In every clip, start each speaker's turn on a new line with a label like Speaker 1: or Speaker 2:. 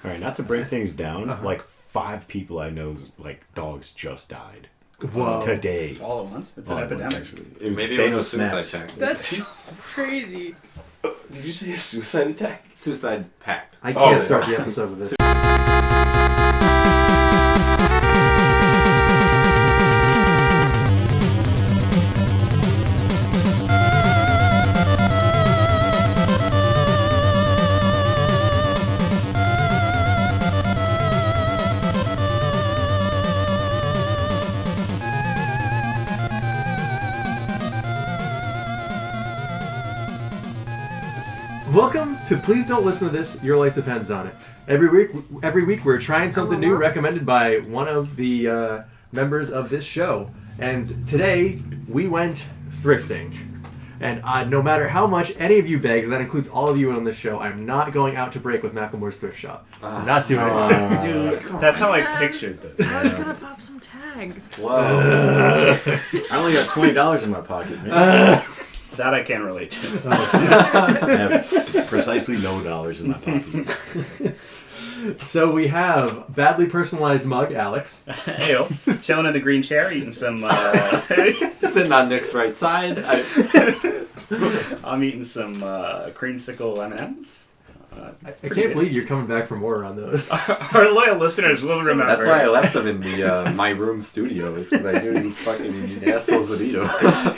Speaker 1: All right, not to break things down, like 5 people I know, like dogs just died.
Speaker 2: Whoa.
Speaker 1: Today.
Speaker 3: All at once? It's an epidemic.
Speaker 1: Actually.
Speaker 4: Maybe it was a suicide pact.
Speaker 5: That's crazy.
Speaker 1: Did you say a suicide attack?
Speaker 4: Suicide pact.
Speaker 2: I can't start the episode with this. Welcome to Please Don't Listen to This, Your Life Depends on It. Every week we're trying something new recommended by one of the members of this show. And today we went thrifting. And no matter how much any of you begs, and that includes all of you on this show, I'm not going out to break with Macklemore's thrift shop. I'm not doing it.
Speaker 5: Dude,
Speaker 3: That's how I pictured this.
Speaker 5: I was gonna pop some tags.
Speaker 4: Whoa.
Speaker 1: I only got $20 in my pocket, man.
Speaker 3: That I can relate to.
Speaker 1: I have precisely no dollars in my pocket.
Speaker 2: So we have badly personalized mug, Alex.
Speaker 3: Heyo. Chilling in the green chair, eating some...
Speaker 4: Sitting on Nick's right side.
Speaker 3: I'm eating some creamsicle M&Ms.
Speaker 2: I can't believe you're coming back for more on those.
Speaker 3: Our loyal listeners will remember.
Speaker 4: That's why I left them in the my room studio, is because I knew these fucking assholes would eat them.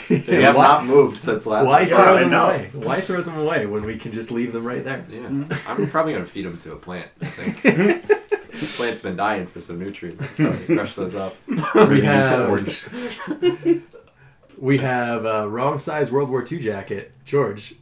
Speaker 4: They have not moved since last
Speaker 2: Why
Speaker 4: week.
Speaker 2: throw them away? Why throw them away when we can just leave them right there?
Speaker 4: Yeah. I'm probably going to feed them to a plant, I think. The plant's been dying for some nutrients. Probably crush those up.
Speaker 2: We have a wrong size World War II jacket. George.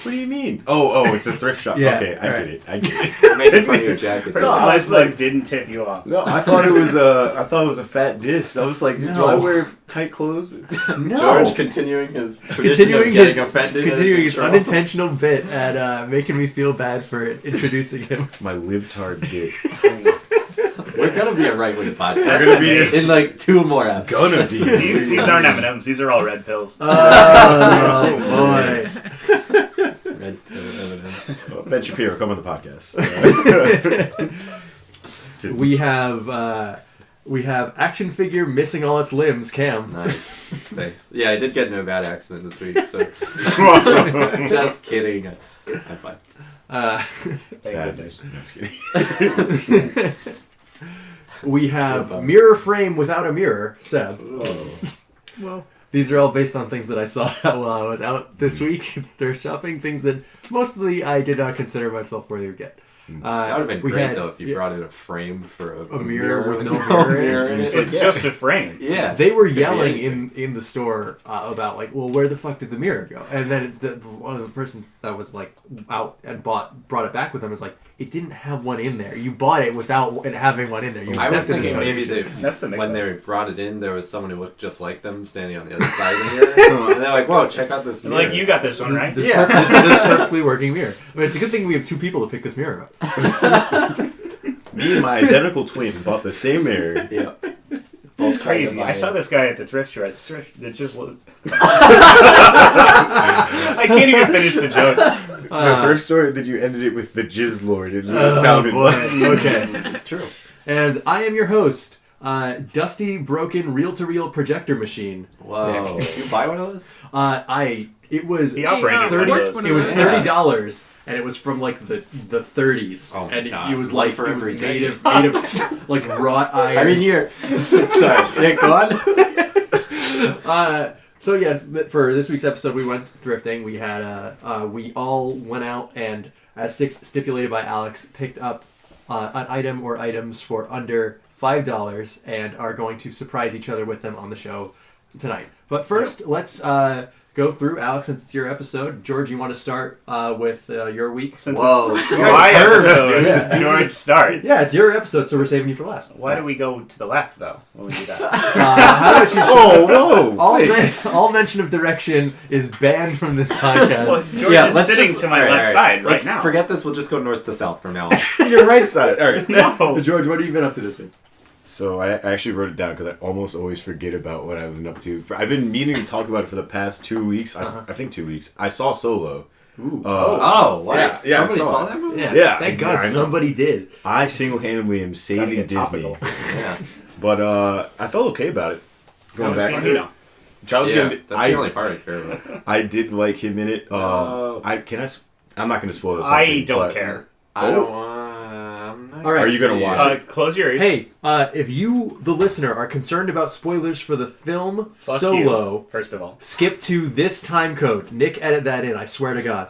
Speaker 1: What do you mean? Oh, it's a thrift shop.
Speaker 2: Yeah,
Speaker 1: Okay, I get it.
Speaker 4: I'm making fun of your jacket.
Speaker 3: Personalized mug didn't tip you off.
Speaker 1: No, I thought it was a fat diss. I was like, do I wear tight clothes?
Speaker 2: No.
Speaker 4: George continuing his tradition of getting offended.
Speaker 2: Continuing his unintentional bit at making me feel bad for introducing him.
Speaker 1: My libtard dick.
Speaker 4: We're gonna be a right-wing podcast.
Speaker 1: We're gonna be
Speaker 4: in like 2 more episodes.
Speaker 1: Gonna be.
Speaker 3: These aren't M&Ms. These are all red pills.
Speaker 2: Oh boy.
Speaker 4: Red evidence.
Speaker 1: Ben Shapiro, come on the podcast.
Speaker 2: We have action figure missing all its limbs, Cam.
Speaker 4: Nice. Thanks. Yeah, I did get into a bad accident this week, so just kidding. I'm fine.
Speaker 1: Sadness. No, I'm just kidding.
Speaker 2: We have mirror frame without a mirror, Seb.
Speaker 5: Whoa.
Speaker 2: These are all based on things that I saw while I was out this week thrift shopping, things that mostly I did not consider myself worthy to get.
Speaker 4: That would have been great, though, if you brought in a frame for a
Speaker 2: mirror with no mirror in it.
Speaker 3: It's just a frame.
Speaker 4: Yeah.
Speaker 2: They were yelling in the store about, like, well, where the fuck did the mirror go? And then it's one of the persons that was, like, out and brought it back with them was like, it didn't have one in there. You bought it without it having one in there.
Speaker 4: I was thinking maybe
Speaker 3: when
Speaker 4: they brought it in, there was someone who looked just like them standing on the other side of the mirror. And they're like, whoa, check out this mirror.
Speaker 3: Like, you got this one, right?
Speaker 2: This perfectly working mirror. I mean, it's a good thing we have 2 people to pick this mirror up.
Speaker 1: Me and my identical twin bought the same mirror.
Speaker 4: Yeah.
Speaker 3: It's crazy. I saw this guy at the thrift store. That just I can't even finish the joke.
Speaker 1: The first story that you ended it with the Jizz Lord. It sounded
Speaker 2: okay.
Speaker 4: It's true.
Speaker 2: And I am your host, Dusty Broken Reel-to-Reel Projector Machine.
Speaker 4: Whoa. Did you buy one of those?
Speaker 2: It was
Speaker 3: He operated
Speaker 5: $30.
Speaker 3: one of those.
Speaker 2: It was $30, and it was from like the 30s.
Speaker 4: Oh,
Speaker 2: and
Speaker 4: God.
Speaker 2: it was
Speaker 4: One
Speaker 2: like
Speaker 4: for
Speaker 2: it was
Speaker 4: every
Speaker 2: made
Speaker 4: day.
Speaker 2: of like wrought iron.
Speaker 4: I mean, you're... Sorry. Yeah, go on.
Speaker 2: So yes, for this week's episode, we went thrifting. We had we all went out and, as stipulated by Alex, picked up an item or items for under $5 and are going to surprise each other with them on the show tonight. But first, let's go through, Alex, since it's your episode. George, you want to start with your week?
Speaker 3: Since
Speaker 4: Whoa.
Speaker 3: it's my episode, George starts.
Speaker 2: Yeah, it's your episode, so we're saving you for last.
Speaker 3: Why do we go to the left, though, when we do that?
Speaker 2: How about you?
Speaker 1: Whoa!
Speaker 2: All mention of direction is banned from this podcast.
Speaker 3: Well, George is sitting to my left side right
Speaker 4: Let's
Speaker 3: now.
Speaker 4: forget this. We'll just go north to south from now on.
Speaker 1: Your right side. All right.
Speaker 3: No.
Speaker 2: George, what have you been up to this week?
Speaker 1: So I actually wrote it down because I almost always forget about what I've been up to. I've been meaning to talk about it for the past 2 weeks. I think 2 weeks. I saw Solo,
Speaker 2: Ooh.
Speaker 4: Oh, what?
Speaker 1: Yeah, I
Speaker 4: Somebody
Speaker 1: saw
Speaker 4: saw
Speaker 1: it.
Speaker 4: that movie?
Speaker 1: Yeah,
Speaker 2: Thank God
Speaker 1: I know.
Speaker 2: somebody did.
Speaker 1: I single-handedly am
Speaker 3: Gotta
Speaker 1: saving
Speaker 3: get
Speaker 1: Disney.
Speaker 3: topical.
Speaker 4: Yeah.
Speaker 1: But I felt okay about it. Going
Speaker 3: Childish
Speaker 1: back to it.
Speaker 3: Gambino.
Speaker 1: Childish
Speaker 4: Yeah,
Speaker 1: Gambino.
Speaker 4: that's the only part I care about.
Speaker 1: I did like him in it.
Speaker 4: No.
Speaker 1: I'm not going to spoil something.
Speaker 3: I don't
Speaker 1: but-
Speaker 3: care.
Speaker 4: I don't want. I'm not
Speaker 2: All right.
Speaker 1: Are you gonna
Speaker 4: see
Speaker 1: watch
Speaker 4: it.
Speaker 3: Close your ears.
Speaker 2: Hey, if you, the listener, are concerned about spoilers for the film
Speaker 3: Fuck
Speaker 2: Solo,
Speaker 3: you, first of all.
Speaker 2: skip to this time code. Nick, edit that in. I swear to God.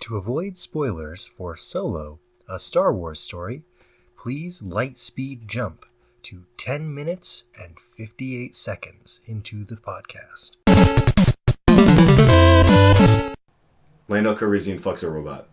Speaker 6: To avoid spoilers for Solo, a Star Wars story, please lightspeed jump to 10 minutes and 58 seconds into the podcast.
Speaker 1: Lando Calrissian fucks a robot.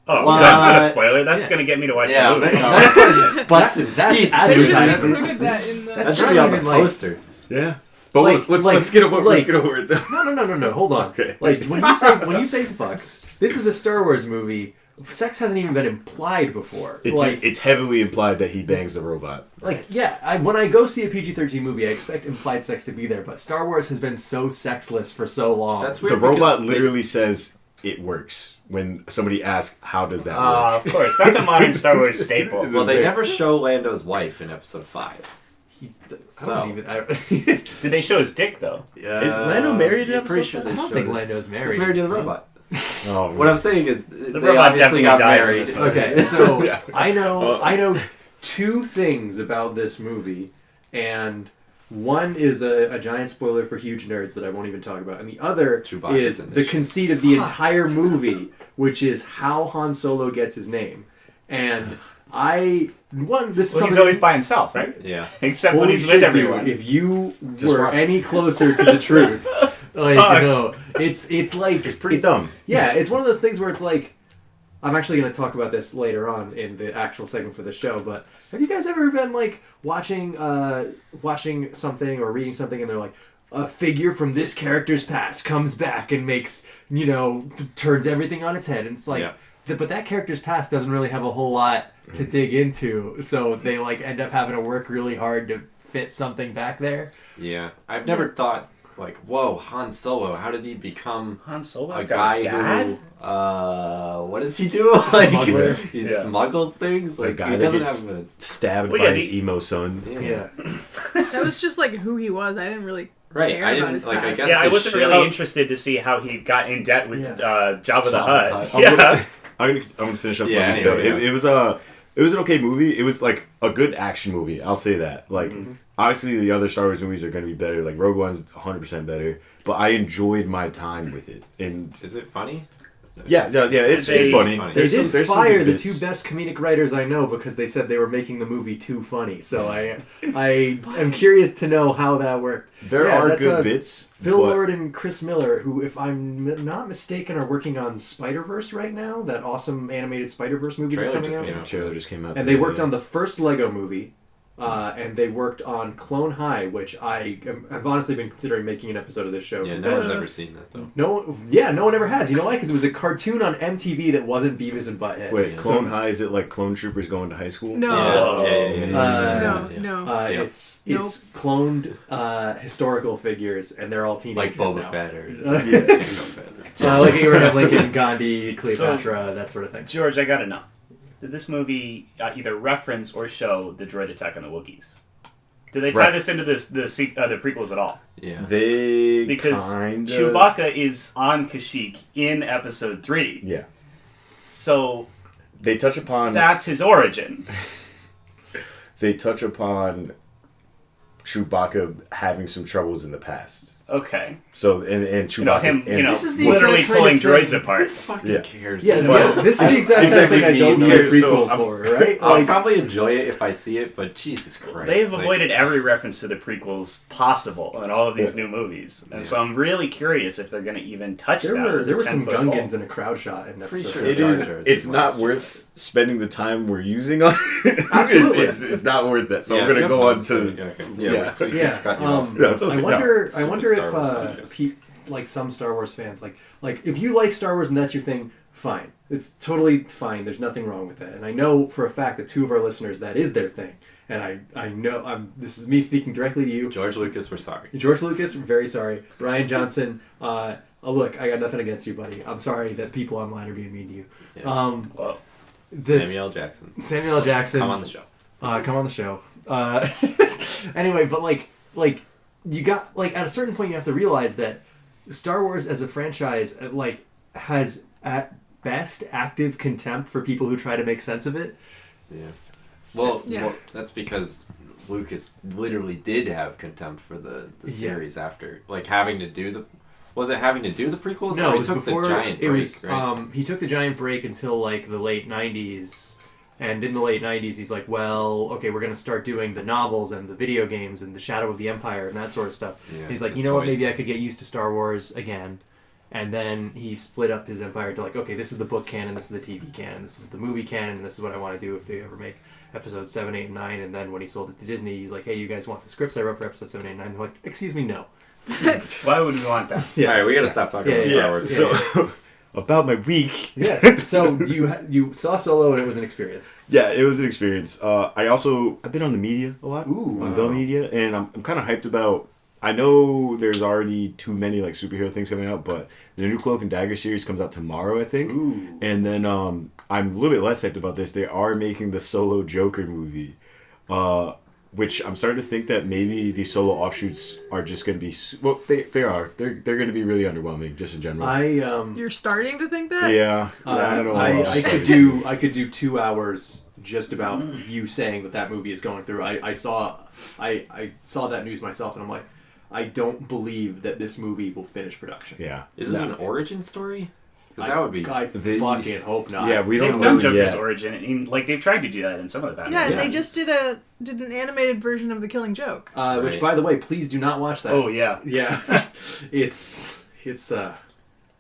Speaker 3: Oh,
Speaker 2: What?
Speaker 3: that's not a spoiler. That's going to get me to watch
Speaker 4: Yeah,
Speaker 3: the movie.
Speaker 4: no.
Speaker 2: Butts
Speaker 4: and
Speaker 2: that's
Speaker 4: seats.
Speaker 5: They should
Speaker 2: advertising.
Speaker 5: have included that in the.
Speaker 2: That's
Speaker 4: That should
Speaker 2: not
Speaker 4: be on the
Speaker 2: even, like-
Speaker 4: poster.
Speaker 1: Yeah. But
Speaker 2: Like-
Speaker 1: let's
Speaker 2: like-
Speaker 1: get over
Speaker 2: like-
Speaker 1: it though.
Speaker 2: No. Hold on.
Speaker 1: Okay.
Speaker 2: Like when you say fucks, this is a Star Wars movie. Sex hasn't even been implied before.
Speaker 1: It's heavily implied that he bangs the robot.
Speaker 2: When I go see a PG-13 movie, I expect implied sex to be there. But Star Wars has been so sexless for so long.
Speaker 4: That's
Speaker 1: The
Speaker 4: weird.
Speaker 1: robot
Speaker 4: because
Speaker 1: literally says it works when somebody asks, "How does that work?"
Speaker 3: Of course. That's a modern Star Wars staple.
Speaker 4: Well, they never show Lando's wife in episode 5.
Speaker 3: Did they show his dick, though?
Speaker 1: Is Lando married in
Speaker 4: I'm pretty
Speaker 1: episode
Speaker 4: sure
Speaker 1: five?
Speaker 4: they
Speaker 2: I don't
Speaker 4: showed
Speaker 2: think
Speaker 4: his-
Speaker 2: Lando's married.
Speaker 4: He's married to the robot.
Speaker 1: Oh,
Speaker 4: What I'm saying is, they
Speaker 3: robot
Speaker 4: obviously
Speaker 3: definitely
Speaker 4: got
Speaker 3: dies in
Speaker 4: married.
Speaker 3: this movie.
Speaker 2: Okay, so
Speaker 1: Yeah.
Speaker 2: I know two things about this movie, and one is a giant spoiler for huge nerds that I won't even talk about, and the other
Speaker 4: Chewbacca's
Speaker 2: is
Speaker 4: in
Speaker 2: the
Speaker 4: this
Speaker 2: conceit of the entire movie, which is how Han Solo gets his name. And this is
Speaker 3: Well, he's
Speaker 2: something
Speaker 3: always by himself, right?
Speaker 4: Yeah.
Speaker 3: Except when
Speaker 2: Holy
Speaker 3: he's
Speaker 2: shit,
Speaker 3: with everyone.
Speaker 2: dude, if you
Speaker 1: Just
Speaker 2: were
Speaker 1: watch it.
Speaker 2: any closer to the truth, like
Speaker 3: Fuck.
Speaker 2: it's like
Speaker 1: It's pretty dumb.
Speaker 2: Yeah, it's one of those things where it's like, I'm actually going to talk about this later on in the actual segment for the show, but have you guys ever been like watching something or reading something and they're like, a figure from this character's past comes back and makes, turns everything on its head, and it's like,
Speaker 4: Yeah.
Speaker 2: but that character's past doesn't really have a whole lot to dig into, so they like end up having to work really hard to fit something back there.
Speaker 4: Yeah. I've never thought, like, whoa, Han Solo, how did he become
Speaker 3: Han Solo's
Speaker 4: a
Speaker 3: got
Speaker 4: guy
Speaker 3: a dad?
Speaker 4: who, what does he do? Like,
Speaker 2: Smuggler.
Speaker 4: he
Speaker 3: Yeah.
Speaker 4: smuggles things?
Speaker 1: A
Speaker 4: Like,
Speaker 1: guy
Speaker 4: he
Speaker 1: that
Speaker 4: doesn't
Speaker 1: gets
Speaker 4: have a...
Speaker 1: stabbed
Speaker 3: Well,
Speaker 1: by
Speaker 3: yeah,
Speaker 1: his emo son.
Speaker 2: Yeah.
Speaker 5: That was just like who he was. I didn't really
Speaker 4: Right,
Speaker 5: care
Speaker 4: I
Speaker 5: about
Speaker 4: didn't,
Speaker 5: his
Speaker 4: like, I
Speaker 5: past.
Speaker 4: guess
Speaker 3: Yeah, I
Speaker 4: the
Speaker 3: wasn't
Speaker 4: show-
Speaker 3: really interested to see how he got in debt with Jabba the
Speaker 4: Jabba
Speaker 3: Hutt.
Speaker 4: the Hutt.
Speaker 3: Yeah.
Speaker 1: I'm gonna finish up.
Speaker 4: Yeah,
Speaker 1: my movie, though.
Speaker 4: anyway, yeah.
Speaker 1: It was an okay movie. It was like a good action movie. I'll say that. Like, obviously the other Star Wars movies are going to be better. Like Rogue One's 100% better. But I enjoyed my time with it. And
Speaker 4: Is it funny?
Speaker 1: yeah, it's
Speaker 3: They-
Speaker 1: funny.
Speaker 4: Funny.
Speaker 2: They
Speaker 1: There's
Speaker 2: did
Speaker 1: some
Speaker 2: fire
Speaker 1: good
Speaker 2: the
Speaker 1: bits.
Speaker 2: two best comedic writers I know because they said they were making the movie too funny. So I am curious to know how that worked.
Speaker 1: There
Speaker 2: Yeah,
Speaker 1: are
Speaker 2: that's
Speaker 1: good
Speaker 2: a-
Speaker 1: bits.
Speaker 2: Phil
Speaker 1: but
Speaker 2: Lord and Chris Miller, who, if I'm not mistaken, are working on Spider-Verse right now, that awesome animated Spider-Verse movie that's
Speaker 4: Trailer
Speaker 2: coming
Speaker 4: just
Speaker 2: out.
Speaker 4: came out.
Speaker 1: trailer just came out.
Speaker 2: And they worked on the first Lego movie, and they worked on Clone High, which I've honestly been considering making an episode of this show.
Speaker 4: Yeah,
Speaker 2: 'cause
Speaker 4: no one's
Speaker 5: Uh,
Speaker 4: ever seen that, though.
Speaker 2: no one ever has. You know why? Because it was a cartoon on MTV that wasn't Beavis and Butthead.
Speaker 1: Wait,
Speaker 4: Yeah.
Speaker 1: Clone High, is it like clone troopers going to high school?
Speaker 5: No.
Speaker 4: Yeah.
Speaker 5: No.
Speaker 4: Yeah.
Speaker 2: It's cloned historical figures, and they're all teenagers
Speaker 4: Like Boba
Speaker 2: now.
Speaker 4: Fett or...
Speaker 2: Yeah.
Speaker 4: Jango Fett.
Speaker 2: Like Abraham Lincoln, Gandhi, Cleopatra, that sort of thing.
Speaker 3: George, I gotta know. Did this movie either reference or show the droid attack on the Wookiees? Do they tie this into the prequels at all?
Speaker 4: Yeah.
Speaker 1: They
Speaker 3: Because
Speaker 1: kinda...
Speaker 3: Chewbacca is on Kashyyyk in Episode 3.
Speaker 1: Yeah.
Speaker 3: So
Speaker 1: They touch upon...
Speaker 3: that's his origin.
Speaker 1: They touch upon Chewbacca having some troubles in the past.
Speaker 3: Okay.
Speaker 1: So, and Chewbacca...
Speaker 2: This is the
Speaker 3: literally
Speaker 2: exact
Speaker 3: pulling
Speaker 2: kind of
Speaker 3: droids
Speaker 2: thing-
Speaker 3: apart.
Speaker 4: Fucking
Speaker 1: Yeah.
Speaker 4: cares?
Speaker 2: Yeah,
Speaker 1: But-
Speaker 2: this is the exact
Speaker 1: Exactly,
Speaker 2: thing I don't
Speaker 1: me
Speaker 2: need a
Speaker 1: neither, so
Speaker 2: prequel for, right?
Speaker 4: I'll probably enjoy it if I see it, but Jesus Christ.
Speaker 3: They've
Speaker 4: like-
Speaker 3: avoided every reference to the prequels possible in all of these new movies. And so I'm really curious if they're going to even touch that.
Speaker 2: there were some
Speaker 3: 10-foot
Speaker 2: Gungans
Speaker 3: pole.
Speaker 2: in a crowd shot in
Speaker 4: Pretty
Speaker 2: episode
Speaker 4: sure
Speaker 1: It
Speaker 2: seven.
Speaker 4: Jar
Speaker 1: is.
Speaker 4: Jar is
Speaker 1: It's
Speaker 4: in
Speaker 1: not
Speaker 4: last year.
Speaker 1: worth spending the time we're using on it.
Speaker 2: Absolutely.
Speaker 1: It's not worth it. So
Speaker 4: Yeah,
Speaker 1: we're gonna
Speaker 4: yep.
Speaker 1: go on to.
Speaker 4: Okay.
Speaker 1: Yeah.
Speaker 2: Yeah,
Speaker 4: Cut you off.
Speaker 1: Yeah, it's okay.
Speaker 2: I wonder
Speaker 4: Stupid
Speaker 2: if
Speaker 4: Star Wars podcast.
Speaker 2: like some Star Wars fans, like if you like Star Wars and that's your thing, fine. It's totally fine. There's nothing wrong with that. And I know for a fact that 2 of our listeners, that is their thing. And I know, this is me speaking directly to you.
Speaker 4: George Lucas, we're sorry.
Speaker 2: George Lucas, we're very sorry. Ryan Johnson, look, I got nothing against you, buddy. I'm sorry that people online are being mean to you.
Speaker 4: Yeah. Samuel Jackson.
Speaker 2: Samuel L. Jackson.
Speaker 4: Come on the show.
Speaker 2: Come on the show. Anyway, but like you got, like, at a certain point you have to realize that Star Wars as a franchise, like, has at best active contempt for people who try to make sense of it.
Speaker 4: Yeah. Well, that's because Lucas literally did have contempt for the series after, like, having to do the... Was it having to do the prequels?
Speaker 2: No,
Speaker 4: or
Speaker 2: it was
Speaker 4: he took
Speaker 2: before,
Speaker 4: the giant break, right?
Speaker 2: He took the giant break until, like, the late 90s. And in the late 90s, he's like, well, okay, we're going to start doing the novels and the video games and the Shadow of the Empire and that sort of stuff. Yeah, he's like, you know what, maybe I could get used to Star Wars again. And then he split up his empire to, like, okay, this is the book canon, this is the TV canon, this is the movie canon, and this is what I want to do if they ever make episodes 7, 8, and 9. And then when he sold it to Disney, he's like, hey, you guys want the scripts I wrote for episodes 7, 8, and 9? They're like, excuse me, no.
Speaker 3: Why would we want that?
Speaker 2: Yes.
Speaker 4: All right, we gotta stop talking about Star Wars.
Speaker 1: So, about my week.
Speaker 2: Yes. So you saw Solo and it was an experience.
Speaker 1: Yeah, it was an experience. I've been on the media a lot.
Speaker 2: Ooh.
Speaker 1: The media, and I'm kind of hyped about. I know there's already too many, like, superhero things coming out, but the new Cloak and Dagger series comes out tomorrow, I think.
Speaker 2: Ooh.
Speaker 1: And then I'm a little bit less hyped about this. They are making the Solo Joker movie, which I'm starting to think that maybe these Solo offshoots are just going to be... Well, they are. They're going to be really underwhelming, just in general.
Speaker 5: You're starting to think that?
Speaker 1: Yeah.
Speaker 2: I
Speaker 1: don't know.
Speaker 2: I could do 2 hours just about you saying that movie is going through. I saw that news myself, and I'm like, I don't believe that this movie will finish production.
Speaker 1: Yeah.
Speaker 4: Is it an origin story? Because that would be...
Speaker 2: I fucking hope not.
Speaker 1: Yeah, we don't
Speaker 3: They've
Speaker 1: know
Speaker 3: done Joker's
Speaker 1: yet.
Speaker 3: origin, and, like, they've tried to do that in some of the Batman.
Speaker 5: Yeah, and
Speaker 3: movies.
Speaker 5: they just did an animated version of The Killing Joke.
Speaker 2: Which, by the way, please do not watch that.
Speaker 3: Oh, yeah.
Speaker 2: Yeah. it's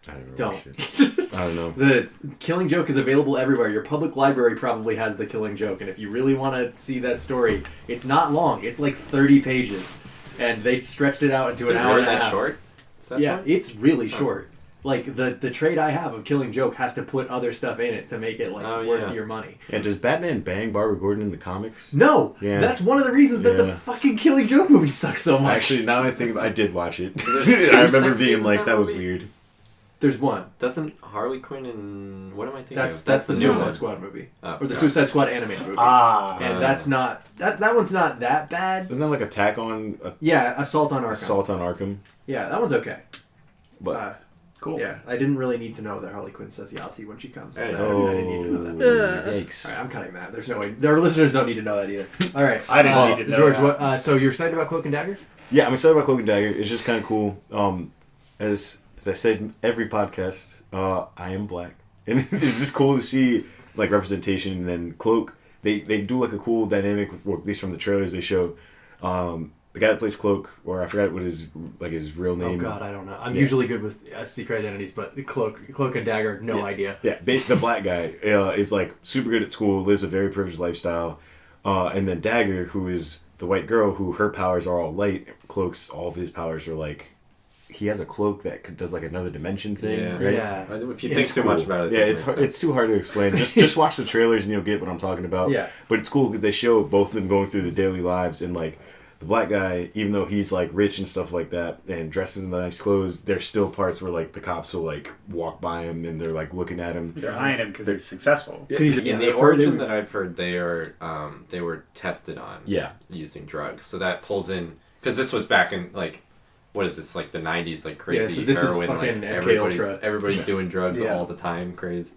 Speaker 1: I don't know.
Speaker 2: don't.
Speaker 1: I don't know.
Speaker 2: The Killing Joke is available everywhere. Your public library probably has The Killing Joke, and if you really want to see that story, it's not long. It's like 30 pages, and they stretched it out into an hour and a half.
Speaker 4: Short? Is that
Speaker 2: Yeah,
Speaker 4: short?
Speaker 2: it's really short. Like, the trade I have of Killing Joke has to put other stuff in it to make it, like, worth your money.
Speaker 1: Yeah, does Batman bang Barbara Gordon in the comics?
Speaker 2: No!
Speaker 1: Yeah.
Speaker 2: That's one of the reasons that the fucking Killing Joke movie sucks so much.
Speaker 1: Actually, now I think about it, I did watch it.
Speaker 4: There's
Speaker 1: I remember
Speaker 4: sex
Speaker 1: being
Speaker 4: scenes
Speaker 1: like,
Speaker 4: in
Speaker 1: that was
Speaker 4: movie?
Speaker 1: weird.
Speaker 2: There's one.
Speaker 4: Doesn't Harley Quinn and... What am I thinking
Speaker 2: That's
Speaker 4: of?
Speaker 2: the
Speaker 4: new
Speaker 2: Suicide
Speaker 4: one.
Speaker 2: Squad movie.
Speaker 4: Oh,
Speaker 2: Or the
Speaker 4: God.
Speaker 2: Suicide Squad animated movie. And that's not... That one's not that bad.
Speaker 1: Isn't that like Attack on...
Speaker 2: Yeah, Assault on Arkham.
Speaker 1: Assault on Arkham?
Speaker 2: Yeah, that one's okay.
Speaker 1: But...
Speaker 3: Cool.
Speaker 2: Yeah, I didn't really need to know that Harley Quinn says Yahtzee when she comes. I
Speaker 1: Oh,
Speaker 2: didn't need to know that.
Speaker 1: yikes.
Speaker 2: Alright, I'm cutting that. There's no way. Our listeners don't need to know that either. Alright.
Speaker 3: I didn't need to know
Speaker 2: George,
Speaker 3: that.
Speaker 2: what, so you're excited about Cloak and Dagger?
Speaker 1: Yeah, I'm excited about Cloak and Dagger. It's just kind of cool. As I said in every podcast, I am black. And it's just cool to see, like, representation. And then Cloak, they do, like, a cool dynamic, with, at least from the trailers they show. The guy that plays Cloak, or I forgot what his real name.
Speaker 2: Oh God, I don't know. I'm usually good with secret identities, but Cloak and Dagger, no idea.
Speaker 1: Yeah, the black guy is, like, super good at school, lives a very privileged lifestyle. And then Dagger, who is the white girl, who her powers are all light. Cloak's, all of his powers are, like, he has a cloak that does, like, another dimension thing.
Speaker 4: Yeah.
Speaker 1: Right?
Speaker 2: Yeah.
Speaker 4: If you
Speaker 2: Yeah,
Speaker 4: think
Speaker 2: it's
Speaker 4: too
Speaker 2: cool.
Speaker 4: much about it,
Speaker 1: Yeah, it's too hard to explain. Just watch the trailers and you'll get what I'm talking about.
Speaker 2: Yeah.
Speaker 1: But it's cool because they show both of them going through the daily lives, and, like, the black guy, even though he's, like, rich and stuff like that and dresses in nice clothes, there's still parts where, like, the cops will, like, walk by him and they're, like, looking at him.
Speaker 3: They're eyeing him because he's successful.
Speaker 2: Yeah,
Speaker 4: In the origin that I've heard, they were tested on using drugs. So that pulls in... Because this was back in, like... What is this, like, the 90s, like, crazy
Speaker 2: so this is
Speaker 4: heroin,
Speaker 2: fucking
Speaker 4: like,
Speaker 2: MK
Speaker 4: everybody's doing drugs
Speaker 3: Yeah.
Speaker 4: all the time, craze.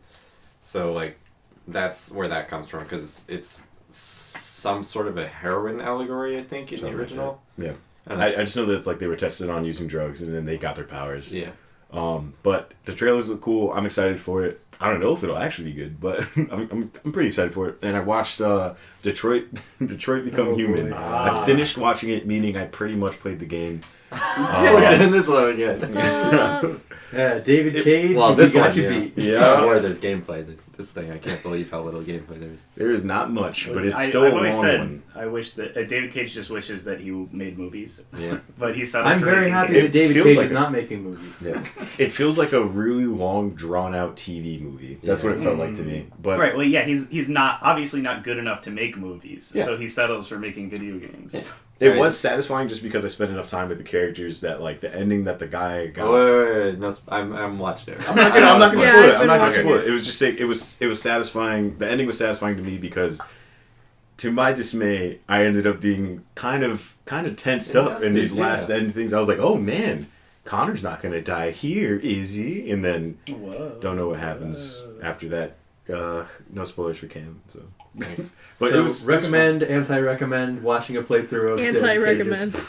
Speaker 4: So, like, that's where that comes from, because it's some sort of a heroin allegory, I think, in the original.
Speaker 1: Yeah. I just know that it's like they were tested on using drugs and then they got their powers.
Speaker 4: Yeah.
Speaker 1: But the trailers look cool. I'm excited for it. I don't know if it'll actually be good, but I'm pretty excited for it. And I watched Detroit Become Human.
Speaker 2: boy.
Speaker 1: I finished watching it, meaning I pretty much played the game.
Speaker 4: We're doing this one again.
Speaker 2: Yeah, David Cage.
Speaker 4: Well, this
Speaker 2: got
Speaker 4: one,
Speaker 2: you
Speaker 4: yeah.
Speaker 2: beat.
Speaker 1: Yeah.
Speaker 4: Or there's gameplay. This thing, I can't believe how little gameplay there is.
Speaker 1: There is not much, but it's
Speaker 3: I've
Speaker 1: still a
Speaker 3: always
Speaker 1: long
Speaker 3: said,
Speaker 1: one.
Speaker 3: I wish that David Cage just wishes that he made movies.
Speaker 4: Yeah.
Speaker 3: But he's not.
Speaker 2: I'm very happy
Speaker 1: It
Speaker 2: that David
Speaker 1: feels
Speaker 2: Cage
Speaker 1: like
Speaker 2: is not making movies.
Speaker 1: Yeah. It feels like a really long, drawn-out TV movie. That's what it felt like to me. But
Speaker 3: Right. Well, yeah, he's not obviously not good enough to make movies,
Speaker 1: Yeah.
Speaker 3: so he settles for making video games.
Speaker 1: it was satisfying just because I spent enough time with the characters that, like, the ending that the guy got.
Speaker 4: Wait. No, I'm watching it.
Speaker 1: I'm not gonna
Speaker 5: Yeah,
Speaker 1: spoil it.
Speaker 5: I've
Speaker 1: I'm not
Speaker 5: been
Speaker 1: gonna spoil it.
Speaker 5: watching
Speaker 1: It was just it was satisfying. The ending was satisfying to me because, to my dismay, I ended up being kind of tensed up in these last end things. I was like, oh man, Connor's not gonna die here, is he? And then don't know what happens after that. No spoilers for Cam. So, but
Speaker 2: So
Speaker 1: it was
Speaker 2: recommend, anti-recommend watching a playthrough of David
Speaker 5: Anti-recommend.
Speaker 2: Cage's.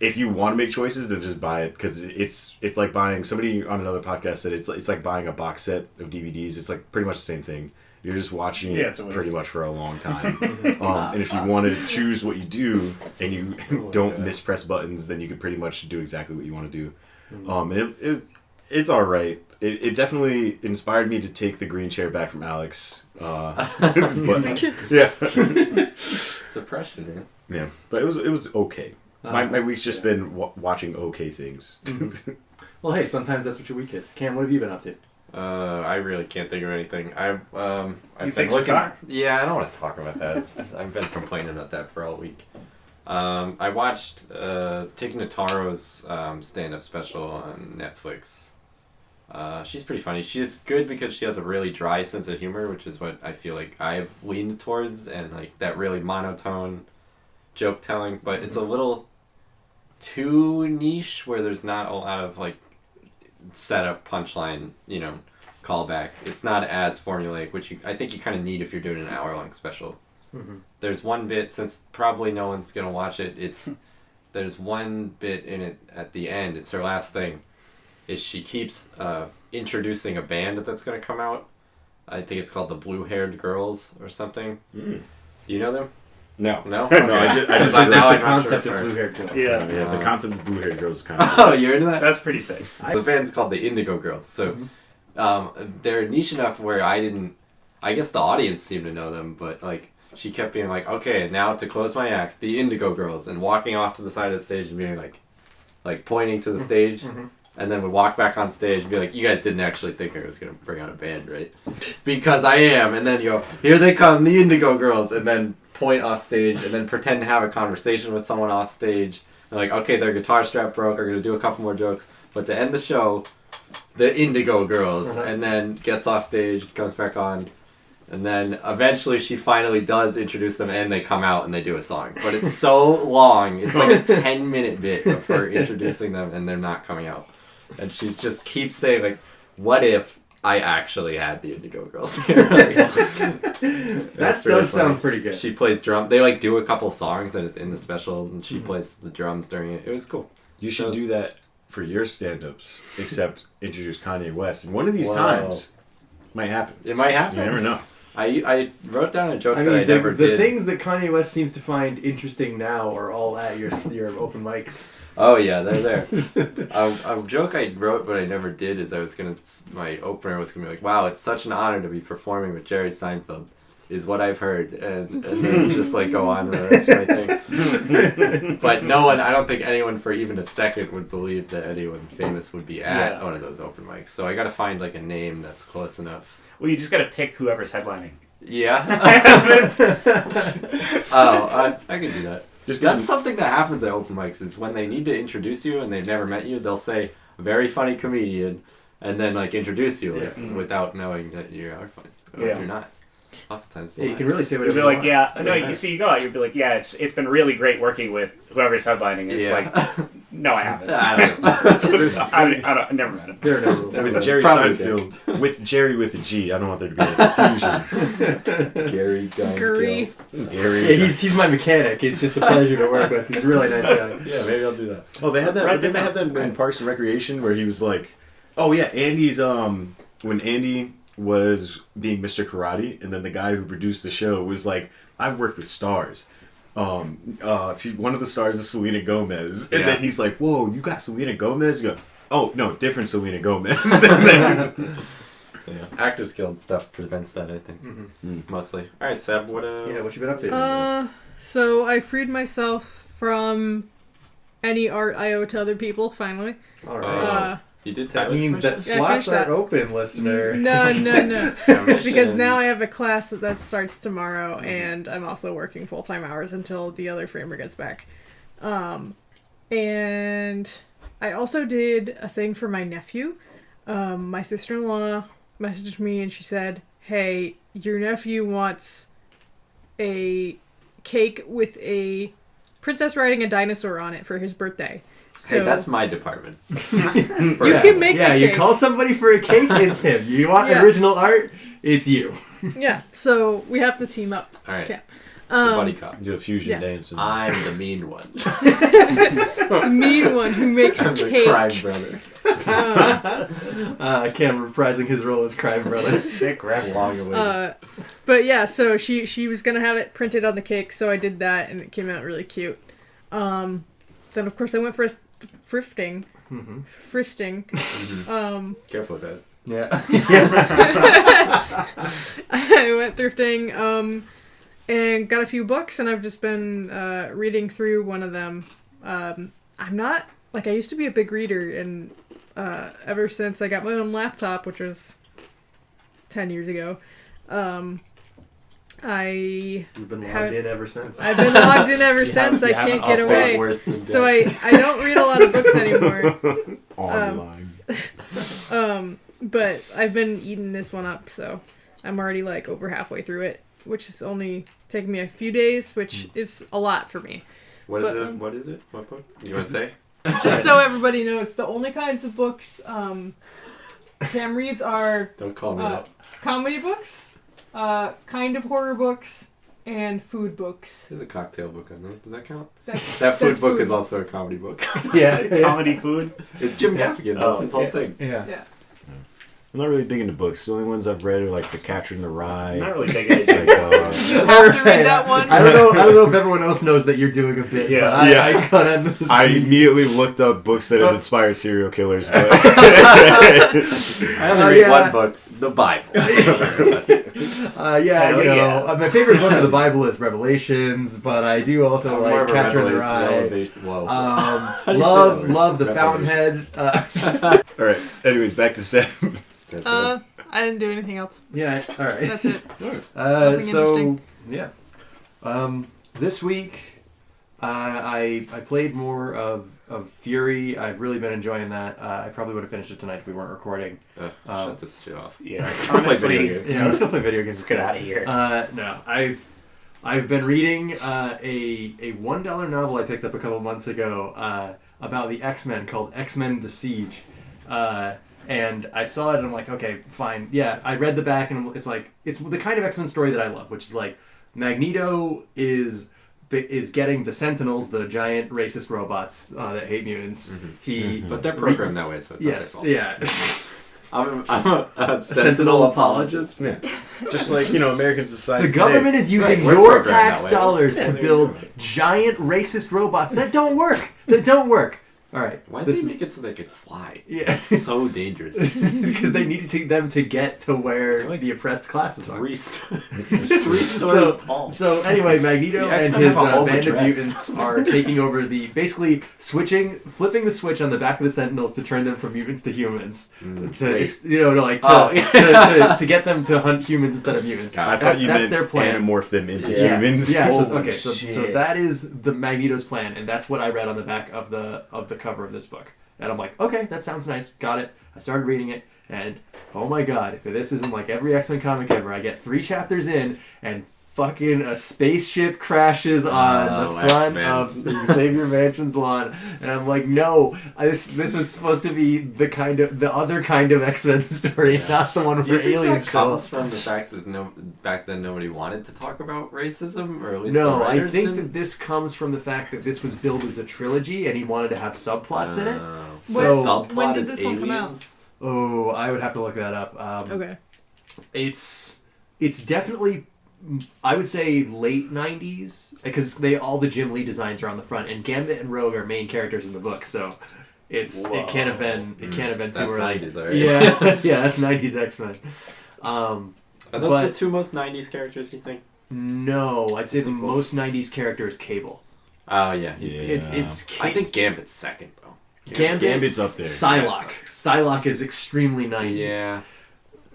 Speaker 1: if you want to make choices, then just buy it because it's like buying. Somebody on another podcast said it's like buying a box set of DVDs. It's like pretty much the same thing. You're just watching it pretty much for a long time. And if you want to choose what you do and you don't mispress buttons, then you could pretty much do exactly what you want to do. And it's all right. It definitely inspired me to take the green chair back from Alex. But, yeah,
Speaker 4: It's oppression, man.
Speaker 1: yeah. But it was okay. My week's just been watching okay things.
Speaker 2: Well, hey, sometimes that's what your week is. Cam, what have you been up to?
Speaker 4: I really can't think of anything. I've
Speaker 3: You
Speaker 4: been
Speaker 3: fixed your
Speaker 4: looking.
Speaker 3: car?
Speaker 4: Yeah, I don't want to talk about that. It's just, I've been complaining about that for all week. I watched Tig Notaro's stand-up special on Netflix. She's pretty funny. She's good because she has a really dry sense of humor, which is what I feel like I've leaned towards, and like that really monotone joke telling. But it's a little too niche where there's not a lot of like setup, punchline, callback. It's not as formulaic, which I think you kind of need if you're doing an hour-long special.
Speaker 2: Mm-hmm.
Speaker 4: There's one bit, since probably no one's gonna watch it. There's one bit in it at the end. It's her last thing. Is she keeps introducing a band that's gonna come out. I think it's called the Blue Haired Girls or something.
Speaker 1: Mm.
Speaker 4: Do you know them?
Speaker 1: No.
Speaker 4: No.
Speaker 1: No, I just
Speaker 2: That's
Speaker 4: now
Speaker 2: the
Speaker 4: I'm not
Speaker 2: concept
Speaker 4: sure.
Speaker 2: of blue-haired girls.
Speaker 3: Yeah.
Speaker 1: yeah, the concept of blue haired girls is kind of.
Speaker 4: Oh, you're into that?
Speaker 3: That's pretty sick.
Speaker 4: The band's called the Indigo Girls. So they're niche enough where I guess the audience seemed to know them, but like she kept being like, okay, now to close my act, the Indigo Girls, and walking off to the side of the stage and being like pointing to the stage, and then would walk back on stage and be like, you guys didn't actually think I was going to bring out a band, right? Because I am. And then you go, here they come, the Indigo Girls, and then point off stage and then pretend to have a conversation with someone off stage. And like, okay, their guitar strap broke, are going to do a couple more jokes. But to end the show, the Indigo Girls, and then gets off stage, comes back on, and then eventually she finally does introduce them, and they come out and they do a song. But it's so long, it's like a 10-minute bit of her introducing them, and they're not coming out. And she's just keeps saying, like, what if I actually had the Indigo Girls?
Speaker 2: That does sound pretty good.
Speaker 4: She plays drum. They like do a couple songs and it's in the special, and she plays the drums during it. It was cool.
Speaker 1: You should do that for your stand-ups, except introduce Kanye West. And one of these times might happen.
Speaker 4: It might happen.
Speaker 1: You never know.
Speaker 4: I wrote down a joke
Speaker 2: I
Speaker 4: that
Speaker 2: mean,
Speaker 4: I never
Speaker 2: the
Speaker 4: did.
Speaker 2: things that Kanye West seems to find interesting now are all at your open mics.
Speaker 4: Oh yeah, they're there. A joke I wrote but I never did is my opener was gonna be like, wow, it's such an honor to be performing with Jerry Seinfeld, is what I've heard, and then just like go on to the rest of my thing. But I don't think anyone for even a second would believe that anyone famous would be at one of those open mics. So I gotta find like a name that's close enough.
Speaker 3: Well, you just got to pick whoever's headlining.
Speaker 4: Yeah. I could do that. That's something that happens at open mics is when they need to introduce you and they've never met you, they'll say very funny comedian and then like introduce you without knowing that you are funny. Or if you're not. Oftentimes.
Speaker 2: Yeah, you can really say whatever
Speaker 3: You'll be
Speaker 2: you
Speaker 3: like,
Speaker 2: want.
Speaker 3: yeah, no, you see, you go out, you'll be like, yeah, it's been really great working with whoever's headlining. It's like, no, I haven't. I never met him.
Speaker 2: There are no rules.
Speaker 1: With Jerry Seinfeld, with Jerry with a G. I don't want there to be any confusion.
Speaker 4: Gary.
Speaker 5: Gary.
Speaker 1: Gary.
Speaker 2: Yeah, he's my mechanic. He's just a pleasure to work with. He's a really nice guy.
Speaker 4: Yeah, maybe I'll do that.
Speaker 1: Oh, they had that. Didn't they have that in Parks and Recreation where he was like, oh yeah, Andy's when Andy was being Mr. Karate, and then the guy who produced the show was like, I've worked with stars. one of the stars is Selena Gomez, and
Speaker 4: Yeah.
Speaker 1: then he's like, "Whoa, you got Selena Gomez?" You go, "Oh no, different Selena Gomez." And then,
Speaker 4: Yeah. Actors Guild stuff prevents that, I think. Mostly. All right, Seb, what
Speaker 2: What you been up to?
Speaker 5: So I freed myself from any art I owe to other people, finally.
Speaker 2: All right.
Speaker 4: you did
Speaker 2: That
Speaker 4: Tyler's
Speaker 2: means that
Speaker 4: question?
Speaker 5: Yeah, I
Speaker 2: slots
Speaker 5: finished
Speaker 2: are
Speaker 5: that.
Speaker 2: open, listener.
Speaker 5: No.
Speaker 4: Commissions.
Speaker 5: Because now I have a class that starts tomorrow, and I'm also working full-time hours until the other framer gets back. And I also did a thing for my nephew. My sister-in-law messaged me, and she said, "Hey, your nephew wants a cake with a princess riding a dinosaur on it for his birthday."
Speaker 4: Hey, that's my department.
Speaker 5: You can make
Speaker 2: Yeah,
Speaker 5: the
Speaker 2: you
Speaker 5: cake.
Speaker 2: call somebody for a cake, it's him. You want
Speaker 5: Yeah.
Speaker 2: original art, it's you.
Speaker 5: Yeah, so we have to team up.
Speaker 4: All right.
Speaker 5: Yeah.
Speaker 4: It's a buddy cop.
Speaker 1: do a fusion
Speaker 5: Yeah.
Speaker 1: dance. And,
Speaker 4: I'm the mean one.
Speaker 5: The mean one who makes
Speaker 4: I'm the
Speaker 5: cake.
Speaker 4: crime brother.
Speaker 2: Cam reprising his role as crime brother.
Speaker 3: Sick rap.
Speaker 4: Long away.
Speaker 5: But yeah, so she was gonna have it printed on the cake, so I did that, and it came out really cute. Then of course I went for a thrifting.
Speaker 4: Careful with that.
Speaker 2: Yeah.
Speaker 5: I went thrifting and got a few books, and I've just been reading through one of them. I'm not like I used to be a big reader, and ever since I got my own laptop, which was 10 years ago,
Speaker 2: You've been logged in ever since.
Speaker 5: I've been logged in ever
Speaker 2: You
Speaker 5: since. I
Speaker 2: haven't
Speaker 5: can't get
Speaker 2: also
Speaker 5: away.
Speaker 2: worse than
Speaker 5: So
Speaker 2: death.
Speaker 5: I don't read a lot of books anymore.
Speaker 1: online.
Speaker 5: But I've been eating this one up, so I'm already like over halfway through it, which is only taking me a few days, which is a lot for me.
Speaker 4: What is
Speaker 5: But,
Speaker 4: it? What is it? What book? You want to say?
Speaker 5: Just so everybody knows, the only kinds of books Cam reads are
Speaker 4: Don't call me that.
Speaker 5: comedy books, kind of horror books, and food books.
Speaker 4: There's a cocktail book on there. Does that count?
Speaker 5: That's,
Speaker 4: That food
Speaker 5: that's
Speaker 4: book
Speaker 5: food.
Speaker 4: is also a comedy book.
Speaker 2: Yeah.
Speaker 3: Comedy food.
Speaker 4: It's Jim Gaffigan. That's his whole
Speaker 2: yeah.
Speaker 4: thing.
Speaker 2: Yeah.
Speaker 5: Yeah.
Speaker 1: I'm not really big into books. The only ones I've read are like The Catcher in the Rye.
Speaker 3: I'm not really big into
Speaker 1: Like,
Speaker 5: You have to read that one.
Speaker 2: I don't know if everyone else knows that you're doing a bit,
Speaker 3: Yeah.
Speaker 2: but I
Speaker 1: Yeah.
Speaker 2: cut on this.
Speaker 1: I immediately looked up books that have inspired serial killers. But
Speaker 4: I only read
Speaker 2: yeah.
Speaker 4: one book, the Bible.
Speaker 2: My favorite book of the Bible is Revelations, but I do also
Speaker 4: I'm more
Speaker 2: like
Speaker 4: of a
Speaker 2: Catcher in the
Speaker 4: revelation-
Speaker 2: Rye.
Speaker 4: Whoa.
Speaker 2: Love
Speaker 4: do you say that?
Speaker 2: love the
Speaker 4: Revelation.
Speaker 2: Fountainhead.
Speaker 1: all right. Anyways, back to Sam.
Speaker 5: I didn't do anything else.
Speaker 2: Yeah, all right.
Speaker 5: That's it.
Speaker 2: So
Speaker 5: interesting.
Speaker 2: yeah, this week I played more of Fury. I've really been enjoying that. I probably would have finished it tonight if we weren't recording.
Speaker 4: Shut this shit off.
Speaker 3: Yeah,
Speaker 4: Let's go play
Speaker 3: honestly,
Speaker 4: video games.
Speaker 2: Yeah, let's go play video games.
Speaker 3: let's get out of here.
Speaker 2: No, I've been reading a $1 novel I picked up a couple months ago about the X-Men called X-Men: The Siege. And I saw it and I'm like, okay, fine. Yeah, I read the back and it's like, it's the kind of X-Men story that I love, which is like Magneto is getting the Sentinels, the giant racist robots that hate mutants.
Speaker 4: But they're programmed that way, so it's not their
Speaker 2: Yes,
Speaker 4: fault.
Speaker 2: yeah.
Speaker 4: I'm a
Speaker 2: Sentinel apologist.
Speaker 1: Yeah. Just like, American society.
Speaker 2: The government is using
Speaker 4: We're
Speaker 2: your
Speaker 4: programmed that
Speaker 2: tax
Speaker 4: way.
Speaker 2: dollars
Speaker 1: Yeah,
Speaker 2: to
Speaker 1: there you
Speaker 2: build
Speaker 1: go.
Speaker 2: giant racist robots that don't work. That don't work. All right.
Speaker 4: Why did
Speaker 2: this
Speaker 4: they
Speaker 2: is
Speaker 4: make it so they could fly?
Speaker 2: Yeah.
Speaker 4: It's so dangerous.
Speaker 2: because they needed them to get to where the oppressed classes are.
Speaker 4: Three stories
Speaker 2: So,
Speaker 4: tall.
Speaker 2: so anyway, Magneto
Speaker 4: The
Speaker 2: and
Speaker 4: X-Men
Speaker 2: his
Speaker 4: have a whole
Speaker 2: band of
Speaker 4: address.
Speaker 2: mutants are taking over basically flipping the switch on the back of the Sentinels to turn them from mutants to humans. To get them to hunt humans instead of mutants.
Speaker 1: I thought you
Speaker 2: that's
Speaker 1: meant
Speaker 2: their plan.
Speaker 1: anamorph them into
Speaker 2: Yeah.
Speaker 1: humans.
Speaker 2: Yeah, so,
Speaker 3: Holy
Speaker 2: okay, so
Speaker 3: shit.
Speaker 2: that is the Magneto's plan, and that's what I read on the back of the cover of this book. And I'm like, okay, that sounds nice. Got it. I started reading it, and oh my god, if this isn't like every X-Men comic ever, I get 3 chapters in, and fucking a spaceship crashes on the front
Speaker 4: X-Men.
Speaker 2: of the Xavier Mansion's lawn, and I'm like, no, this was supposed to be the other kind of X-Men story, not the one
Speaker 4: Do you
Speaker 2: where
Speaker 4: think
Speaker 2: aliens
Speaker 4: that
Speaker 2: show
Speaker 4: comes
Speaker 2: up.
Speaker 4: from the fact that back then nobody wanted to talk about racism, or at least
Speaker 2: No,
Speaker 4: the
Speaker 2: I
Speaker 4: writers
Speaker 2: think
Speaker 4: didn't?
Speaker 2: that this comes from the fact that this was billed as a trilogy, and he wanted to have subplots in it.
Speaker 4: So
Speaker 2: What-
Speaker 4: subplot
Speaker 5: when did
Speaker 4: is
Speaker 5: this one come out?
Speaker 4: aliens?
Speaker 2: Oh, I would have to look that up.
Speaker 5: Okay.
Speaker 2: It's definitely I would say late 90s, because all the Jim Lee designs are on the front, and Gambit and Rogue are main characters in the book, so it can't have been too early.
Speaker 4: That's 90s, alright.
Speaker 2: Yeah, yeah, that's 90s X-Men.
Speaker 4: Are those the two most 90s characters, you think?
Speaker 2: No, I'd say the most 90s character is Cable.
Speaker 4: Oh, yeah. I think Gambit's second, though.
Speaker 1: Gambit's up there.
Speaker 2: Psylocke. Psylocke is extremely 90s.
Speaker 4: Yeah.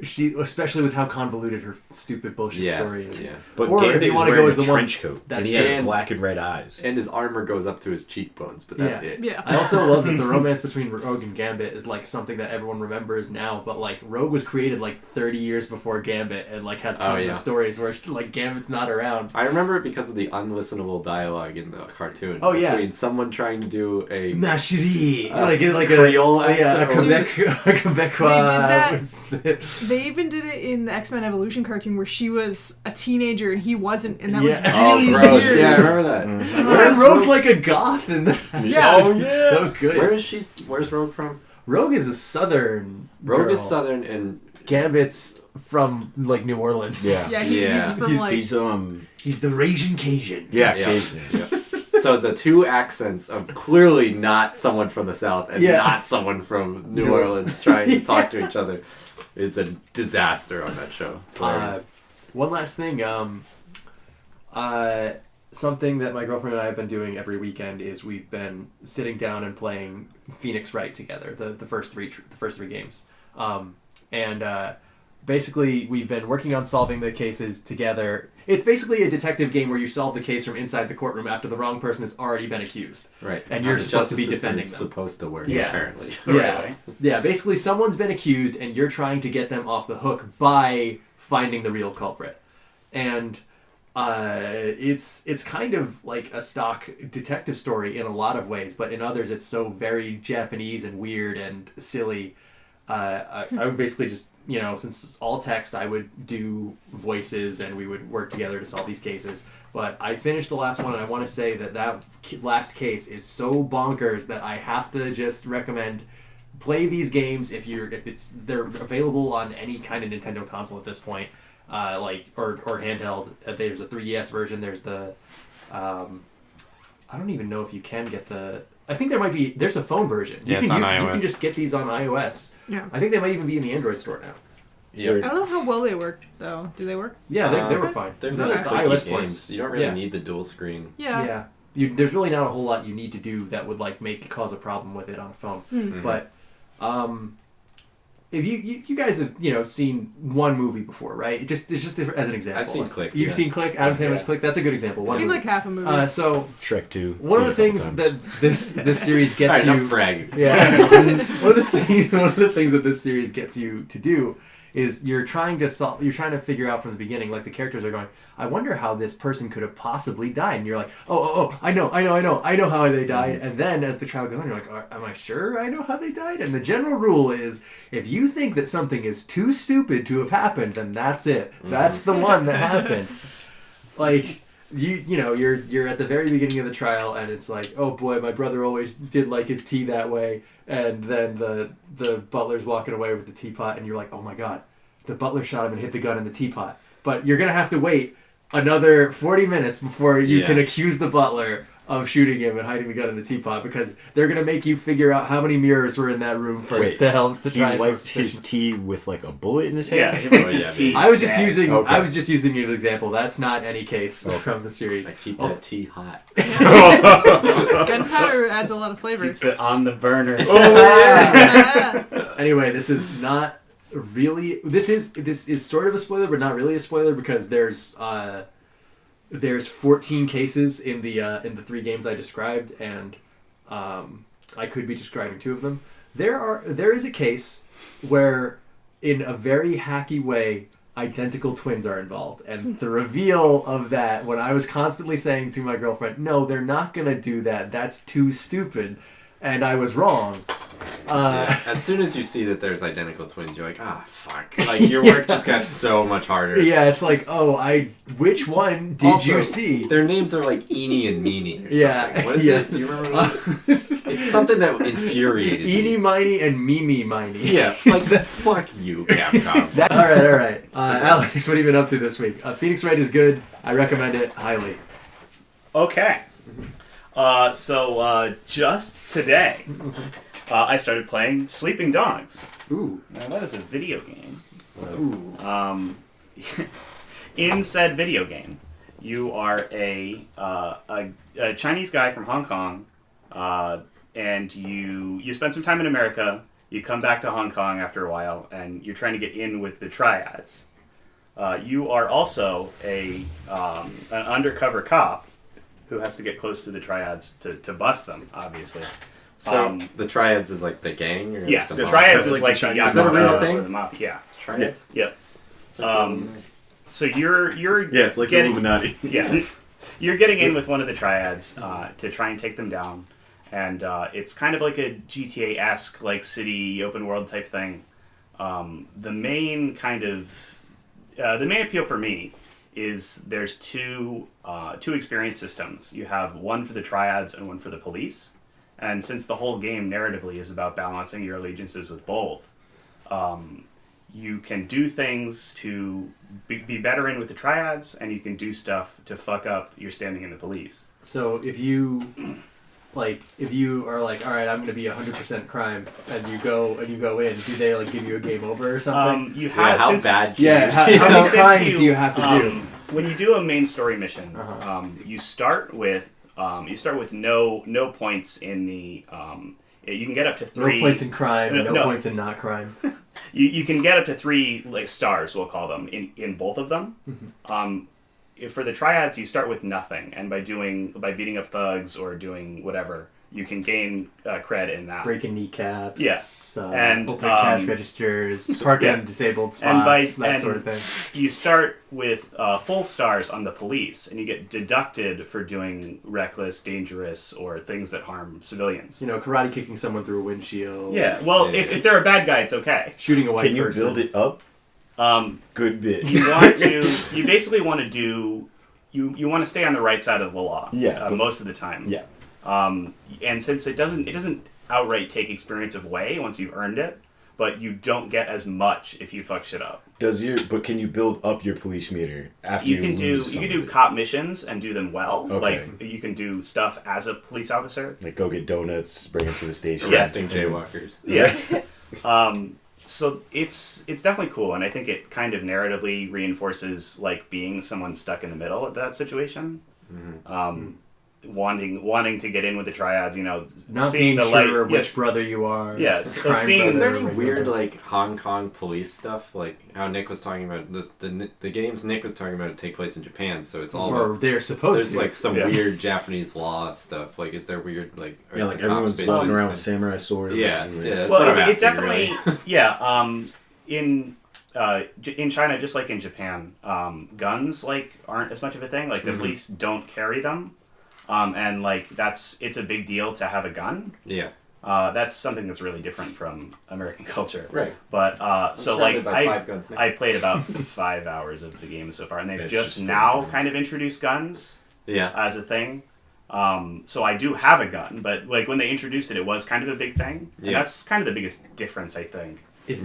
Speaker 2: She, especially with how convoluted her stupid bullshit story is.
Speaker 4: Yeah.
Speaker 1: But
Speaker 2: or
Speaker 1: Gambit
Speaker 2: if you
Speaker 1: is
Speaker 2: want to
Speaker 1: wearing
Speaker 2: go as
Speaker 1: a
Speaker 2: the one
Speaker 1: trench coat,
Speaker 2: that's
Speaker 1: and he has black and red eyes.
Speaker 4: And his armor goes up to his cheekbones, but that's it.
Speaker 5: Yeah.
Speaker 2: I also love that the romance between Rogue and Gambit is like something that everyone remembers now, but like Rogue was created like 30 years before Gambit and like has tons of stories where like Gambit's not around.
Speaker 4: I remember it because of the unlistenable dialogue in the cartoon.
Speaker 2: Oh, yeah.
Speaker 4: Between someone trying to do a
Speaker 2: Macherie, like
Speaker 4: Creole
Speaker 2: a
Speaker 5: Quebec. They even did it in the X-Men Evolution cartoon where she was a teenager and he wasn't, and that was really
Speaker 4: gross.
Speaker 5: weird.
Speaker 4: Yeah, I remember that.
Speaker 2: And Rogue's like a goth in that.
Speaker 5: Yeah.
Speaker 2: Oh, yeah. So good.
Speaker 4: Where's Rogue from?
Speaker 2: Rogue is a southern
Speaker 4: Rogue
Speaker 2: girl.
Speaker 4: is southern and
Speaker 2: Gambit's from like New Orleans.
Speaker 5: Yeah, he's from like...
Speaker 2: He's the Raging Cajun.
Speaker 1: Yeah.
Speaker 4: So the two accents of clearly not someone from the South and not someone from New Orleans trying to talk to each other is a disaster on that show. It's hilarious.
Speaker 2: One last thing. Something that my girlfriend and I have been doing every weekend is we've been sitting down and playing Phoenix Wright together. The first three games. Basically, we've been working on solving the cases together. It's basically a detective game where you solve the case from inside the courtroom after the wrong person has already been accused.
Speaker 4: Right.
Speaker 2: And you're supposed to be defending them.
Speaker 4: Supposed to work,
Speaker 2: Yeah.
Speaker 4: apparently.
Speaker 3: It's the right way.
Speaker 2: Yeah, basically someone's been accused and you're trying to get them off the hook by finding the real culprit. And it's kind of like a stock detective story in a lot of ways, but in others it's so very Japanese and weird and silly. I would basically just, since it's all text, I would do voices and we would work together to solve these cases. But I finished the last one, and I want to say that last case is so bonkers that I have to just recommend play these games if they're available on any kind of Nintendo console at this point, or handheld. There's a 3DS version. There's the I don't even know if you can get the. I think there's a phone version.
Speaker 4: It's on iOS.
Speaker 2: You can just get these on iOS.
Speaker 5: Yeah.
Speaker 2: I think they might even be in the Android store now.
Speaker 4: Yeah.
Speaker 5: I don't know how well they work, though. Do they work?
Speaker 2: Yeah, they were fine.
Speaker 4: They're
Speaker 2: the
Speaker 4: really
Speaker 2: iOS
Speaker 4: games.
Speaker 2: ports.
Speaker 4: You don't really need the dual screen.
Speaker 5: Yeah.
Speaker 2: There's really not a whole lot you need to do that would cause a problem with it on a phone.
Speaker 5: Mm-hmm.
Speaker 2: But if you guys have seen one movie before, right? It's just as an example.
Speaker 4: I've seen Click.
Speaker 2: You've seen Click. Adam Sandler's Click. That's a good example.
Speaker 5: I've seen like half a movie.
Speaker 2: So
Speaker 1: Shrek 2.
Speaker 2: one of the things that this series gets
Speaker 4: All right,
Speaker 2: you.
Speaker 4: no bragging.
Speaker 2: Yeah. One of the things that this series gets you to do is you're trying to figure out from the beginning, like the characters are going, I wonder how this person could have possibly died, and you're like, oh, I know how they died, and then as the trial goes on, you're like, am I sure I know how they died? And the general rule is, if you think that something is too stupid to have happened, then that's it. That's the one that happened. Like, you're at the very beginning of the trial, and it's like, oh boy, my brother always did like his tea that way, and then the butler's walking away with the teapot, and you're like, oh my god, the butler shot him and hit the gun in the teapot. But you're gonna have to wait another 40 minutes before you can accuse the butler of shooting him and hiding the gun in the teapot, because they're gonna make you figure out how many mirrors were in that room first to try and
Speaker 1: wiped his tea with like a bullet in his hand.
Speaker 3: Yeah, he wiped his tea.
Speaker 2: I was just using
Speaker 1: Okay.
Speaker 2: I was just using an example. That's not any case from the series.
Speaker 4: I keep that tea hot.
Speaker 5: Gunpowder adds a lot of flavor.
Speaker 3: Keeps it on the burner.
Speaker 2: Anyway, this is not really. This is sort of a spoiler, but not really a spoiler, because there's 14 cases in the 3 games I described, and I could be describing 2 of them. There is a case where, in a very hacky way, identical twins are involved, and the reveal of that, when I was constantly saying to my girlfriend, no, they're not gonna do that, that's too stupid, and I was wrong.
Speaker 4: As soon as you see that there's identical twins, you're like, fuck. Like, your work just got so much harder.
Speaker 2: Yeah, it's like, which one did
Speaker 4: Also,
Speaker 2: you see?
Speaker 4: Their names are like Eenie and Meanie or
Speaker 2: Yeah,
Speaker 4: something. What is it? Do you remember this? It's something that infuriated me.
Speaker 2: Eeny, miny, and Mimi, miny.
Speaker 4: Yeah, like, fuck you, Capcom.
Speaker 2: All right. Alex, what have you been up to this week? Phoenix Wright is good. I recommend it highly.
Speaker 3: Okay. So just today, I started playing Sleeping Dogs.
Speaker 2: Ooh.
Speaker 3: Now, that is a video game.
Speaker 2: Ooh.
Speaker 3: In said video game, you are a Chinese guy from Hong Kong, and you spend some time in America. You come back to Hong Kong after a while, and you're trying to get in with the triads. You are also an undercover cop who has to get close to the triads to bust them, obviously.
Speaker 4: So the triads is like the gang? Or
Speaker 3: Yes,
Speaker 4: the
Speaker 3: the triads
Speaker 1: mafia?
Speaker 3: is like the
Speaker 1: Is
Speaker 4: that a real
Speaker 3: Yakuza
Speaker 4: thing?
Speaker 3: or the mafia. Yeah.
Speaker 4: Triads?
Speaker 3: Yep.
Speaker 4: Yeah.
Speaker 3: So you're
Speaker 1: Yeah, it's like the Illuminati.
Speaker 3: Yeah, you're getting in with one of the triads to try and take them down, and it's kind of like a GTA-esque, like city open world type thing. The main appeal for me is there's two experience systems. You have one for the triads and one for the police, and since the whole game narratively is about balancing your allegiances with both, you can do things to be better in with the triads, and you can do stuff to fuck up your standing in the police.
Speaker 2: So if you are like, all right, I'm going to be 100% crime, and you go in, do they like give you a game over or something?
Speaker 3: You have
Speaker 4: how
Speaker 3: since,
Speaker 4: bad can
Speaker 2: Yeah,
Speaker 4: you
Speaker 2: how many
Speaker 3: since
Speaker 2: crimes do you have to do?
Speaker 3: When you do a main story mission,
Speaker 2: Uh-huh.
Speaker 3: you start with no points in the. You can get up to 3.
Speaker 2: No points in crime, and no
Speaker 3: No.
Speaker 2: points in not crime.
Speaker 3: You can get up to 3 like stars, we'll call them, in both of them. For the triads, you start with nothing, and by beating up thugs or doing whatever, you can gain cred in that.
Speaker 2: Breaking kneecaps,
Speaker 3: and
Speaker 2: opening cash registers, parking in disabled spots, that sort of thing.
Speaker 3: You start with full stars on the police, and you get deducted for doing reckless, dangerous, or things that harm civilians.
Speaker 2: You know, karate kicking someone through a windshield.
Speaker 3: Yeah, well, if they're a bad guy, it's okay.
Speaker 2: Shooting a white
Speaker 1: Can you
Speaker 2: person.
Speaker 1: build it up? Good bit.
Speaker 3: You basically want to do. You want to stay on the right side of the law.
Speaker 1: Yeah,
Speaker 3: most of the time.
Speaker 1: Yeah.
Speaker 3: And since it doesn't outright take experience away once you've earned it, but you don't get as much if you fuck shit up.
Speaker 1: But can you build up your police meter after you lose
Speaker 3: you can
Speaker 1: some
Speaker 3: do
Speaker 1: of it?
Speaker 3: cop missions and do them well.
Speaker 1: Okay.
Speaker 3: Like you can do stuff as a police officer.
Speaker 1: Like go get donuts, bring them to the station.
Speaker 3: Yeah.
Speaker 4: Arresting jaywalkers.
Speaker 3: Yeah. So it's definitely cool, and I think it kind of narratively reinforces like being someone stuck in the middle of that situation. Wanting to get in with the triads, you know,
Speaker 2: Not
Speaker 3: seeing
Speaker 2: being
Speaker 3: the
Speaker 2: sure
Speaker 3: light.
Speaker 2: which
Speaker 3: Yes.
Speaker 2: brother you are.
Speaker 3: Yes.
Speaker 2: Crime
Speaker 3: Seeing-
Speaker 4: Is there
Speaker 2: brother.
Speaker 4: any weird like Hong Kong police stuff, like how Nick was talking about the games Nick was talking about take place in Japan, so it's all
Speaker 2: Or
Speaker 4: about,
Speaker 2: they're supposed
Speaker 4: there's
Speaker 2: to.
Speaker 4: like some
Speaker 3: Yeah.
Speaker 4: weird Japanese law stuff. Like, is there weird like are
Speaker 1: Yeah,
Speaker 4: the
Speaker 1: like
Speaker 4: cops
Speaker 1: everyone's
Speaker 4: basically
Speaker 1: walking
Speaker 4: the
Speaker 1: around with
Speaker 4: same?
Speaker 1: samurai swords.
Speaker 4: Yeah,
Speaker 1: and,
Speaker 4: yeah. That's
Speaker 3: well,
Speaker 4: what I'm
Speaker 3: it's
Speaker 4: asking,
Speaker 3: definitely
Speaker 4: really.
Speaker 3: yeah. In China, just like in Japan, guns like aren't as much of a thing. Like the police don't carry them, and like it's a big deal to have a gun.
Speaker 4: Yeah.
Speaker 3: That's something that's really different from American culture.
Speaker 4: Right.
Speaker 3: But so like
Speaker 4: surrounded by 5 guns now.
Speaker 3: I played about 5 hours of the game so far, and they've
Speaker 1: It's
Speaker 3: just
Speaker 1: just
Speaker 3: now
Speaker 1: guns.
Speaker 3: kind of introduced guns
Speaker 4: Yeah.
Speaker 3: as a thing. So I do have a gun, but like when they introduced it, it was kind of a big thing. And
Speaker 4: Yeah.
Speaker 3: that's kind of the biggest difference, I think.
Speaker 2: Is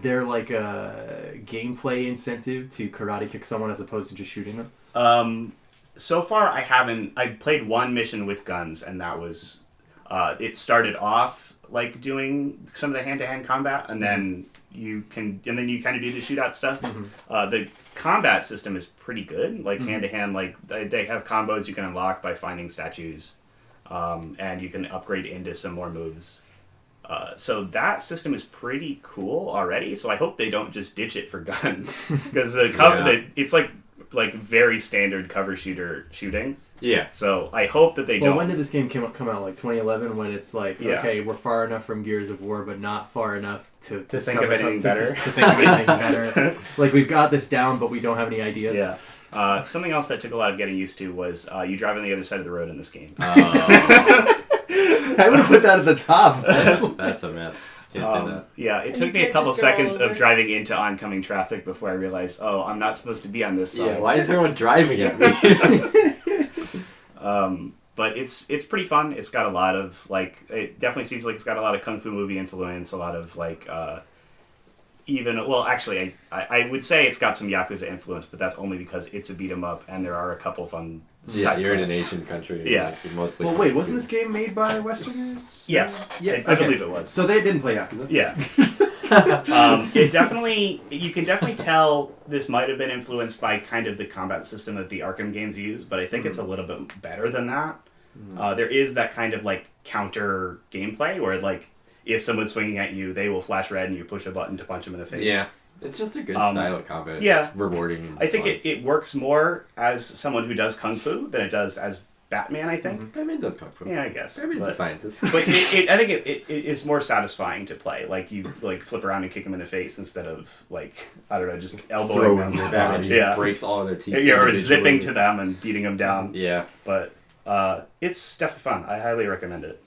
Speaker 2: there like a gameplay incentive to karate kick someone as opposed to just shooting them?
Speaker 3: So far, I haven't. I played one mission with guns, and that was. It started off like doing some of the hand-to-hand combat, and then you kind of do the shootout stuff. The combat system is pretty good, like hand-to-hand. Like they have combos you can unlock by finding statues, and you can upgrade into some more moves. So that system is pretty cool already. So I hope they don't just ditch it for guns, because it's like very standard cover shooting.
Speaker 4: Yeah.
Speaker 3: So I hope that they
Speaker 2: Well,
Speaker 3: don't.
Speaker 2: when did this game come out? Like 2011, when it's like,
Speaker 3: Yeah.
Speaker 2: okay, we're far enough from Gears of War, but not far enough to
Speaker 3: think of anything better.
Speaker 2: To think of anything better. Like, we've got this down, but we don't have any ideas.
Speaker 3: Yeah. Something else that took a lot of getting used to was you drive on the other side of the road in this game.
Speaker 2: I would have put that at the top.
Speaker 4: That's a mess. Can't do that.
Speaker 3: Yeah, it
Speaker 5: And
Speaker 3: took
Speaker 5: you
Speaker 3: me a
Speaker 5: can't
Speaker 3: couple
Speaker 5: just go all
Speaker 3: seconds of
Speaker 5: over.
Speaker 3: driving into oncoming traffic before I realized, oh, I'm not supposed to be on this side.
Speaker 4: Yeah. Why is everyone driving at me?
Speaker 3: But it's pretty fun. It's got a lot of like, it definitely seems like it's got a lot of kung fu movie influence, a lot of like actually I would say it's got some Yakuza influence, but that's only because it's a beat 'em up and there are a couple fun side
Speaker 4: you're in an
Speaker 3: quests.
Speaker 4: Asian country.
Speaker 3: Yeah.
Speaker 4: Like, you're mostly.
Speaker 2: Well, wait, wasn't this game made by Westerners?
Speaker 3: Yes.
Speaker 2: Yeah,
Speaker 3: I believe it was.
Speaker 2: So they didn't play Yakuza.
Speaker 3: Yeah. You can definitely tell this might have been influenced by kind of the combat system that the Arkham games use, but I think it's a little bit better than that. There is that kind of like counter gameplay where like if someone's swinging at you, they will flash red and you push a button to punch them in the face.
Speaker 4: Yeah. It's just a good style of combat.
Speaker 3: yeah.
Speaker 4: It's rewarding. And
Speaker 3: I think
Speaker 4: fun.
Speaker 3: it works more as someone who does kung fu than it does as Batman, I think.
Speaker 4: Batman does kung fu.
Speaker 3: Yeah, I guess.
Speaker 4: Batman's a
Speaker 3: But-
Speaker 4: scientist.
Speaker 3: But I think it is more satisfying to play. Like you like flip around and kick them in the face instead of like I don't know, just elbowing
Speaker 1: Throwing
Speaker 3: them.
Speaker 1: your
Speaker 4: Batman
Speaker 1: body.
Speaker 4: just breaks all of their teeth.
Speaker 3: Yeah, or
Speaker 4: individually.
Speaker 3: zipping to them and beating them down.
Speaker 4: Yeah.
Speaker 3: But it's definitely fun. I highly recommend it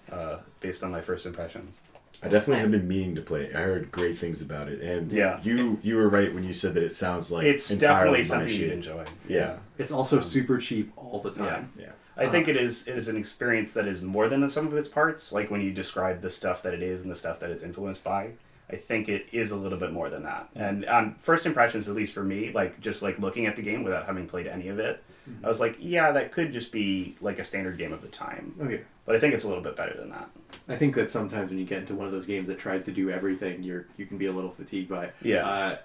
Speaker 3: based on my first impressions.
Speaker 1: I definitely have been meaning to play it. I heard great things about it, and
Speaker 3: Yeah.
Speaker 1: you were right when you said that it sounds like
Speaker 3: It's
Speaker 1: entirely
Speaker 3: definitely
Speaker 1: my
Speaker 3: something
Speaker 1: shit.
Speaker 3: you'd enjoy.
Speaker 1: Yeah,
Speaker 2: It's also super cheap all the time.
Speaker 1: yeah.
Speaker 3: I think it is an experience that is more than the sum of its parts. Like when you describe the stuff that it is and the stuff that it's influenced by, I think it is a little bit more than that. And on first impressions, at least for me, like just like looking at the game without having played any of it, I was like, yeah, that could just be like a standard game of the time.
Speaker 2: Okay.
Speaker 3: But I think it's a little bit better than that.
Speaker 2: I think that sometimes when you get into one of those games that tries to do everything, you can be a little fatigued by it.
Speaker 3: Yeah.
Speaker 2: I'm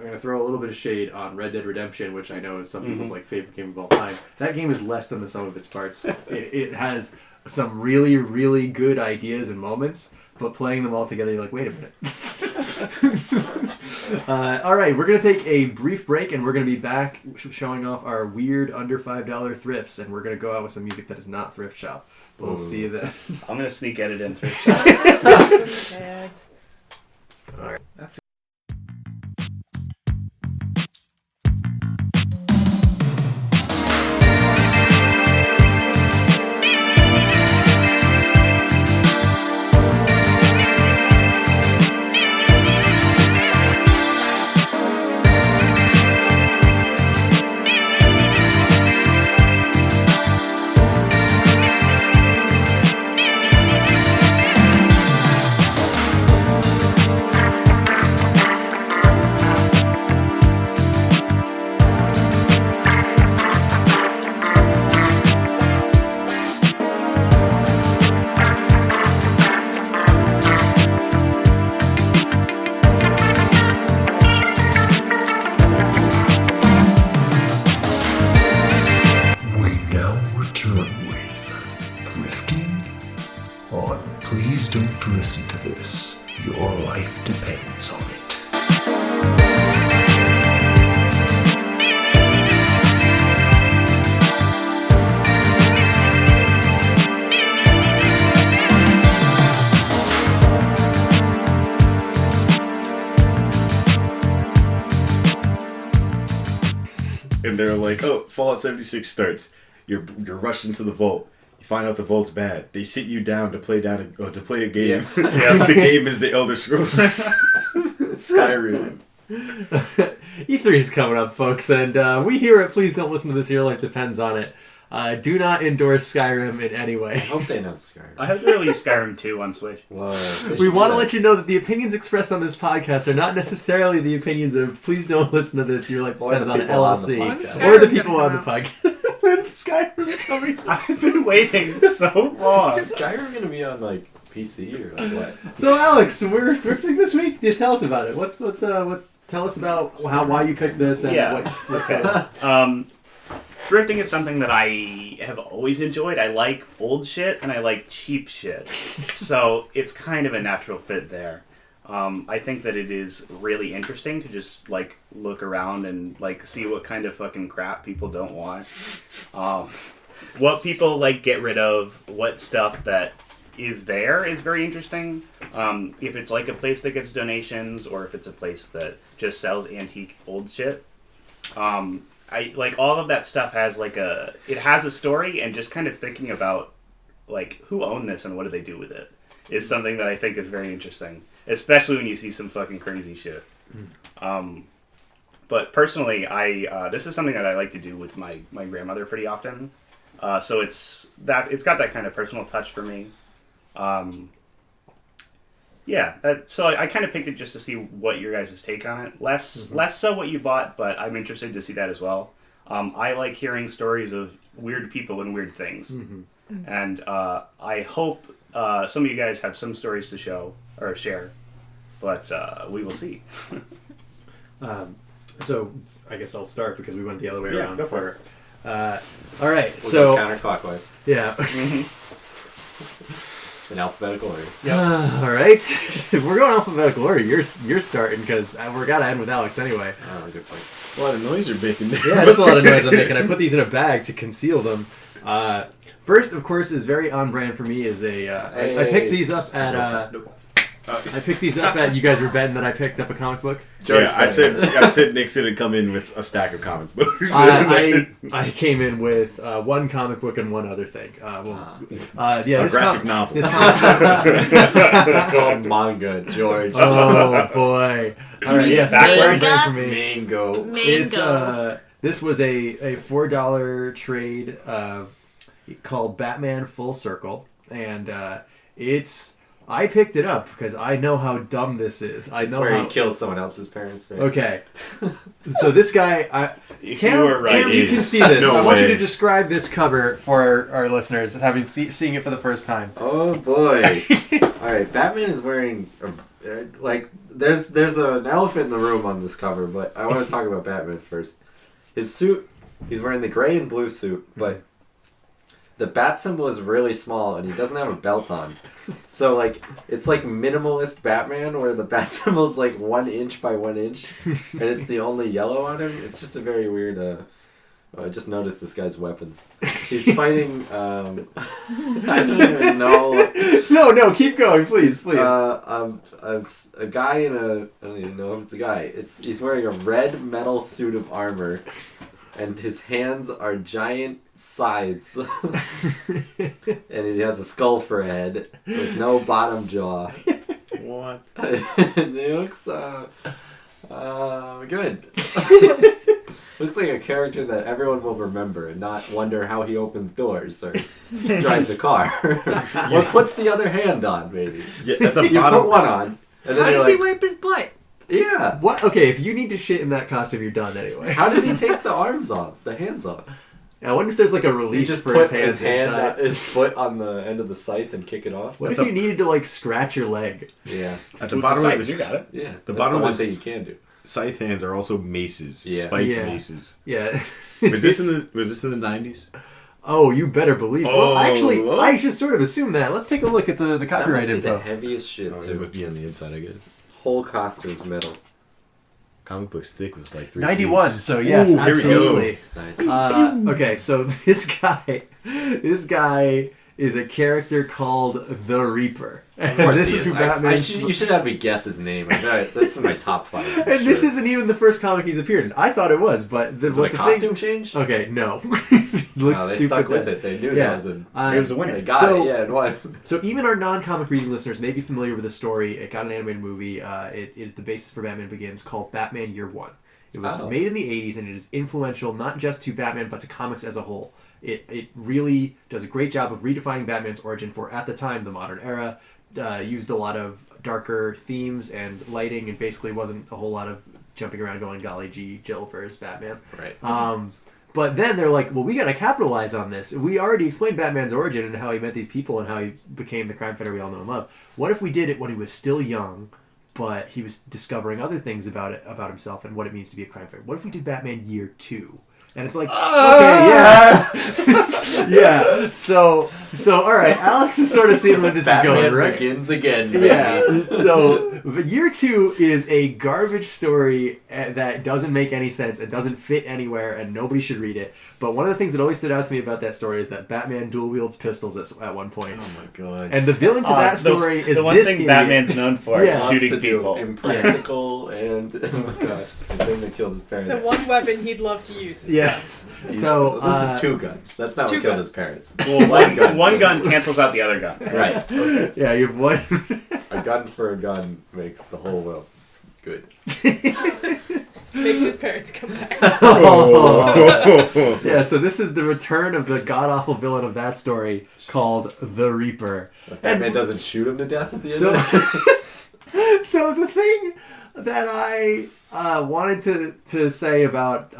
Speaker 2: going to throw a little bit of shade on Red Dead Redemption, which I know is some people's like favorite game of all time. That game is less than the sum of its parts. It has some really, really good ideas and moments, but playing them all together, you're like, wait a minute. All right, we're going to take a brief break, and we're going to be back showing off our weird under $5 thrifts, and we're going to go out with some music that is not thrift shop. But we'll see you then.
Speaker 3: I'm going to sneak edit in through.
Speaker 5: Tags.
Speaker 2: All right, that's
Speaker 6: We now return with Thrifting on Please Don't Listen to This. Your life depends on it.
Speaker 1: And they're like, oh, Fallout 76 starts. You're rushed into the vault. You find out the vault's bad. They sit you down to play a game.
Speaker 3: Yeah.
Speaker 1: The game is the Elder Scrolls Skyrim.
Speaker 2: E3 is coming up, folks, and we here at Please Don't Listen to This, Your Life Depends on It. Do not endorse Skyrim in any
Speaker 4: I
Speaker 2: way.
Speaker 4: hope they announce Skyrim.
Speaker 3: I hope they release Skyrim 2 on Switch.
Speaker 4: Whoa.
Speaker 2: We want to let you know that the opinions expressed on this podcast are not necessarily the opinions of Please Don't Listen to This, Your Life
Speaker 4: Or
Speaker 2: Depends
Speaker 4: the
Speaker 2: on It,
Speaker 4: people on the
Speaker 2: LLC.
Speaker 4: podcast.
Speaker 2: Or the
Speaker 5: Skyrim
Speaker 2: people
Speaker 5: gonna
Speaker 2: on the
Speaker 5: come
Speaker 2: podcast. When's Skyrim coming?
Speaker 3: I've been waiting so long.
Speaker 4: Is Skyrim gonna be on like PC or like what?
Speaker 2: So, Alex, we're thrifting this week. Tell us about it. What's tell us about why you picked this and
Speaker 3: Yeah.
Speaker 2: what's going on.
Speaker 3: Thrifting is something that I have always enjoyed. I like old shit and I like cheap shit. So it's kind of a natural fit there. I think that it is really interesting to just like look around and like see what kind of fucking crap people don't want. What people like get rid of, what stuff that is there is very interesting. If it's like a place that gets donations or if it's a place that just sells antique old shit. I like all of that stuff has like it has a story, and just kind of thinking about like who owned this and what do they do with it is something that I think is very interesting, especially when you see some fucking crazy shit. But personally, I this is something that I like to do with my grandmother pretty often. So it's got that kind of personal touch for me. So I kind of picked it just to see what your guys' take on it. Less so what you bought, but I'm interested to see that as well. I like hearing stories of weird people and weird things. And I hope some of you guys have some stories to show or share, but we will see.
Speaker 2: So I guess I'll start because we went the other way around.
Speaker 3: Go for it.
Speaker 2: All right,
Speaker 4: We'll
Speaker 2: so
Speaker 4: go counterclockwise
Speaker 2: yeah.
Speaker 4: in alphabetical order.
Speaker 2: All right, if we're going alphabetical order, you're starting because we're gotta end with Alex anyway.
Speaker 4: Oh, good point.
Speaker 1: It's a lot of noise you're making there.
Speaker 2: Yeah, that's a lot of noise I'm making. I put these in a bag to conceal them. First, of course, is very on brand for me. Is I picked these up at I picked these up at. You guys were betting that I picked up a comic book.
Speaker 1: Yeah, I said Nick's gonna come in with a stack of comic books.
Speaker 2: I came in with one comic book and one other thing.
Speaker 1: A graphic novel.
Speaker 2: This
Speaker 4: It's called manga, George.
Speaker 2: Oh boy! All right, yes,
Speaker 3: Backwards.
Speaker 2: for me.
Speaker 4: Mango.
Speaker 2: It's this was a $4 trade called Batman Full Circle, and I picked it up because I know how dumb this is.
Speaker 4: It's where he kills someone else's parents. Right?
Speaker 2: Okay, so this guy, Cam,
Speaker 3: you were right.
Speaker 2: Cam, you can see this.
Speaker 1: No
Speaker 2: I want you
Speaker 1: way.
Speaker 2: to describe this cover for our listeners, having seeing it for the first time.
Speaker 4: Oh boy! All right, Batman is wearing there's an elephant in the room on this cover, but I want to talk about Batman first. His suit, he's wearing the gray and blue suit, but the bat symbol is really small and he doesn't have a belt on. So it's like minimalist Batman where the bat symbol is like 1 inch by 1 inch and it's the only yellow on him. It's just a very weird I just noticed this guy's weapons. He's fighting I don't even know.
Speaker 2: No, keep going, please.
Speaker 4: A guy in I don't even know if it's a guy. He's wearing a red metal suit of armor and his hands are giant scythes. And he has a skull for a head with no bottom jaw.
Speaker 1: What?
Speaker 4: And he looks good. Looks like a character that everyone will remember and not wonder how he opens doors or drives a car. Or puts the other hand on, maybe.
Speaker 1: Yeah, at the
Speaker 4: You
Speaker 1: bottom.
Speaker 4: put one on. And then
Speaker 5: How
Speaker 4: you're
Speaker 5: does
Speaker 4: like,
Speaker 5: he wipe his butt?
Speaker 4: yeah.
Speaker 2: What? Okay, if you need to shit in that costume, you're done anyway.
Speaker 4: How does he take the arms off? The hands off?
Speaker 2: I wonder if there's like a
Speaker 4: He
Speaker 2: release
Speaker 4: just
Speaker 2: for
Speaker 4: put
Speaker 2: his hands inside.
Speaker 4: his foot on the end of the scythe and kick it off?
Speaker 2: What if you needed to like scratch your leg?
Speaker 4: Yeah.
Speaker 1: At the
Speaker 3: With
Speaker 1: bottom
Speaker 3: the
Speaker 1: of
Speaker 3: scythe,
Speaker 1: his
Speaker 3: you got it.
Speaker 4: Yeah.
Speaker 1: The
Speaker 4: That's
Speaker 1: bottom
Speaker 4: the one
Speaker 1: of his-
Speaker 4: thing you can do.
Speaker 1: scythe hands are also maces.
Speaker 4: Yeah.
Speaker 1: Spiked
Speaker 2: Yeah.
Speaker 1: maces.
Speaker 2: Yeah.
Speaker 1: Was this in the 90s?
Speaker 2: Oh, you better believe. Well,
Speaker 1: Oh,
Speaker 2: actually,
Speaker 1: what?
Speaker 2: I should sort of assume that. Let's take a look at the
Speaker 4: That must
Speaker 2: copyright
Speaker 4: be the
Speaker 2: info.
Speaker 4: heaviest shit,
Speaker 1: Oh, it
Speaker 4: too.
Speaker 1: would be on the inside, I guess.
Speaker 4: Whole costume's metal.
Speaker 1: Comic books thick with like 3
Speaker 2: 91.
Speaker 1: Cs.
Speaker 2: So yes,
Speaker 1: Ooh, here we go.
Speaker 2: absolutely.
Speaker 4: Nice.
Speaker 2: Okay, so this guy is a character called the Reaper.
Speaker 4: Of course
Speaker 2: this
Speaker 4: he
Speaker 2: is
Speaker 4: is.
Speaker 2: who Batman.
Speaker 4: You should have me guess his name. I know that's in my top 5. for
Speaker 2: And this
Speaker 4: sure.
Speaker 2: isn't even the first comic he's appeared in. I thought it was, but
Speaker 4: Is it a costume change?
Speaker 2: Okay, no.
Speaker 4: No,
Speaker 2: Looks
Speaker 4: they
Speaker 2: stupid.
Speaker 4: stuck with
Speaker 2: then.
Speaker 4: it. They knew
Speaker 2: Yeah.
Speaker 4: that was a...
Speaker 3: It was a winner.
Speaker 4: They got
Speaker 2: So-
Speaker 4: it, yeah, and won.
Speaker 2: So even our non-comic reading listeners may be familiar with the story. It got an animated movie. It is the basis for Batman Begins, called Batman Year One. It was
Speaker 4: Oh.
Speaker 2: made in the 80s, and it is influential not just to Batman, but to comics as a whole. It really does a great job of redefining Batman's origin for, at the time, the modern era. Used a lot of darker themes and lighting, and basically wasn't a whole lot of jumping around going, golly gee, Jill versus Batman.
Speaker 4: Right.
Speaker 2: But then they're like, well, we got to capitalize on this. We already explained Batman's origin and how he met these people and how he became the crime fighter we all know and love. What if we did it when he was still young, but he was discovering other things about himself and what it means to be a crime fighter? What if we did Batman Year 2? And it's like, okay, yeah. Yeah. So, all right, Alex is sort of seeing where this
Speaker 4: Batman
Speaker 2: is going, right?
Speaker 4: Begins again, baby.
Speaker 2: Yeah. So, but Year 2 is a garbage story that doesn't make any sense. It doesn't fit anywhere, and nobody should read it. But one of the things that always stood out to me about that story is that Batman dual wields pistols at one point.
Speaker 4: Oh my god.
Speaker 2: And the villain to that story is
Speaker 3: the one
Speaker 2: this
Speaker 3: thing
Speaker 2: idiot.
Speaker 3: Batman's known for
Speaker 2: Yeah.
Speaker 3: is
Speaker 4: Wants
Speaker 3: shooting
Speaker 4: to do
Speaker 3: people.
Speaker 4: impractical and oh my god, the thing that killed his
Speaker 5: The
Speaker 4: parents.
Speaker 5: one weapon he'd love to use.
Speaker 2: Yes. So
Speaker 4: this is 2 guns. That's not what
Speaker 5: Two
Speaker 4: killed
Speaker 5: guns.
Speaker 4: his parents.
Speaker 3: Well, one gun cancels out the other gun.
Speaker 4: Right. Okay.
Speaker 2: yeah, you have one.
Speaker 4: A gun for a gun makes the whole world good.
Speaker 5: Makes his parents come back.
Speaker 2: Oh. Yeah, so this is the return of the god-awful villain of that story called the Reaper.
Speaker 4: But Batman doesn't shoot him to death at the end
Speaker 2: So,
Speaker 4: of it?
Speaker 2: so the thing that I wanted to say about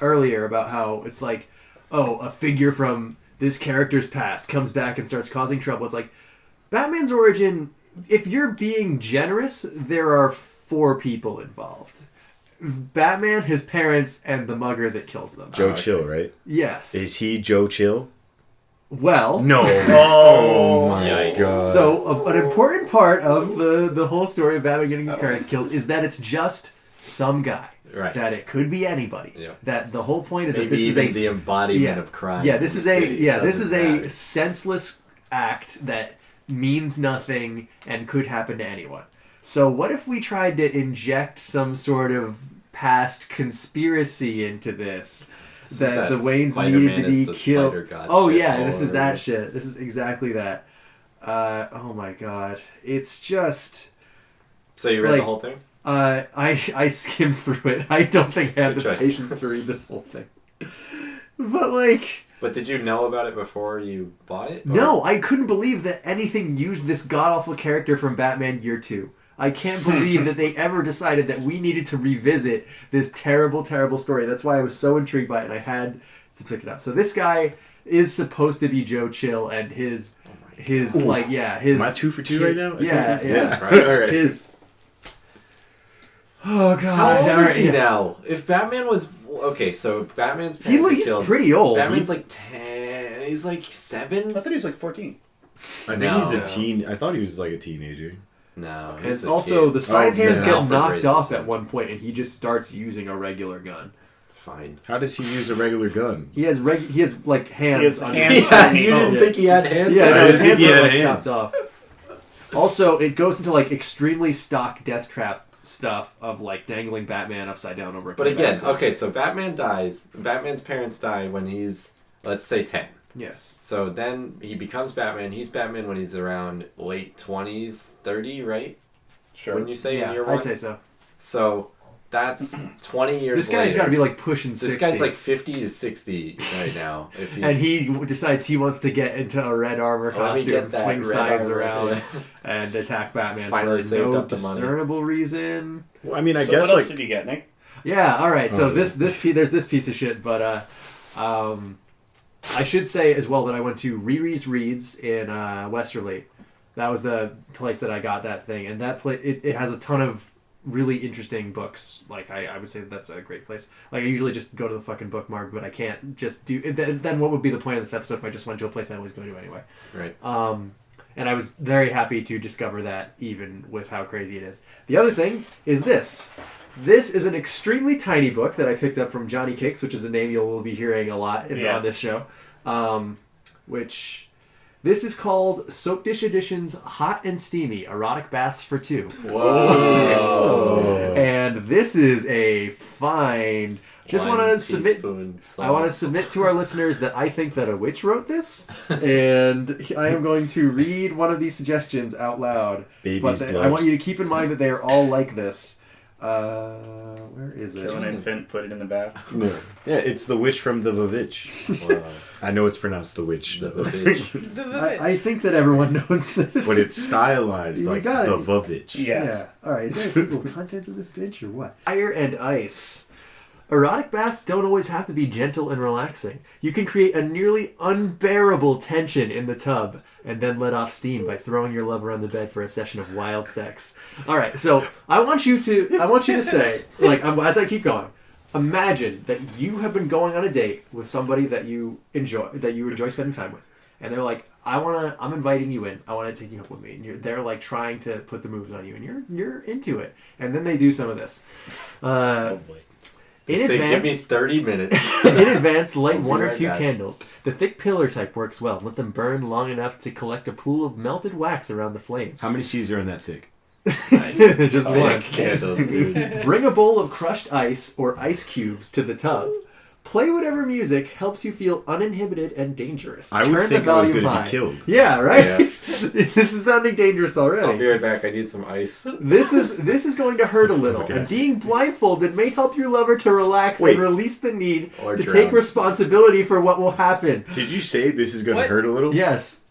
Speaker 2: earlier about how it's like, oh, a figure from this character's past comes back and starts causing trouble. It's like, Batman's origin, if you're being generous, there are 4 people involved. Batman, his parents, and the mugger that kills them.
Speaker 1: Joe Chill, right?
Speaker 2: Yes.
Speaker 1: Is he Joe Chill?
Speaker 2: Well...
Speaker 1: No.
Speaker 3: Oh
Speaker 1: my
Speaker 4: Yikes.
Speaker 1: God.
Speaker 2: So, an important part of the whole story of Batman getting his parents killed is that it's just some guy.
Speaker 4: Right.
Speaker 2: That it could be anybody.
Speaker 4: Yeah.
Speaker 2: That the whole point is
Speaker 4: Maybe
Speaker 2: that this
Speaker 4: even
Speaker 2: is
Speaker 4: the embodiment of crime.
Speaker 2: Yeah, this
Speaker 4: in
Speaker 2: is
Speaker 4: the
Speaker 2: a
Speaker 4: city.
Speaker 2: this is
Speaker 4: Doesn't
Speaker 2: a
Speaker 4: matter.
Speaker 2: senseless act that means nothing and could happen to anyone. So what if we tried to inject some sort of past conspiracy into this? That the Waynes
Speaker 4: Spider-Man
Speaker 2: needed to be
Speaker 4: is the
Speaker 2: killed.
Speaker 4: Spider God
Speaker 2: Oh
Speaker 4: shit
Speaker 2: yeah,
Speaker 4: all
Speaker 2: this is
Speaker 4: over
Speaker 2: that
Speaker 4: again.
Speaker 2: shit. This is exactly that. Oh my god, it's just.
Speaker 4: So you read
Speaker 2: like,
Speaker 4: the whole thing?
Speaker 2: I skimmed through it. I don't think I have the
Speaker 4: Good choice.
Speaker 2: patience to read this whole thing. But like.
Speaker 4: But did you know about it before you bought it? Or-
Speaker 2: No, I couldn't believe that anything used this god-awful character from Batman Year 2. I can't believe that they ever decided that we needed to revisit this terrible, terrible story. That's why I was so intrigued by it, and I had to pick it up. So this guy is supposed to be Joe Chill, and his
Speaker 1: Ooh.
Speaker 2: like, yeah, his...
Speaker 1: Am I 2 for 2 right now?
Speaker 2: Yeah, yeah.
Speaker 1: Right, all right.
Speaker 2: His... Oh, God.
Speaker 4: How old
Speaker 2: all
Speaker 4: is
Speaker 2: right,
Speaker 4: he
Speaker 2: yeah.
Speaker 4: now? If Batman was... Okay, so Batman's
Speaker 2: He
Speaker 4: parents
Speaker 2: looks
Speaker 4: killed...
Speaker 2: pretty old.
Speaker 4: Batman's like 10... He's like 7?
Speaker 3: I thought he was like 14.
Speaker 1: I think
Speaker 4: No.
Speaker 1: he's a teen. I thought he was like a teenager.
Speaker 4: No,
Speaker 2: And
Speaker 4: he's a
Speaker 2: also,
Speaker 4: kid.
Speaker 2: the side
Speaker 1: Oh,
Speaker 2: hands
Speaker 1: yeah.
Speaker 2: get
Speaker 4: Alfred
Speaker 2: knocked
Speaker 4: raises
Speaker 2: off
Speaker 4: him.
Speaker 2: at one point, and he just starts using a regular gun.
Speaker 4: Fine.
Speaker 1: How does he use a regular gun?
Speaker 2: He has like hands.
Speaker 3: He has
Speaker 2: on
Speaker 3: hands.
Speaker 4: Yeah, you
Speaker 3: Oh,
Speaker 4: didn't
Speaker 2: yeah.
Speaker 4: think he had hands?
Speaker 2: Yeah,
Speaker 1: I
Speaker 2: no, his
Speaker 1: didn't
Speaker 2: hands
Speaker 1: think he
Speaker 2: are
Speaker 1: had
Speaker 2: like
Speaker 1: hands.
Speaker 2: chopped off. Also, it goes into like extremely stock death trap stuff of like dangling Batman upside down over a
Speaker 4: But again,
Speaker 2: canvas.
Speaker 4: okay, so Batman dies. Batman's parents die when he's, let's say, 10.
Speaker 2: Yes.
Speaker 4: So then he becomes Batman. He's Batman when he's around late 20s, 30 , right?
Speaker 3: Sure.
Speaker 4: Wouldn't you say in
Speaker 2: Yeah,
Speaker 4: year 1?
Speaker 2: I'd say so.
Speaker 4: So that's 20 years
Speaker 2: This guy's
Speaker 4: later.
Speaker 2: got to be like pushing 60.
Speaker 4: This guy's like 50 to 60 right now. If he's,
Speaker 2: and he decides he wants to get into a red armor
Speaker 4: Oh, let me
Speaker 2: costume,
Speaker 4: get that
Speaker 2: swing
Speaker 4: red
Speaker 2: sides
Speaker 4: armor,
Speaker 2: around,
Speaker 4: yeah.
Speaker 2: and attack Batman
Speaker 4: Finally
Speaker 2: for
Speaker 4: saved
Speaker 2: no
Speaker 4: up the money.
Speaker 2: discernible reason.
Speaker 1: Well, I mean, I
Speaker 3: So
Speaker 1: guess
Speaker 3: what else
Speaker 1: like
Speaker 3: did you get, Nick?
Speaker 2: Yeah, all right. So
Speaker 1: Oh,
Speaker 2: there's this piece of shit, but I should say as well that I went to Riri's Reads in Westerly. That was the place that I got that thing, and that place it has a ton of really interesting books. Like I would say that's a great place. Like I usually just go to the fucking bookmark, but I can't just do. Then what would be the point of this episode if I just went to a place I always go to anyway?
Speaker 4: Right.
Speaker 2: And I was very happy to discover that, even with how crazy it is. The other thing is this. This is an extremely tiny book that I picked up from Johnny Cakes, which is a name you'll be hearing a lot on this show. This is called Soap Dish Edition's Hot and Steamy Erotic Baths for Two.
Speaker 4: Whoa.
Speaker 2: And this is a fine... Just want to submit... I want to submit to our listeners that I think that a witch wrote this, and I am going to read one of these suggestions out loud.
Speaker 1: Baby's
Speaker 2: But I
Speaker 1: gloves.
Speaker 2: want you to keep in mind that they are all like this. Where is it?
Speaker 3: Kill an infant, put it in the bath.
Speaker 1: Yeah, it's the witch from the Vavitch.
Speaker 4: Wow.
Speaker 1: I know it's pronounced the witch,
Speaker 4: The
Speaker 1: though.
Speaker 4: bitch.
Speaker 2: I think that everyone knows this.
Speaker 1: but it's stylized
Speaker 2: You
Speaker 1: like the
Speaker 2: got it.
Speaker 1: Vavitch.
Speaker 3: Yes.
Speaker 2: Yeah. Alright, is there a table of contents of this bitch or what? Fire and ice. Erotic baths don't always have to be gentle and relaxing. You can create a nearly unbearable tension in the tub and then let off steam by throwing your lover on the bed for a session of wild sex. Alright, so I want you to say, like, as I keep going, imagine that you have been going on a date with somebody that you enjoy spending time with. And they're like, I'm inviting you in. I want to take you home with me. And they're like trying to put the moves on you, and you're into it. And then they do some of this.
Speaker 1: Oh boy.
Speaker 2: In
Speaker 4: Say, give me
Speaker 2: advance,
Speaker 4: 30 minutes.
Speaker 2: in advance, light
Speaker 4: I'll be
Speaker 2: one or
Speaker 4: right
Speaker 2: two
Speaker 4: back.
Speaker 2: candles. The thick pillar type works well. Let them burn long enough to collect a pool of melted wax around the flame.
Speaker 1: How many C's are in that thick?
Speaker 2: Just one.
Speaker 4: Candles, dude.
Speaker 2: Bring a bowl of crushed ice or ice cubes to the tub. Play whatever music helps you feel uninhibited and dangerous.
Speaker 1: I would
Speaker 2: Turn
Speaker 1: think
Speaker 2: the
Speaker 1: I was
Speaker 2: volume
Speaker 1: going to
Speaker 2: high.
Speaker 1: be killed.
Speaker 2: Yeah, right?
Speaker 4: Yeah.
Speaker 2: This is sounding dangerous already.
Speaker 4: I'll be right back. I need some ice.
Speaker 2: This is going to hurt a little,
Speaker 1: Okay.
Speaker 2: and being blindfolded may help your lover to relax
Speaker 1: Wait.
Speaker 2: and release the need
Speaker 4: Or
Speaker 2: to
Speaker 4: drown.
Speaker 2: take responsibility for what will happen.
Speaker 1: Did you say this is going to
Speaker 5: What?
Speaker 1: hurt a little?
Speaker 2: Yes.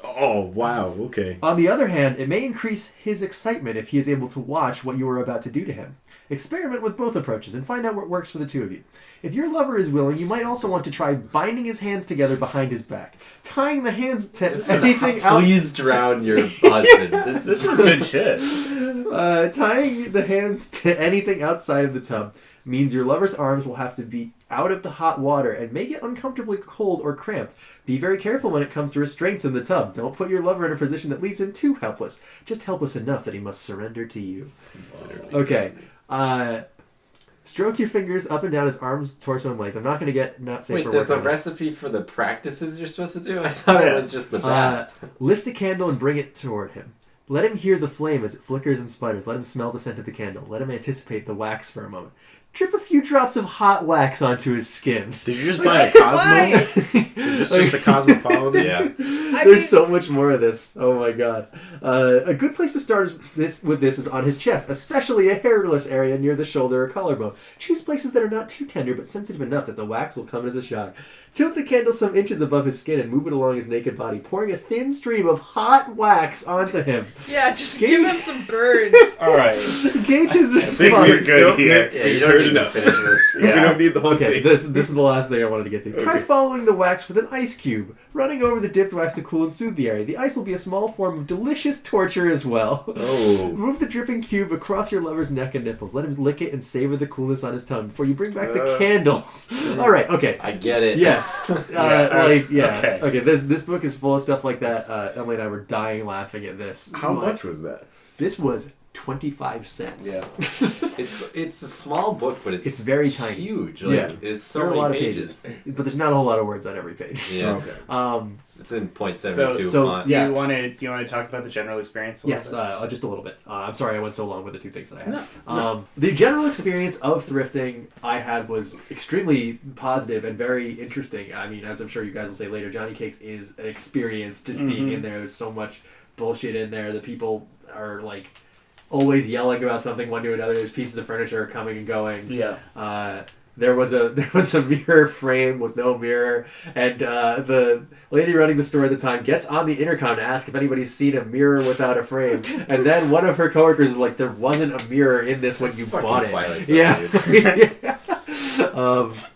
Speaker 1: Oh, wow. Okay.
Speaker 2: On the other hand, it may increase his excitement if he is able to watch what you are about to do to him. Experiment with both approaches and find out what works for the two of you. If your lover is willing, you might also want to try binding his hands together behind his back, tying the hands to anything else.
Speaker 4: Please drown your husband.
Speaker 3: This is good shit.
Speaker 2: Tying the hands to anything outside of the tub means your lover's arms will have to be out of the hot water and may get uncomfortably cold or cramped. Be very careful when it comes to restraints in the tub. Don't put your lover in a position that leaves him too helpless. Just helpless enough that he must surrender to you. Okay. Stroke your fingers up and down his arms, torso, and legs. I'm not going to not safe
Speaker 4: Wait,
Speaker 2: for
Speaker 4: there's
Speaker 2: work
Speaker 4: a
Speaker 2: on this.
Speaker 4: recipe for the practices you're supposed to do? I thought it was just the bath.
Speaker 2: Lift a candle and bring it toward him. Let him hear the flame as it flickers and sputters. Let him smell the scent of the candle. Let him anticipate the wax for a moment. Drip a few drops of hot wax onto his skin.
Speaker 1: Did you just buy a Cosmo?
Speaker 5: Why?
Speaker 1: Is this just a Cosmopolitan?
Speaker 4: Yeah.
Speaker 2: There's so much more of this. Oh my god. A good place to start with this is on his chest, especially a hairless area near the shoulder or collarbone. Choose places that are not too tender but sensitive enough that the wax will come as a shock. Tilt the candle some inches above his skin and move it along his naked body, pouring a thin stream of hot wax onto him.
Speaker 5: Yeah, just
Speaker 2: Gauge-
Speaker 5: give him some burns.
Speaker 3: All right.
Speaker 2: Gauge his
Speaker 3: I think we're
Speaker 2: response.
Speaker 3: good here.
Speaker 4: Yeah, you don't need to finish this.
Speaker 1: We don't need the whole
Speaker 2: Okay,
Speaker 1: thing.
Speaker 2: this is the last thing I wanted to get to. Try
Speaker 1: Okay.
Speaker 2: following the wax with an ice cube, running over the dipped wax to cool and soothe the area. The ice will be a small form of delicious torture as well.
Speaker 1: Oh.
Speaker 2: Move the dripping cube across your lover's neck and nipples. Let him lick it and savor the coolness on his tongue before you bring back the candle. All right, okay.
Speaker 4: I get it.
Speaker 2: Yes.
Speaker 3: Okay.
Speaker 2: Okay, this book is full of stuff like that. Emily and I were dying laughing at this.
Speaker 1: How
Speaker 2: Like,
Speaker 1: much was that?
Speaker 2: This was 25 cents.
Speaker 3: Yeah.
Speaker 4: It's a small book, but it's
Speaker 2: very tiny.
Speaker 4: huge. Like,
Speaker 2: Yeah.
Speaker 4: there's
Speaker 2: There
Speaker 4: so
Speaker 2: are a
Speaker 4: many
Speaker 2: lot of
Speaker 4: pages.
Speaker 2: But there's not a whole lot of words on every page.
Speaker 4: Yeah.
Speaker 1: Okay.
Speaker 4: It's in .72
Speaker 2: So-
Speaker 4: font.
Speaker 2: yeah.
Speaker 3: Do you want to talk about the general experience? A little
Speaker 2: Yes,
Speaker 3: bit?
Speaker 2: just a little bit. I'm sorry I went so long with the two things that I had. The general experience of thrifting I had was extremely positive and very interesting. I mean, as I'm sure you guys will say later, Johnny Cakes is an experience just being in there. There's so much bullshit in there. The people are like always yelling about something one to another. There's pieces of furniture coming and going.
Speaker 3: Yeah.
Speaker 2: There was a mirror frame with no mirror, and the lady running the store at the time gets on the intercom to ask if anybody's seen a mirror without a frame, and then one of her coworkers is like, "There wasn't a mirror in this when
Speaker 4: It's
Speaker 2: you
Speaker 4: fucking
Speaker 2: bought it."
Speaker 4: Twilight Zone,
Speaker 2: Yeah.
Speaker 3: Love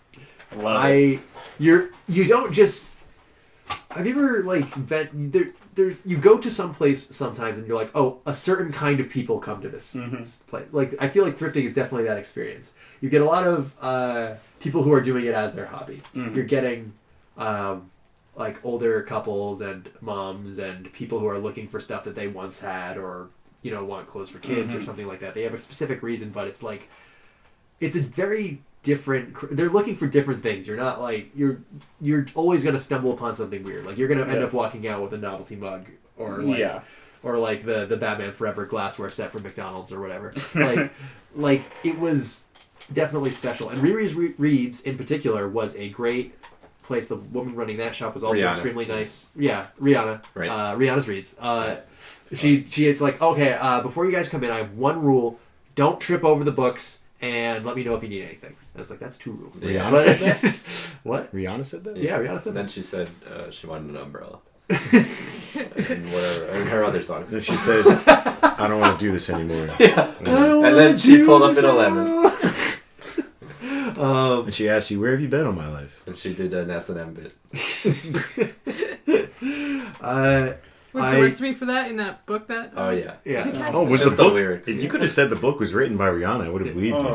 Speaker 3: it.
Speaker 2: You don't just. Have you ever like there's you go to some place sometimes and you're like, oh, a certain kind of people come to this place. Like I feel like thrifting is definitely that experience. You get a lot of people who are doing it as their hobby. You're getting like older couples and moms and people who are looking for stuff that they once had or want clothes for kids or something like that. They have a specific reason, but it's like it's a very different. They're looking for different things. You're not like you're always gonna stumble upon something weird. Like you're gonna end up walking out with a novelty mug or like or like the Batman Forever glassware set from McDonald's or whatever. Like it was definitely special. And Riri's Reads in particular was a great place. The woman running that shop was also
Speaker 4: Rihanna.
Speaker 2: extremely nice. Yeah, Rihanna.
Speaker 4: Right.
Speaker 2: Rihanna's Reads. She is like, okay, before you guys come in, I have one rule: don't trip over the books. And let me know if you need anything. And it's like, that's 2 rules.
Speaker 4: Yeah.
Speaker 1: Rihanna said that?
Speaker 2: What?
Speaker 1: Rihanna said that?
Speaker 2: Yeah, Rihanna said
Speaker 4: And then
Speaker 2: that.
Speaker 4: she said she wanted an umbrella. And whatever. And her other songs.
Speaker 1: Then she said, I don't want to do this anymore.
Speaker 4: And then she pulled up in a lemon.
Speaker 1: And she asked you, where have you been all my life?
Speaker 4: And she did an S&M bit.
Speaker 5: Was the recipe for that in that book that?
Speaker 4: Oh, yeah.
Speaker 2: Yeah.
Speaker 1: Oh, was
Speaker 4: Just
Speaker 1: the
Speaker 4: the
Speaker 1: book?
Speaker 4: lyrics.
Speaker 1: You could have said the book was written by Rihanna. I would have believed you.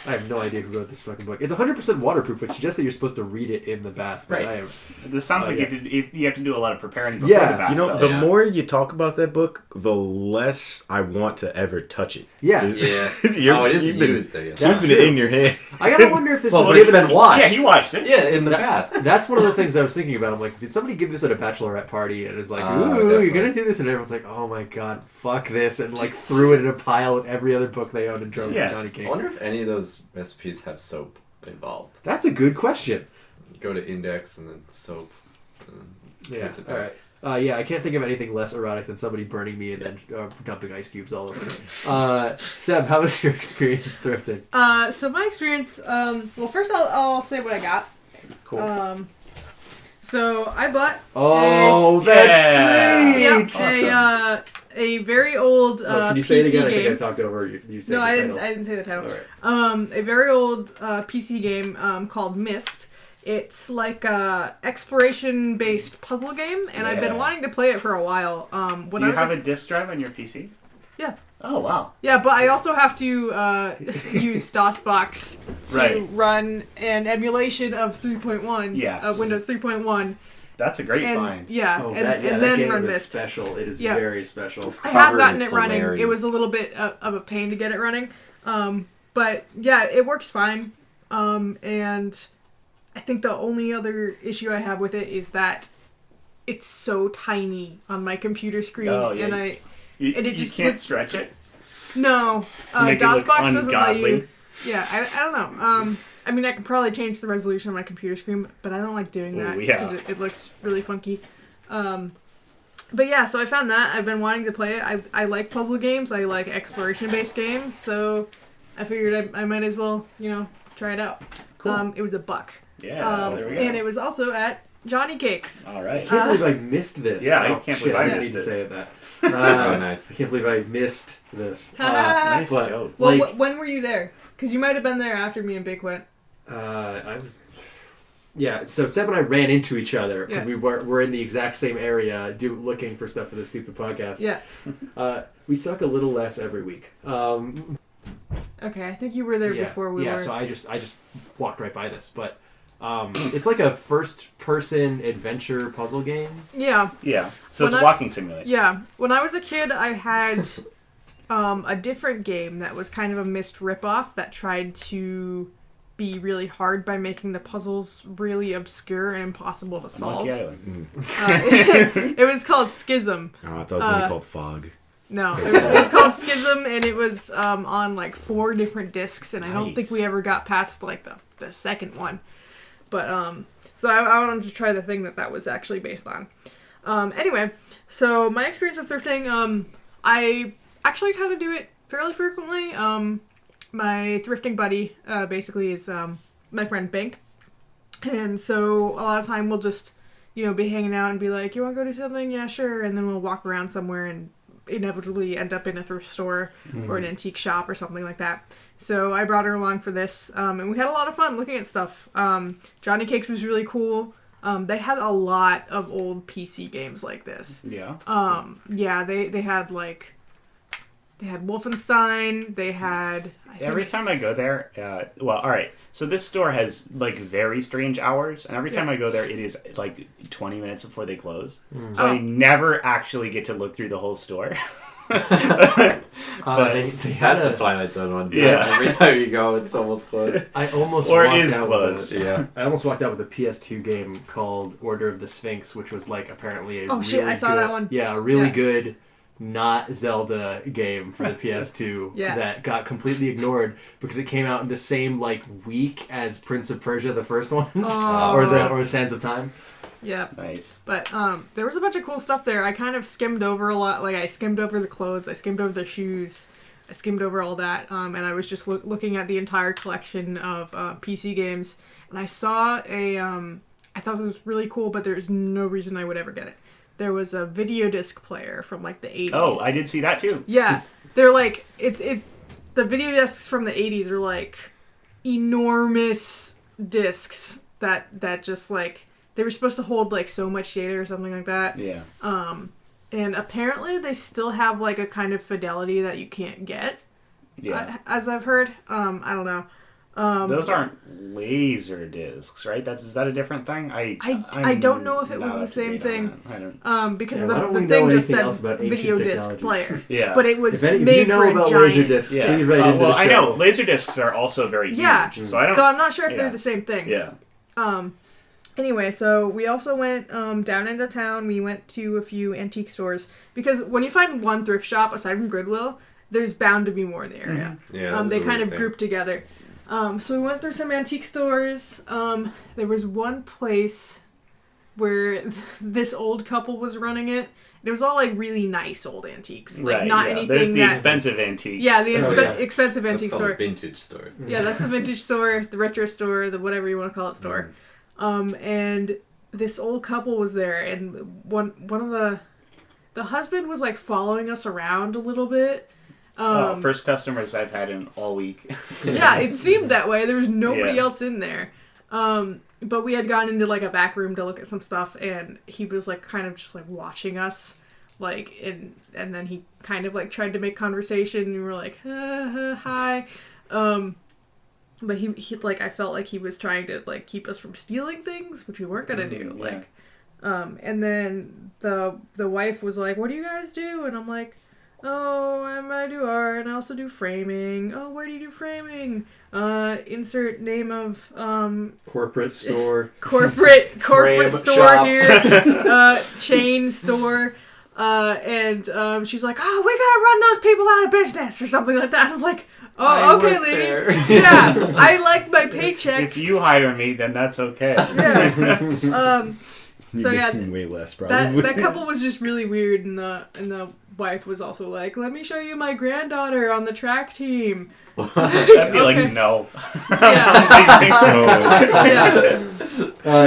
Speaker 2: I have no idea who wrote this fucking book. It's 100% waterproof, which suggests that you're supposed to read it in the bath. But
Speaker 4: Right.
Speaker 2: I am,
Speaker 3: This sounds like
Speaker 2: yeah.
Speaker 3: you have to do a lot of preparing before
Speaker 2: Yeah.
Speaker 3: the bath.
Speaker 1: You know,
Speaker 3: though.
Speaker 1: the more you talk about that book, the less I want to ever touch it.
Speaker 2: yeah.
Speaker 4: Yeah.
Speaker 1: You're-
Speaker 4: Oh, it is
Speaker 1: you've been
Speaker 4: used, I guess.
Speaker 2: That's
Speaker 1: keeping it
Speaker 2: true.
Speaker 1: in your hand.
Speaker 2: I gotta wonder if this
Speaker 4: Well,
Speaker 2: was
Speaker 4: but it's
Speaker 2: given.
Speaker 4: been washed.
Speaker 3: Yeah, he watched it.
Speaker 4: Yeah, in the bath.
Speaker 2: That's one of the things I was thinking about. I'm like, did somebody give this at a bachelorette party and is like, ooh,
Speaker 4: Definitely.
Speaker 2: you're gonna do this, and everyone's like, oh my god, fuck this, and like threw it in a pile with every other book they owned and drove
Speaker 3: Yeah.
Speaker 2: to Johnny
Speaker 4: I
Speaker 2: Cakes.
Speaker 4: wonder if any of those recipes have soap. involved.
Speaker 2: That's a good question.
Speaker 4: You go to Index and then soap. And
Speaker 2: Yeah.
Speaker 4: trace it
Speaker 2: All
Speaker 4: back.
Speaker 2: right. Yeah, I can't think of anything less erotic than somebody burning me and then dumping ice cubes all over me. Seb, how was your experience thrifting?
Speaker 5: So my experience, well, first I'll say what I got.
Speaker 3: Cool.
Speaker 5: So I bought
Speaker 2: That's
Speaker 3: Yeah.
Speaker 2: great!
Speaker 3: Awesome.
Speaker 5: a very old
Speaker 2: Can you
Speaker 5: PC
Speaker 2: say it again?
Speaker 5: game.
Speaker 2: I think I talked over you. You said
Speaker 5: No,
Speaker 2: the
Speaker 5: I
Speaker 2: title.
Speaker 5: didn't say the title.
Speaker 2: All right.
Speaker 5: A very old PC game called Myst. It's like a exploration-based puzzle game, and I've been
Speaker 3: Yeah.
Speaker 5: wanting to play it for a while.
Speaker 3: Do you have a disk drive on your PC?
Speaker 5: Yeah.
Speaker 3: Oh, wow.
Speaker 5: Yeah, but I also have to use DOSBox to
Speaker 3: Right.
Speaker 5: run an emulation of 3.1.
Speaker 3: Yes.
Speaker 5: Windows 3.1.
Speaker 3: That's a great
Speaker 5: And
Speaker 3: find.
Speaker 5: yeah,
Speaker 2: Oh,
Speaker 5: and
Speaker 2: that
Speaker 5: then
Speaker 2: game
Speaker 5: run
Speaker 2: is
Speaker 5: Myst.
Speaker 2: special. It is
Speaker 5: Yeah.
Speaker 2: very special.
Speaker 5: I have
Speaker 4: Cover
Speaker 5: gotten
Speaker 4: is
Speaker 5: it running. It
Speaker 4: hilarious.
Speaker 5: was a little bit of a pain to get it running. But yeah, it works fine. And I think the only other issue I have with it is that it's so tiny on my computer screen.
Speaker 3: Oh, yeah.
Speaker 5: And
Speaker 3: You
Speaker 5: and it just
Speaker 3: can't
Speaker 5: looks-
Speaker 3: stretch it?
Speaker 5: no,
Speaker 3: Make it look
Speaker 5: DOSBox doesn't let
Speaker 3: ungodly?
Speaker 5: you. Yeah, I don't know. I mean, I could probably change the resolution on my computer screen, but I don't like doing that
Speaker 3: Ooh, yeah.
Speaker 5: because it looks really funky. But yeah, so I found that. I've been wanting to play it. I like puzzle games. I like exploration-based games. So I figured I might as well, try it out.
Speaker 3: Cool.
Speaker 5: It was $1.
Speaker 3: Yeah, there we go.
Speaker 5: And it was also at Johnny Cakes.
Speaker 3: All right.
Speaker 2: I can't believe I missed this.
Speaker 3: Yeah, I
Speaker 2: Oh,
Speaker 3: can't
Speaker 2: shit,
Speaker 3: believe I
Speaker 2: didn't
Speaker 3: missed
Speaker 2: need to
Speaker 3: it.
Speaker 2: say it that.
Speaker 4: Oh, nice.
Speaker 2: I can't believe I missed this.
Speaker 3: Nice
Speaker 2: but-
Speaker 3: joke.
Speaker 5: Well,
Speaker 2: Like-
Speaker 5: when were you there? Because you might have been there after me and Big went.
Speaker 2: I was. Yeah, so Seb and I ran into each other because
Speaker 5: Yeah.
Speaker 2: we're in the exact same area looking for stuff for this stupid podcast.
Speaker 5: Yeah.
Speaker 2: We suck a little less every week.
Speaker 5: Okay, I think you were there before we were.
Speaker 2: Yeah, so I just walked right by this, but it's like a first-person adventure puzzle game.
Speaker 5: Yeah.
Speaker 3: Yeah. So
Speaker 5: When
Speaker 3: it's a walking simulator.
Speaker 5: Yeah. When I was a kid, I had a different game that was kind of a Myst ripoff that tried to be really hard by making the puzzles really obscure and impossible to solve.
Speaker 3: Monkey Island.
Speaker 5: It was called Schism.
Speaker 1: Oh, I thought it was going to be called Fog.
Speaker 5: No, it was called Schism, and it was on like 4 different discs, and I don't think
Speaker 3: Nice.
Speaker 5: we ever got past like the second one. But so I wanted to try the thing that was actually based on. Anyway, so my experience with thrifting, I actually kind of do it fairly frequently. My thrifting buddy basically is my friend Bink, and so a lot of time we'll just be hanging out and be like, you want to go do something? Yeah, sure. And then we'll walk around somewhere and inevitably end up in a thrift store or an antique shop or something like that. So I brought her along for this, and we had a lot of fun looking at stuff. Johnny Cakes was really cool. They had a lot of old PC games like this.
Speaker 3: Yeah.
Speaker 5: Yeah, they had like, they had Wolfenstein, they had...
Speaker 3: Every time I go there, well, all right. So this store has like very strange hours, and every time I go there, it is like 20 minutes before they close. So I never actually get to look through the whole store.
Speaker 2: They had
Speaker 4: That's
Speaker 2: a...
Speaker 4: the Twilight Zone one.
Speaker 3: Yeah.
Speaker 4: Every time you go, it's almost closed.
Speaker 2: I almost
Speaker 3: Or
Speaker 2: walked
Speaker 3: is
Speaker 2: out
Speaker 3: closed.
Speaker 2: With a, I almost walked out with a PS2 game called Order of the Sphinx, which was like apparently a
Speaker 5: Oh,
Speaker 2: really
Speaker 5: shit, I saw
Speaker 2: good,
Speaker 5: that one.
Speaker 2: Yeah, a really
Speaker 5: Yeah.
Speaker 2: good not Zelda game for the PS2
Speaker 5: Yeah.
Speaker 2: that got completely ignored because it came out in the same like week as Prince of Persia, the first one,
Speaker 5: Oh.
Speaker 2: or Sands of Time.
Speaker 5: Yeah.
Speaker 3: Nice.
Speaker 5: But there was a bunch of cool stuff there. I kind of skimmed over a lot. Like I skimmed over the clothes, I skimmed over the shoes, I skimmed over all that, and I was just looking at the entire collection of PC games. And I saw I thought it was really cool, but there's no reason I would ever get it. There was a video disc player from like the 80s.
Speaker 3: Oh, I did see that too.
Speaker 5: Yeah, they're like the video discs from the 80s are like enormous discs that just like they were supposed to hold like so much data or something like that.
Speaker 3: Yeah.
Speaker 5: And apparently they still have like a kind of fidelity that you can't get.
Speaker 3: Yeah.
Speaker 5: As I've heard. I don't know.
Speaker 3: Those aren't laser discs, right? Is that a different thing?
Speaker 5: I don't know if it was the same thing.
Speaker 3: I don't.
Speaker 5: Because
Speaker 2: Yeah, why don't we
Speaker 5: the
Speaker 2: know
Speaker 5: thing just
Speaker 2: anything
Speaker 5: said
Speaker 2: else about ancient
Speaker 5: video disc
Speaker 2: technology?
Speaker 5: player.
Speaker 3: Yeah.
Speaker 5: But it was
Speaker 2: If
Speaker 5: made
Speaker 2: you know
Speaker 5: for a
Speaker 2: about
Speaker 5: giant
Speaker 2: Laserdisc,
Speaker 3: Yeah.
Speaker 2: please write into
Speaker 3: Well,
Speaker 2: the
Speaker 3: I
Speaker 2: show.
Speaker 3: know laser discs are also very huge.
Speaker 5: Yeah.
Speaker 3: So I don't.
Speaker 5: So I'm not sure if
Speaker 3: yeah.
Speaker 5: they're the same thing.
Speaker 3: Yeah.
Speaker 5: Anyway, so we also went down into town. We went to a few antique stores because when you find one thrift shop aside from Goodwill, there's bound to be more in the area.
Speaker 4: Yeah,
Speaker 5: They
Speaker 4: that's a
Speaker 5: kind
Speaker 4: weird
Speaker 5: of
Speaker 4: thing.
Speaker 5: group together. So we went through some antique stores. There was one place where this old couple was running it. It was all like really nice old antiques, like
Speaker 3: Right,
Speaker 5: not
Speaker 3: yeah.
Speaker 5: anything.
Speaker 3: There's the
Speaker 5: that,
Speaker 3: expensive antiques.
Speaker 5: Yeah, the
Speaker 2: yeah.
Speaker 5: expensive
Speaker 4: That's
Speaker 5: antique
Speaker 4: called
Speaker 5: store.
Speaker 4: a vintage store.
Speaker 5: Yeah, that's the vintage store, the retro store, the whatever you want to call it store. And this old couple was there, and one of the husband was like following us around a little bit.
Speaker 3: First customers I've had in all week.
Speaker 5: Yeah, it seemed that way. There was nobody
Speaker 3: Yeah.
Speaker 5: else in there. But we had gone into like a back room to look at some stuff, and he was like kind of just like watching us, like and then he kind of like tried to make conversation, and we were like, hi. But he like I felt like he was trying to like keep us from stealing things, which we weren't gonna do.
Speaker 3: Yeah.
Speaker 5: Like, and then the wife was like, "What do you guys do?" And I'm like, "Oh, I do art, and I also do framing." "Oh, where do you do framing?" Insert name of
Speaker 2: Corporate store.
Speaker 5: corporate
Speaker 2: Frame
Speaker 5: store
Speaker 2: shop.
Speaker 5: here, chain store. And she's like, "Oh, we gotta run those people out of business," or something like that. I'm like, "Oh,
Speaker 4: I
Speaker 5: okay,
Speaker 4: work
Speaker 5: lady.
Speaker 4: there.
Speaker 5: Yeah, I like my paycheck."
Speaker 3: If you hire me, then that's okay.
Speaker 5: Yeah. So
Speaker 1: You're
Speaker 5: yeah,
Speaker 1: making way less probably.
Speaker 5: that couple was just really weird, and the wife was also like, "Let me show you my granddaughter on the track team."
Speaker 3: I'd be
Speaker 5: Okay.
Speaker 3: like, no.
Speaker 5: Yeah.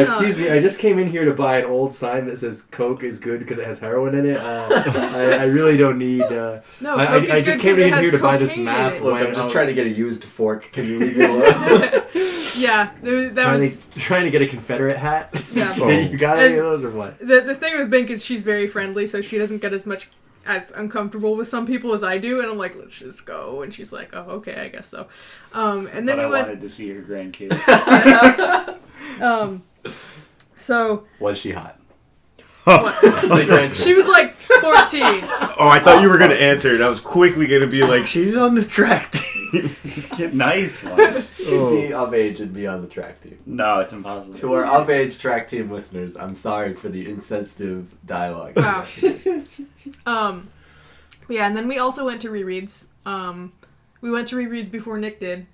Speaker 2: Excuse me, I just came in here to buy an old sign that says Coke is good because it has heroin in it. I really don't need...
Speaker 5: No,
Speaker 2: I
Speaker 5: Coke is
Speaker 2: just
Speaker 5: good
Speaker 2: came
Speaker 5: 'cause it
Speaker 2: in
Speaker 5: has
Speaker 2: here to buy this
Speaker 5: cocaine in
Speaker 2: map.
Speaker 5: it.
Speaker 4: Look, I'm just trying to get a used fork. Can you leave me alone?
Speaker 5: Yeah,
Speaker 2: Trying to get a Confederate hat.
Speaker 5: Yeah.
Speaker 2: You got any of those or what?
Speaker 5: The thing with Bink is she's very friendly, so she doesn't get as uncomfortable with some people as I do, and I'm like, "Let's just go," and she's like, "Oh, okay, I guess so." And then
Speaker 3: But
Speaker 5: we
Speaker 3: I
Speaker 5: went.
Speaker 3: wanted to see her grandkids.
Speaker 5: So
Speaker 4: Was she hot?
Speaker 5: she was like 14.
Speaker 1: Oh, I thought you were gonna answer it. I was quickly gonna be like, she's on the track team.
Speaker 3: Nice one.
Speaker 4: Could be of age and be on the track team.
Speaker 3: No, it's impossible.
Speaker 4: To our of age track team listeners, I'm sorry for the insensitive dialogue.
Speaker 5: Wow. Yeah, and then we also went to rereads. We went to rereads before Nick did.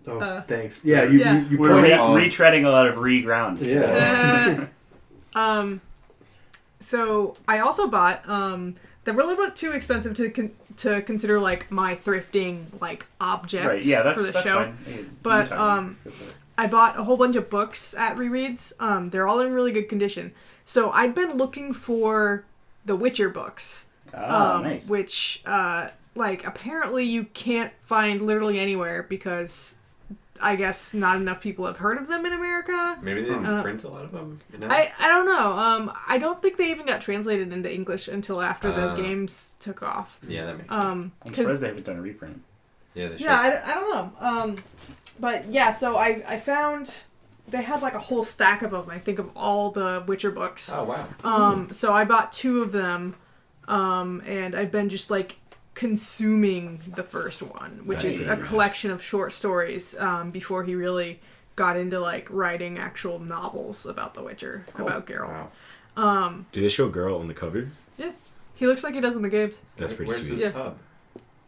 Speaker 2: Oh, thanks. Yeah,
Speaker 5: Yeah.
Speaker 2: you
Speaker 3: We're
Speaker 2: pointed out.
Speaker 3: retreading a lot of ground.
Speaker 2: Yeah.
Speaker 5: So I also bought. They were a little bit too expensive to consider like my thrifting like object
Speaker 3: Right, yeah,
Speaker 5: for the
Speaker 3: that's
Speaker 5: show.
Speaker 3: fine. Hey,
Speaker 5: But,
Speaker 3: you time. Go for it.
Speaker 5: I bought a whole bunch of books at rereads. They're all in really good condition. So I'd been looking for the Witcher books.
Speaker 3: Nice.
Speaker 5: Which, like, apparently you can't find literally anywhere because I guess not enough people have heard of them in America.
Speaker 4: Maybe they didn't print a lot of them. You know?
Speaker 5: I don't know. I don't think they even got translated into English until after the games took off.
Speaker 4: Yeah, that makes sense.
Speaker 3: I'm surprised they haven't done a reprint.
Speaker 4: Yeah, they should.
Speaker 5: Yeah, I don't know. But yeah, so I found they had like a whole stack of them. I think of all the Witcher books.
Speaker 4: Oh wow.
Speaker 5: So I bought 2 of them, and I've been just like consuming the first one, which is a collection of short stories. Before he really got into like writing actual novels about The Witcher, about Geralt.
Speaker 4: Wow.
Speaker 1: Do they show girl on the cover?
Speaker 5: Yeah, he looks like he does in the games.
Speaker 1: That's pretty
Speaker 4: Where's
Speaker 1: sweet.
Speaker 4: his
Speaker 5: Yeah.
Speaker 4: tub?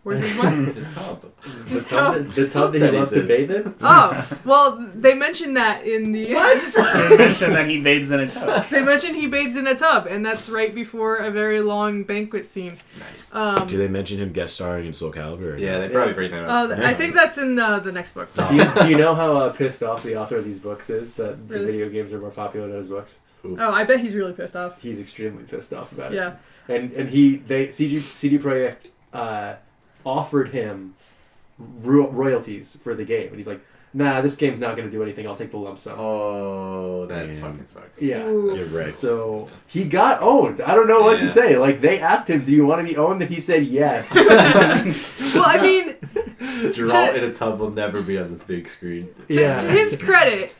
Speaker 5: Where's his one?
Speaker 4: His tub.
Speaker 2: The tub that he loves to bathe in?
Speaker 5: Oh, well, they mentioned that in the...
Speaker 3: They mentioned that he bathes in a tub.
Speaker 5: They mentioned he bathes in a tub, and that's right before a very long banquet scene.
Speaker 4: Nice.
Speaker 1: Do they mention him guest starring in Soul Calibur? Or
Speaker 4: Yeah,
Speaker 1: no?
Speaker 4: they probably bring that up.
Speaker 5: I think that's in the next book.
Speaker 2: Do you know how pissed off the author of these books is that the
Speaker 5: Really?
Speaker 2: video games are more popular than his books?
Speaker 5: Oh, I bet he's really pissed off.
Speaker 2: He's extremely pissed off about it.
Speaker 5: Yeah.
Speaker 2: And CD Projekt offered him royalties for the game, and he's like, "Nah, this game's not going to do anything. I'll take the lump sum."
Speaker 4: Oh, that
Speaker 1: Damn.
Speaker 4: fucking sucks.
Speaker 2: Yeah.
Speaker 5: Ooh.
Speaker 1: You're right.
Speaker 2: So he got owned. I don't know what to
Speaker 4: Yeah.
Speaker 2: say. Like, they asked him, "Do you want to be owned?" And he said yes.
Speaker 5: Well, I mean,
Speaker 4: Geralt in a tub will never be on this big screen.
Speaker 5: to
Speaker 2: Yeah.
Speaker 5: his credit,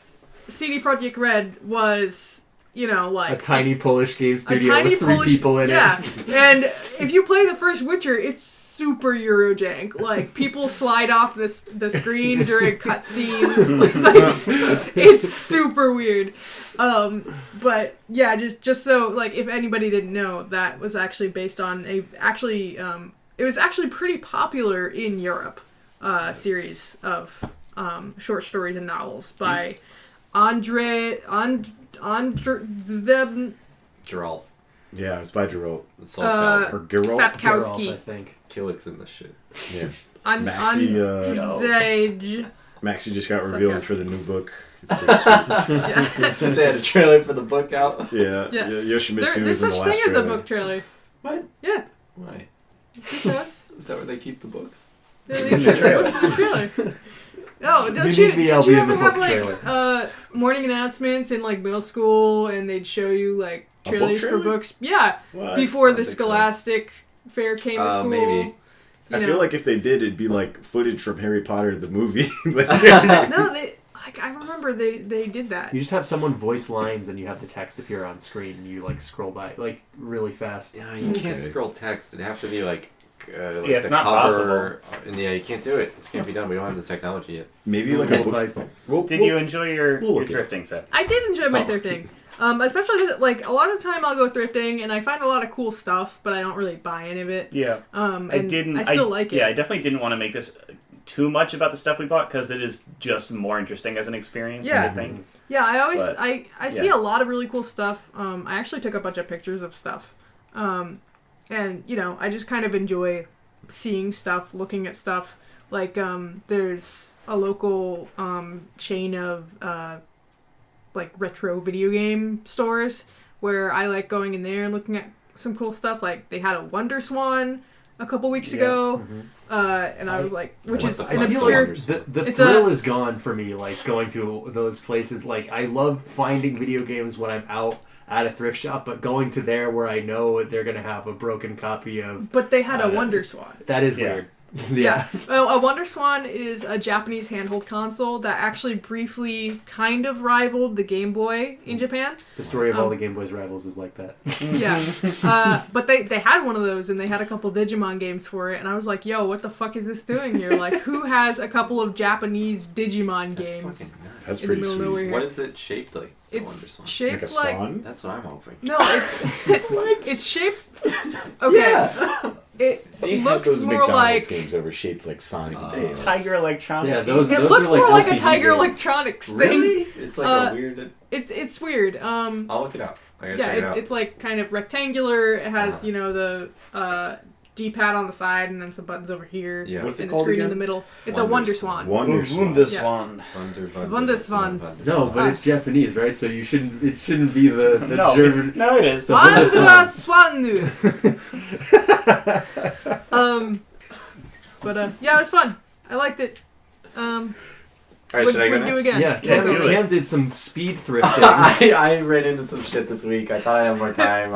Speaker 5: CD Projekt Red was, like...
Speaker 2: A tiny Polish game
Speaker 5: a
Speaker 2: studio
Speaker 5: tiny
Speaker 2: with 3
Speaker 5: Polish-
Speaker 2: people in
Speaker 5: yeah.
Speaker 2: it.
Speaker 5: And if you play the first Witcher, it's super Eurojank. Like, people slide off the screen during cutscenes. Like, it's super weird. But yeah, just so, like, if anybody didn't know, that was actually based on it was actually pretty popular in Europe, series of short stories and novels by Andre the
Speaker 4: Geralt.
Speaker 1: Yeah, it's by Geralt.
Speaker 4: Soundcloud.
Speaker 1: Or Geralt.
Speaker 2: Geralt, I
Speaker 5: Sapkowski.
Speaker 2: think.
Speaker 4: Killick's in the shit.
Speaker 1: Yeah.
Speaker 5: Maxi
Speaker 1: Maxi just got revealed for the new book. It's pretty sweet.
Speaker 4: They had a trailer for the book out.
Speaker 1: Yeah.
Speaker 5: Yeah.
Speaker 1: Yoshimitsu
Speaker 5: There's
Speaker 1: was in
Speaker 5: such
Speaker 1: the
Speaker 5: thing
Speaker 1: last
Speaker 5: as a
Speaker 1: trailer.
Speaker 5: book trailer.
Speaker 4: What?
Speaker 5: Yeah,
Speaker 4: Why?
Speaker 5: because
Speaker 4: Is that where they keep the books?
Speaker 5: they keep the trailer. No,
Speaker 2: You
Speaker 5: don't
Speaker 2: need
Speaker 5: you?
Speaker 2: me,
Speaker 5: Did
Speaker 2: I'll
Speaker 5: you
Speaker 2: be in
Speaker 5: ever
Speaker 2: the
Speaker 5: have
Speaker 2: book
Speaker 5: like
Speaker 2: trailer.
Speaker 5: morning announcements in like middle school, and they'd show you like
Speaker 1: A book
Speaker 5: trailers for
Speaker 1: trailer?
Speaker 5: books? Yeah,
Speaker 1: What?
Speaker 5: before
Speaker 4: I
Speaker 5: the
Speaker 4: don't think so.
Speaker 5: Scholastic Fair came to school.
Speaker 4: Maybe.
Speaker 1: I feel like if they did, it'd be like footage from Harry Potter the movie.
Speaker 5: No, they like I remember they did that.
Speaker 2: You just have someone voice lines and you have the text appear on screen and you like scroll by like really fast.
Speaker 4: Yeah, you can't
Speaker 1: Okay.
Speaker 4: scroll text. It'd have to be like
Speaker 3: Yeah, it's
Speaker 4: the
Speaker 3: not
Speaker 4: cover. And yeah, you can't do it. It can't be done. We don't have the technology yet.
Speaker 1: Maybe like a
Speaker 2: Double
Speaker 1: book.
Speaker 2: type.
Speaker 3: Did you enjoy your
Speaker 1: we'll look
Speaker 3: thrifting set?
Speaker 5: I did enjoy my
Speaker 1: Oh.
Speaker 5: thrifting. Especially like a lot of the time I'll go thrifting and I find a lot of cool stuff, but I don't really buy any of it.
Speaker 3: Yeah.
Speaker 5: And
Speaker 3: I
Speaker 5: still like it.
Speaker 3: Yeah, I definitely didn't want to make this too much about the stuff we bought because it is just more interesting as an experience.
Speaker 5: Yeah.
Speaker 3: I think.
Speaker 5: Yeah, I always
Speaker 3: But,
Speaker 5: I see
Speaker 3: yeah.
Speaker 5: a lot of really cool stuff. I actually took a bunch of pictures of stuff, and I just kind of enjoy seeing stuff, looking at stuff. Like there's a local chain of like retro video game stores where I like going in there and looking at some cool stuff. Like they had a Wonder Swan a couple weeks ago, and I was like, which
Speaker 4: What
Speaker 5: is
Speaker 4: the
Speaker 5: an
Speaker 4: fuck is
Speaker 5: obscure.
Speaker 4: Wonders?
Speaker 2: The
Speaker 5: It's
Speaker 2: thrill
Speaker 5: a-
Speaker 2: is gone for me, like going to those places. Like I love finding video games when I'm out at a thrift shop, but going to there where I know they're gonna have a broken copy of.
Speaker 5: But they had a
Speaker 2: that's-
Speaker 5: Wonder Swan.
Speaker 2: That is
Speaker 3: Yeah.
Speaker 2: weird.
Speaker 5: Yeah. Well, a Wonder Swan is a Japanese handheld console that actually briefly kind of rivaled the Game Boy in Japan.
Speaker 2: The story of all the Game Boy's rivals is like that.
Speaker 5: Yeah. But they had one of those and they had a couple Digimon games for it. And I was like, yo, what the fuck is this doing here? Like, who has a couple of Japanese Digimon
Speaker 4: That's
Speaker 5: games
Speaker 4: fucking nuts.
Speaker 1: That's
Speaker 5: in the
Speaker 1: pretty
Speaker 5: middle of
Speaker 1: sweet.
Speaker 5: nowhere here?
Speaker 4: What is it shaped like? the Wonder
Speaker 5: It's
Speaker 4: Swan?
Speaker 1: Like
Speaker 5: shaped
Speaker 1: a swan?
Speaker 4: That's what I'm hoping.
Speaker 5: No, it's it's shaped. Okay. It
Speaker 1: They had
Speaker 5: looks
Speaker 1: those
Speaker 5: more
Speaker 1: McDonald's
Speaker 5: like.
Speaker 1: games that were shaped like Sonic and Tails.
Speaker 3: Tiger Electronics.
Speaker 2: Yeah, those-
Speaker 5: It
Speaker 2: those
Speaker 5: looks
Speaker 2: are like
Speaker 5: more like a
Speaker 2: LCD
Speaker 5: Tiger
Speaker 2: games.
Speaker 5: Electronics thing.
Speaker 4: Really? It's like
Speaker 5: Uh,
Speaker 4: a weird.
Speaker 5: It's weird.
Speaker 4: I'll look it up. I gotta
Speaker 5: Yeah,
Speaker 4: check it out.
Speaker 5: it's like kind of rectangular. It has,
Speaker 4: Uh-huh.
Speaker 5: the D-pad on the side and then some buttons over here.
Speaker 4: Yeah.
Speaker 1: What's it
Speaker 5: and a
Speaker 1: called
Speaker 5: screen in
Speaker 1: again?
Speaker 5: the middle. It's
Speaker 4: Wonder
Speaker 5: a Wonder
Speaker 4: Swan.
Speaker 5: Swan.
Speaker 1: Wonder Swan.
Speaker 5: Yeah.
Speaker 3: Swan.
Speaker 5: Wonder Swan.
Speaker 2: No, but it's Japanese, right? So you shouldn't. It shouldn't be the
Speaker 3: No,
Speaker 2: German.
Speaker 3: no, it is.
Speaker 2: The Wonder
Speaker 5: Swanu. But yeah, it was fun. I liked it.
Speaker 4: Alright,
Speaker 5: Would
Speaker 4: should I go
Speaker 5: do
Speaker 4: next?
Speaker 5: again.
Speaker 2: Yeah,
Speaker 3: Yeah, do it.
Speaker 2: Cam did some speed thrifting.
Speaker 4: I ran into some shit this week. I thought I had more time.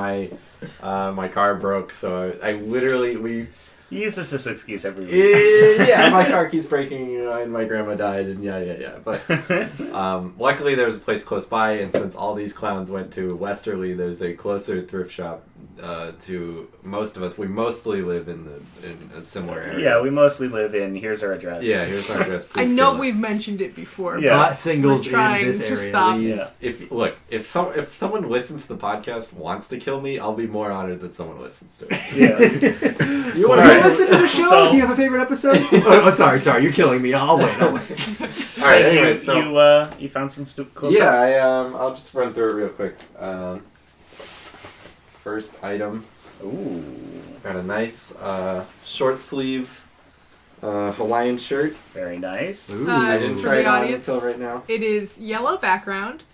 Speaker 4: My car broke, so I literally
Speaker 3: You use this excuse every week.
Speaker 4: yeah, my car keeps breaking, and my grandma died, and yeah. But luckily, there's a place close by, and since all these clowns went to Westerly, there's a closer thrift shop to most of us. We mostly live in a similar area.
Speaker 3: Yeah, we mostly live in. Here's our address.
Speaker 4: Yeah, here's our address.
Speaker 5: I
Speaker 4: Please
Speaker 5: know
Speaker 4: kill us.
Speaker 5: we've mentioned it before.
Speaker 3: Yeah.
Speaker 2: Not singles
Speaker 5: We're trying
Speaker 2: in this
Speaker 5: to
Speaker 2: area.
Speaker 5: stop.
Speaker 4: Please, if someone listens to the podcast wants to kill me, I'll be more honored that someone listens to it.
Speaker 3: Yeah.
Speaker 2: You want
Speaker 3: Alright.
Speaker 2: to listen to the show?
Speaker 3: So-
Speaker 2: Do you have a favorite episode? oh, sorry, you're killing me. I'll wait.
Speaker 4: All right. Anyway, so
Speaker 3: you found some cool
Speaker 4: yeah,
Speaker 3: stuff.
Speaker 4: I'll just run through it real quick. First item,
Speaker 3: Ooh.
Speaker 4: got a nice short sleeve Hawaiian shirt.
Speaker 3: Very nice.
Speaker 2: Ooh.
Speaker 4: I didn't
Speaker 5: for
Speaker 4: try
Speaker 5: the
Speaker 4: it on
Speaker 5: audience,
Speaker 4: until right now.
Speaker 5: It is yellow background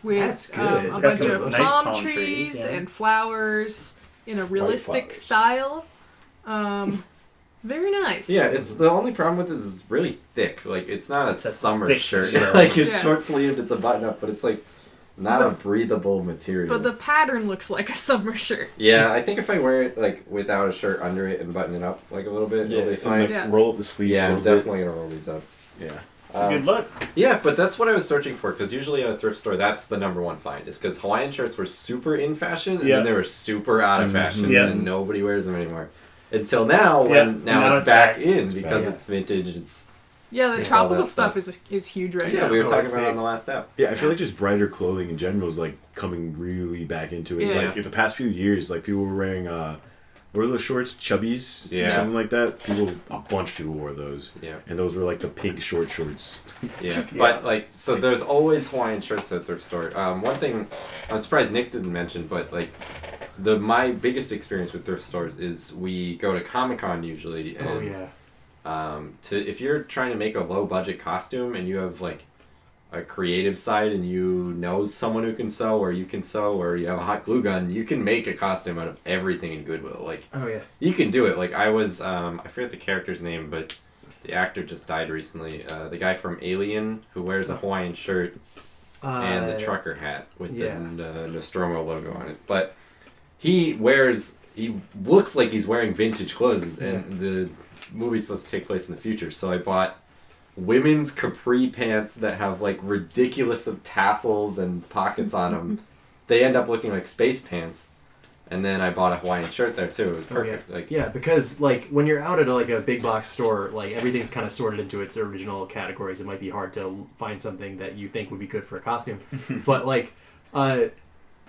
Speaker 5: with
Speaker 2: That's good. It's
Speaker 5: a
Speaker 2: got
Speaker 5: bunch
Speaker 2: some
Speaker 5: of
Speaker 3: nice
Speaker 5: palm
Speaker 3: palm
Speaker 5: trees
Speaker 3: trees, yeah.
Speaker 5: and flowers in a realistic
Speaker 1: flowers.
Speaker 5: style. Very nice.
Speaker 4: Yeah, it's the only problem with this is it's really thick. Like it's not a
Speaker 3: It's a
Speaker 4: summer
Speaker 3: thick
Speaker 4: shirt.
Speaker 3: shirt.
Speaker 4: Like it's
Speaker 5: Yeah.
Speaker 4: short sleeved, it's a button up, but it's like not a breathable material.
Speaker 5: But the pattern looks like a summer shirt.
Speaker 4: Yeah, I think if I wear it like without a shirt under it and button it up like a little bit, it'll be
Speaker 1: and
Speaker 4: fine.
Speaker 1: like,
Speaker 5: Yeah.
Speaker 1: roll up the sleeve.
Speaker 4: Yeah,
Speaker 1: a
Speaker 4: I'm
Speaker 1: little bit.
Speaker 4: definitely gonna roll these up.
Speaker 1: Yeah.
Speaker 3: It's a good look.
Speaker 4: Yeah, but that's what I was searching for because usually at a thrift store, that's the number one find. Is because Hawaiian shirts were super in fashion and
Speaker 3: Yeah.
Speaker 4: then they were super out of fashion
Speaker 3: Yeah.
Speaker 4: and nobody wears them anymore. Until now, when
Speaker 3: Yeah,
Speaker 4: now
Speaker 3: now
Speaker 4: it's
Speaker 3: it's
Speaker 4: back
Speaker 3: back.
Speaker 4: in
Speaker 1: It's
Speaker 4: because
Speaker 1: back.
Speaker 4: it's vintage. It's
Speaker 5: Yeah, the
Speaker 4: It's all
Speaker 5: tropical
Speaker 4: that
Speaker 5: stuff
Speaker 4: stuff.
Speaker 5: is huge right
Speaker 4: yeah,
Speaker 5: now.
Speaker 4: we were
Speaker 2: Oh,
Speaker 4: talking
Speaker 2: it's
Speaker 4: about it
Speaker 2: big.
Speaker 4: on the last app.
Speaker 1: Yeah, I feel like just brighter clothing in general is like coming really back into it.
Speaker 5: Yeah.
Speaker 1: Like in the past few years, like people were wearing what were those shorts? Chubbies?
Speaker 4: Yeah.
Speaker 1: Something like that. A bunch of people wore those.
Speaker 4: Yeah.
Speaker 1: And those were like the pink shorts.
Speaker 4: Yeah, but like, so there's always Hawaiian shirts at thrift store. One thing I'm surprised Nick didn't mention, but like, my biggest experience with thrift stores is we go to Comic-Con usually, and if you're trying to make a low budget costume and you have like a creative side and you know someone who can sew, or you can sew, or you have a hot glue gun, you can make a costume out of everything in Goodwill. Like, you can do it. Like, I was I forget the character's name, but the actor just died recently. The guy from Alien who wears a Hawaiian shirt and the trucker hat with the Nostromo logo on it. But he looks like he's wearing vintage clothes, and the movie's supposed to take place in the future. So I bought women's capri pants that have like ridiculous of tassels and pockets on them. They end up looking like space pants. And then I bought a Hawaiian shirt there too. It was perfect.
Speaker 2: Because like when you're out at like a big box store, like everything's kind of sorted into its original categories. It might be hard to find something that you think would be good for a costume. But like at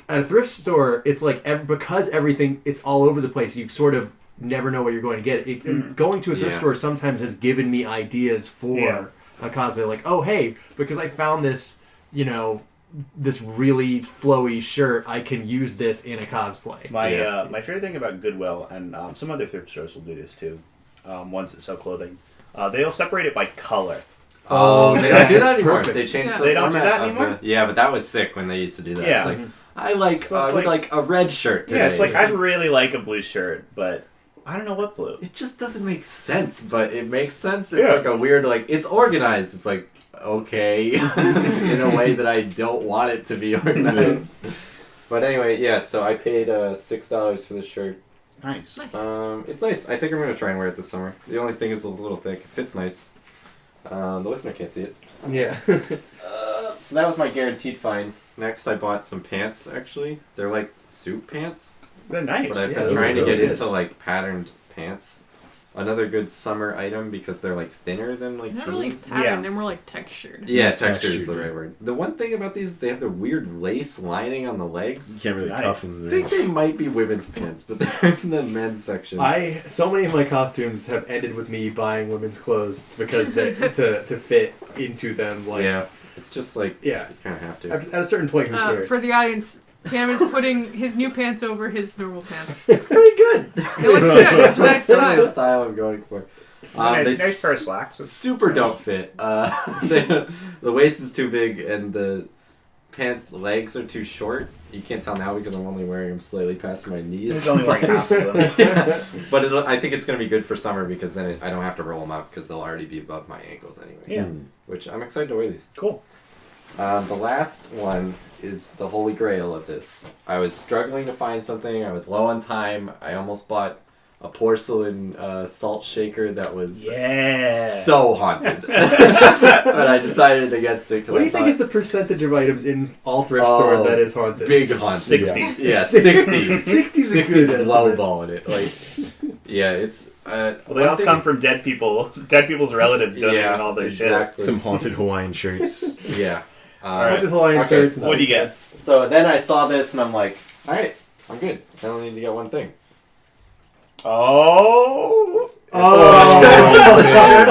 Speaker 2: a thrift store, it's like because everything it's all over the place. You sort of never know what you're going to get. Going to a thrift store sometimes has given me ideas for a cosplay. Like, oh hey, because I found this, this really flowy shirt, I can use this in a cosplay.
Speaker 3: My favorite thing about Goodwill, and some other thrift stores will do this too, ones that sell clothing, they'll separate it by color.
Speaker 4: Oh, they don't do that anymore.
Speaker 2: Perfect.
Speaker 4: They changed the
Speaker 3: They don't do
Speaker 4: format
Speaker 3: that anymore?
Speaker 4: Yeah, but that was sick when they used to do that.
Speaker 3: Yeah.
Speaker 4: It's like, I would like a red shirt today.
Speaker 3: Yeah, it's like, I really like a blue shirt, but I don't know what blue.
Speaker 4: It just doesn't make sense, but it makes sense. It's like a weird, like, it's organized. It's like, okay, in a way that I don't want it to be organized. But anyway, so I paid $6 for this shirt.
Speaker 3: Nice.
Speaker 4: It's nice. I think I'm going to try and wear it this summer. The only thing is it's a little thick. It fits nice. The listener can't see it.
Speaker 2: Yeah.
Speaker 4: So that was my guaranteed find. Next, I bought some pants, actually. They're like suit pants.
Speaker 3: They're nice.
Speaker 4: But I've been
Speaker 1: those
Speaker 4: trying
Speaker 1: are
Speaker 4: to
Speaker 1: really
Speaker 4: get
Speaker 1: nice.
Speaker 4: into like patterned pants. Another good summer item because they're like thinner than like
Speaker 5: Not really
Speaker 4: jeans.
Speaker 5: patterned, they're more like textured.
Speaker 4: Yeah, texture is
Speaker 1: Textured.
Speaker 4: the right word. The one thing about these, they have the weird lace lining on the
Speaker 1: You
Speaker 4: legs.
Speaker 1: can't really
Speaker 3: Nice.
Speaker 1: cuff them.
Speaker 4: I think they might be women's pants, but they're in the men's section.
Speaker 2: So many of my costumes have ended with me buying women's clothes because to fit into them. Like,
Speaker 4: yeah, it's just like
Speaker 2: Yeah.
Speaker 4: you kind of have to.
Speaker 2: At a certain point, who cares?
Speaker 5: For the audience, Cam is putting his new pants over his normal pants.
Speaker 4: It's pretty good.
Speaker 5: It looks good. It's a nice
Speaker 4: That's the
Speaker 5: style.
Speaker 4: style I'm going for.
Speaker 3: Nice pair of slacks.
Speaker 4: Super don't fit. The waist is too big and the pants legs are too short. You can't tell now because I'm only wearing them slightly past my knees.
Speaker 3: There's only like half of them.
Speaker 4: Yeah. But I think it's going to be good for summer because then I don't have to roll them up because they'll already be above my ankles anyway.
Speaker 3: Yeah.
Speaker 4: Which I'm excited to wear these.
Speaker 3: Cool.
Speaker 4: The last one is the holy grail of this. I was struggling to find something. I was low on time. I almost bought a porcelain salt shaker that was so haunted. But I decided against it.
Speaker 2: What do you think is the percentage of items in all thrift stores that is haunted?
Speaker 4: Big haunted.
Speaker 3: 60.
Speaker 4: Yeah, 60.
Speaker 2: 60 is a
Speaker 4: 60
Speaker 2: good
Speaker 4: is low balling it. Like, yeah, it's...
Speaker 3: Well, they all come from dead people. Dead people's relatives donating all their
Speaker 4: exactly.
Speaker 1: Some haunted Hawaiian shirts.
Speaker 4: Yeah.
Speaker 2: Haunted Hawaiian
Speaker 4: okay,
Speaker 2: shirts.
Speaker 3: What do you get?
Speaker 4: So then I saw this and I'm like, alright, I'm good. I only need to get one thing.
Speaker 3: Oh.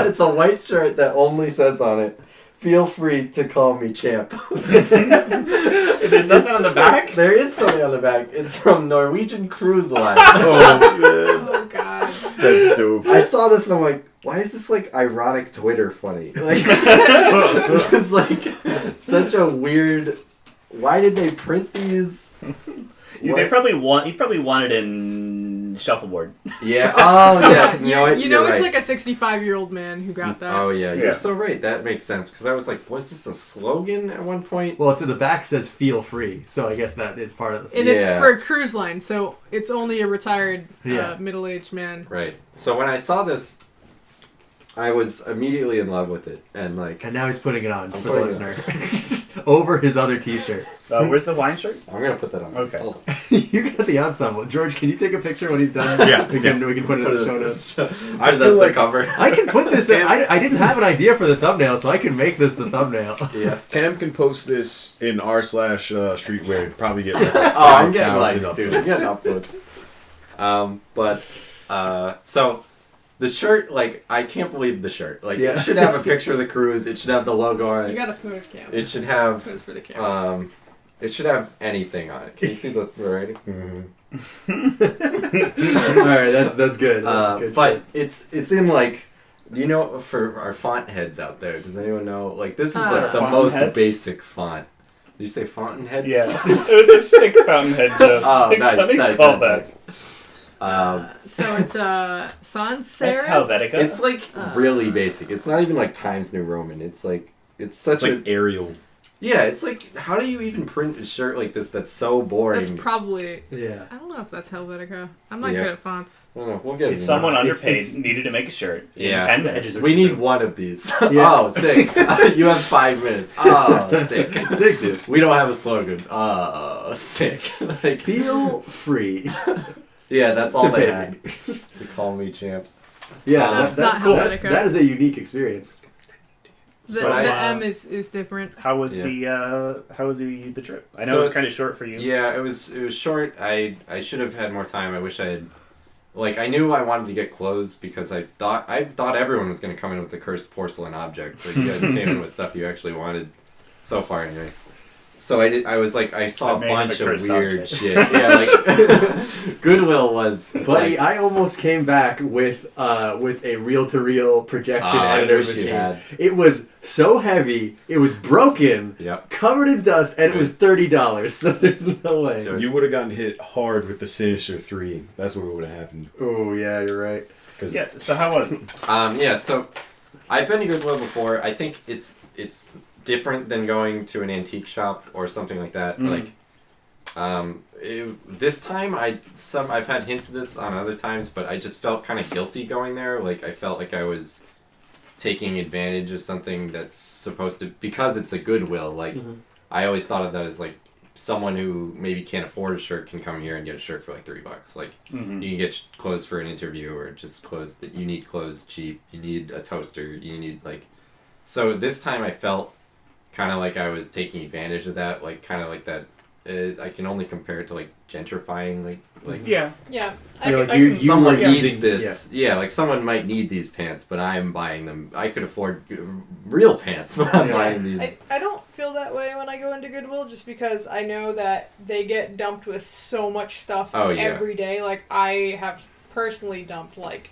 Speaker 4: It's a white shirt that only says on it, "Feel free to call me champ."
Speaker 3: There's nothing on the back.
Speaker 4: There is something on the back. It's from Norwegian Cruise Line.
Speaker 5: Oh god.
Speaker 1: That's dope.
Speaker 4: I saw this and I'm like, why is this like ironic Twitter funny? Like, this is like such a weird. Why did they print these?
Speaker 3: They probably want. He probably wanted in shuffleboard.
Speaker 4: Yeah. Oh yeah.
Speaker 5: You know,
Speaker 4: You're
Speaker 5: it's
Speaker 4: right.
Speaker 5: like a 65-year-old man who got that.
Speaker 4: Oh yeah, you're
Speaker 3: Yeah.
Speaker 4: so right. That makes sense because I was like, was this a slogan at one point?
Speaker 2: Well, it's in the back says "Feel free," so I guess that is part of the.
Speaker 5: And it's for a cruise line, so it's only a retired middle-aged man.
Speaker 4: Right. So when I saw this, I was immediately in love with it, and like,
Speaker 2: And now he's putting it on for the
Speaker 4: putting it
Speaker 2: listener over his other T-shirt.
Speaker 3: Where's the wine shirt?
Speaker 4: I'm gonna put that on.
Speaker 3: Okay.
Speaker 4: Hold on.
Speaker 2: You got the ensemble. George, can you take a picture when he's done?
Speaker 1: Yeah.
Speaker 2: we can put it in the show notes.
Speaker 4: I
Speaker 1: feel
Speaker 4: that's
Speaker 1: like-
Speaker 4: the cover.
Speaker 2: I can put this in. I didn't have an idea for the thumbnail, so I can make this the thumbnail.
Speaker 4: Yeah.
Speaker 1: Cam can post this in r/streetwear. Probably get like
Speaker 4: Oh, I'm getting
Speaker 1: 5,000
Speaker 4: likes, dude. I'm getting upvotes. So the shirt, like, I can't believe the shirt. Like,
Speaker 2: Yeah.
Speaker 4: it should have a picture of the cruise. It should have the logo on
Speaker 5: You
Speaker 4: it.
Speaker 5: got a pose cam.
Speaker 4: It should have,
Speaker 5: Pose for the camera.
Speaker 4: it should have anything on it. Can you see the writing?
Speaker 2: All right, that's good. That's good.
Speaker 4: But it's in like, do you know, for our font heads out there, does anyone know? Like, this is like the
Speaker 3: Fountain
Speaker 4: most
Speaker 3: heads?
Speaker 4: basic font. Did you say fountain heads?
Speaker 3: Yeah, it was a sick fountainhead joke.
Speaker 4: Oh, nice,
Speaker 3: Funny
Speaker 4: nice,
Speaker 3: callback.
Speaker 4: nice.
Speaker 5: So it's sans serif.
Speaker 3: That's Helvetica.
Speaker 4: It's like really basic. It's not even like Times New Roman. It's like, it's such
Speaker 1: It's like Arial.
Speaker 4: yeah, it's like, how do you even print a shirt like this that's so boring?
Speaker 5: That's probably.
Speaker 2: yeah.
Speaker 5: I don't know if that's Helvetica. I'm not
Speaker 4: Yeah.
Speaker 5: good at fonts.
Speaker 4: I don't know, we'll get it.
Speaker 3: Someone underpaid
Speaker 2: it's-
Speaker 3: needed to make a shirt.
Speaker 4: Yeah.
Speaker 3: 10 minutes.
Speaker 4: We need one of these.
Speaker 2: Yeah.
Speaker 4: Oh, sick. You have 5 minutes. Oh, sick.
Speaker 2: Sick, dude.
Speaker 4: We don't have a slogan. Oh, sick. Like,
Speaker 2: Feel free.
Speaker 4: yeah, that's all
Speaker 2: to
Speaker 4: they
Speaker 2: pay
Speaker 4: had.
Speaker 2: me.
Speaker 4: They call me champ.
Speaker 2: Yeah,
Speaker 5: That's
Speaker 2: that's
Speaker 5: not
Speaker 2: cool.
Speaker 5: Helvetica.
Speaker 2: That is a unique experience.
Speaker 5: The,
Speaker 3: So,
Speaker 5: the
Speaker 3: uh,
Speaker 5: M is different.
Speaker 3: How was
Speaker 4: Yeah.
Speaker 3: the trip? I know
Speaker 4: So-
Speaker 3: it was kind of short for you.
Speaker 4: Yeah, it was short. I should have had more time. I wish I had. Like, I knew I wanted to get clothes because I thought everyone was going to come in with the cursed porcelain object. Like, you guys came in with stuff you actually wanted so far anyway. So I was like, I saw
Speaker 3: I
Speaker 4: a
Speaker 3: made him
Speaker 4: bunch
Speaker 3: a
Speaker 4: of
Speaker 3: cursed
Speaker 4: weird
Speaker 3: object.
Speaker 4: shit. Yeah, like Goodwill was
Speaker 2: Buddy,
Speaker 4: like,
Speaker 2: I almost came back with a reel-to-reel projection
Speaker 4: I
Speaker 2: editor
Speaker 4: wish you
Speaker 2: machine.
Speaker 4: had.
Speaker 2: It was so heavy, it was broken,
Speaker 4: Yep.
Speaker 2: covered in dust, and it was $30. So there's no way.
Speaker 4: Sure.
Speaker 1: You would have gotten hit hard with the Sinister 3. That's what would have happened.
Speaker 2: Oh yeah, you're right.
Speaker 1: Cause
Speaker 3: Yeah. So how was it?
Speaker 4: Yeah, so I've been to Goodwill before. I think it's different than going to an antique shop or something like that.
Speaker 3: Mhm.
Speaker 4: This time I've had hints of this on other times, but I just felt kind of guilty going there. Like, I felt like I was taking advantage of something that's supposed to, because it's a Goodwill. Like, I always thought of that as like someone who maybe can't afford a shirt can come here and get a shirt for like $30. Like,
Speaker 3: Mhm.
Speaker 4: you can get clothes for an interview, or just clothes that you need clothes cheap. You need a toaster. You need like. So this time I felt kind of like I was taking advantage of that. Like, kind of like that. I can only compare it to like gentrifying. Like
Speaker 3: Yeah.
Speaker 5: Yeah.
Speaker 2: You're like,
Speaker 5: I
Speaker 2: you-
Speaker 5: can-
Speaker 4: someone
Speaker 2: were
Speaker 4: needs
Speaker 2: using-
Speaker 4: this. Yeah, like someone might need these pants, but I'm buying them. I could afford real pants, but I'm
Speaker 2: Yeah.
Speaker 4: buying these.
Speaker 5: I don't feel that way when I go into Goodwill just because I know that they get dumped with so much stuff
Speaker 4: Oh, yeah.
Speaker 5: every day. Like, I have personally dumped, like,